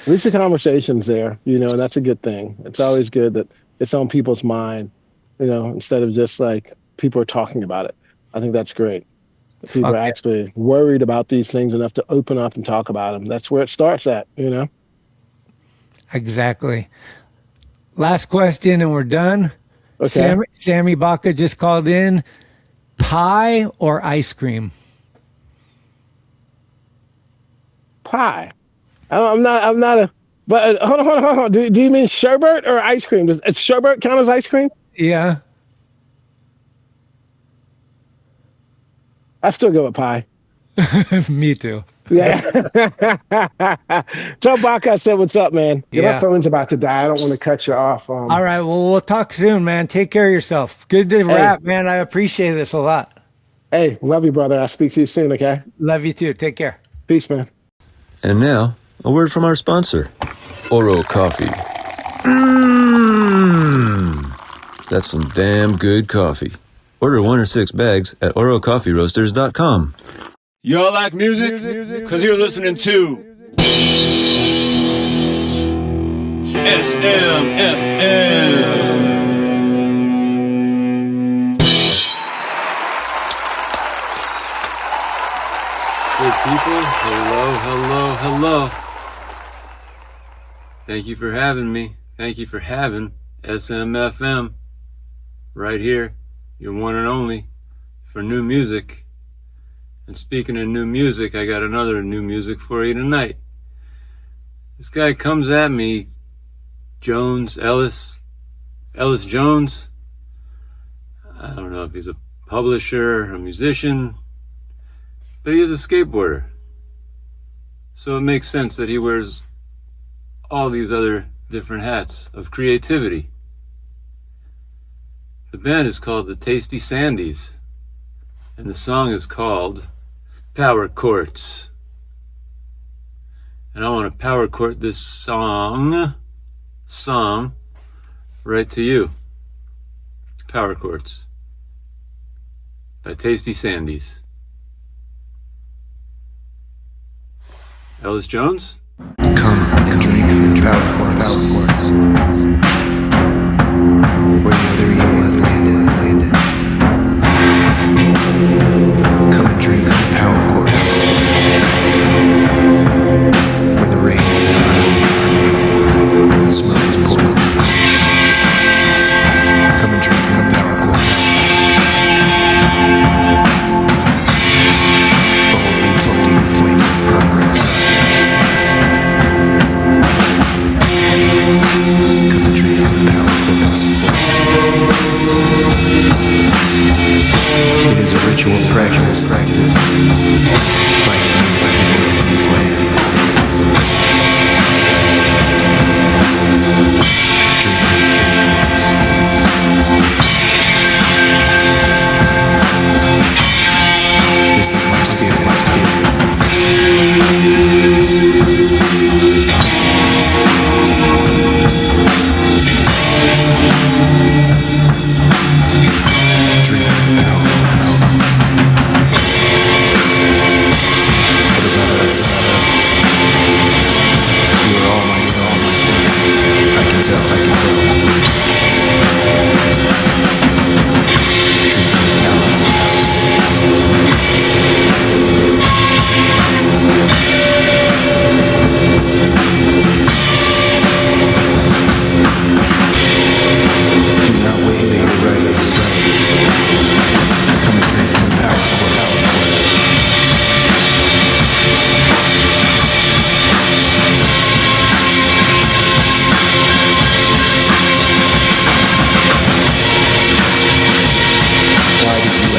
At least the conversation's there, you know, and that's a good thing. It's always good that it's on people's mind, you know, instead of just like people are talking about it. I think that's great. People are actually worried about these things enough to open up and talk about them. That's where it starts at, you know? Exactly. Last question and we're done. Okay. Sammy Baca just called in. Pie or ice cream? Pie. I'm not a, but hold on. Do you mean sherbet or ice cream? Does sherbet count as ice cream? Yeah. I still go with pie. Me too. Yeah. Joe Baca said, what's up, man? My phone's about to die. I don't want to cut you off. All right. Well, we'll talk soon, man. Take care of yourself. Good to rap, man. I appreciate this a lot. Hey, love you, brother. I'll speak to you soon, okay? Love you too. Take care. Peace, man. And now, a word from our sponsor, Oro Coffee. That's some damn good coffee. Order 1 or 6 bags at orocoffeeroasters.com. Y'all like music? Because you're listening to SMFM. Good people, hello. Thank you for having me. Thank you for having SMFM right here, your one and only for new music. And speaking of new music, I got another new music for you tonight. This guy comes at me, Ellis Jones. I don't know if he's a publisher, a musician, but he is a skateboarder. So it makes sense that he wears all these other different hats of creativity. The band is called the Tasty Sandies, and the song is called Power Chords. And I want to power chord this song right to you. Power Chords by Tasty Sandies. Ellis Jones? Come and drink from Power Chords, where the other evil has landed. Come and drink from the Power Chords, where the rain is gnarly, the smoke is poison. Come and drink from the Power Chords, boldly tilting the flames of progress. Come and drink from the Power Chords. It is a ritual practice by the native people of these lands. Drink from the Power Chords. This is my spirit. Dream of the Power Chords.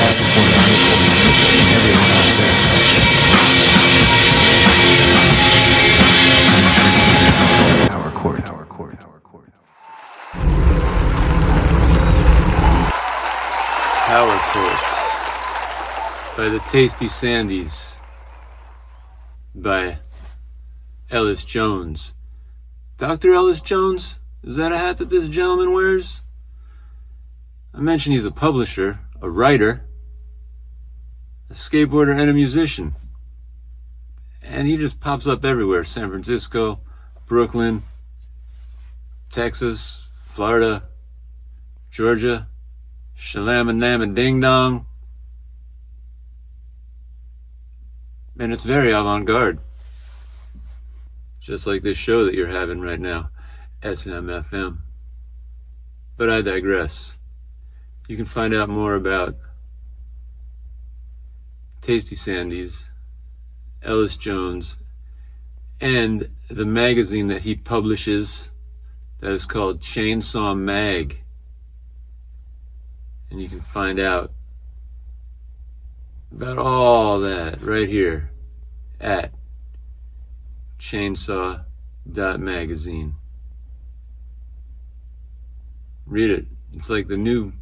ask for the nickel, and everyone else asks for change. Power chord. Power Chords by the Tasty Sandies by Ellis Jones. Dr. Ellis Jones? Is that a hat that this gentleman wears? I mentioned he's a publisher, a writer, a skateboarder, and a musician. And he just pops up everywhere. San Francisco, Brooklyn, Texas, Florida, Georgia, Shalam-a-nam-a ding-dong. And it's very avant-garde. Just like this show that you're having right now, SMFM. But I digress. You can find out more about Tasty Sandies, Ellis Jones, and the magazine that he publishes that is called Chainsaw Mag. And you can find out about all that right here at chainsaw.magazine. Read it. It's like the new,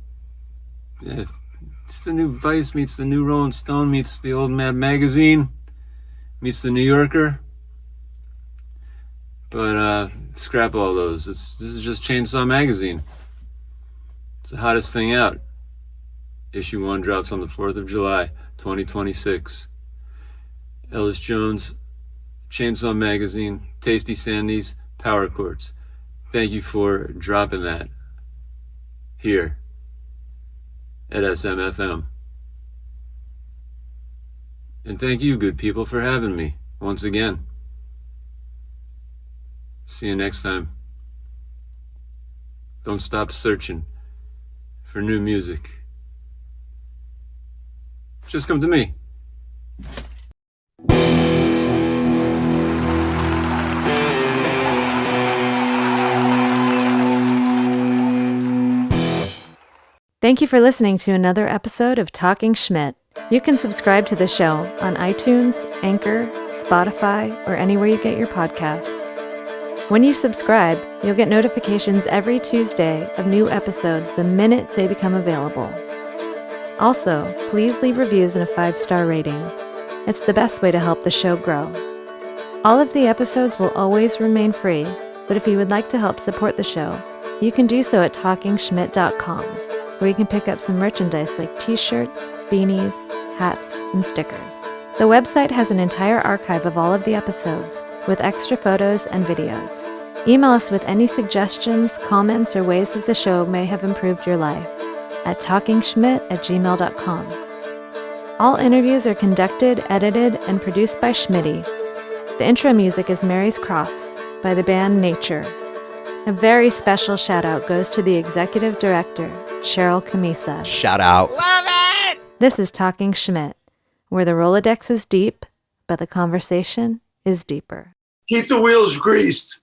it's the new Vice meets the new Rolling Stone meets the old Mad Magazine meets the New Yorker. But scrap all those. This is just Chainsaw Magazine. It's the hottest thing out. Issue 1 drops on the 4th of July, 2026. Ellis Jones, Chainsaw Magazine, Tasty Sandies, Power Chords. Thank you for dropping that here at SMFM. And thank you, good people, for having me once again. See you next time. Don't stop searching for new music. Just come to me. Thank you for listening to another episode of Talkin Schmit. You can subscribe to the show on iTunes, Anchor, Spotify, or anywhere you get your podcasts. When you subscribe, you'll get notifications every Tuesday of new episodes the minute they become available. Also, please leave reviews and a 5-star rating. It's the best way to help the show grow. All of the episodes will always remain free, but if you would like to help support the show, you can do so at talkinschmit.com, where you can pick up some merchandise like t-shirts, beanies, hats, and stickers. The website has an entire archive of all of the episodes, with extra photos and videos. Email us with any suggestions, comments, or ways that the show may have improved your life at talkinschmit@gmail.com. All interviews are conducted, edited, and produced by Schmitty. The intro music is Mary's Cross by the band Nature. A very special shout out goes to the executive director, Cheryl Camisa. Shout out. Love it! This is Talkin Schmit, where the Rolodex is deep, but the conversation is deeper. Keep the wheels greased.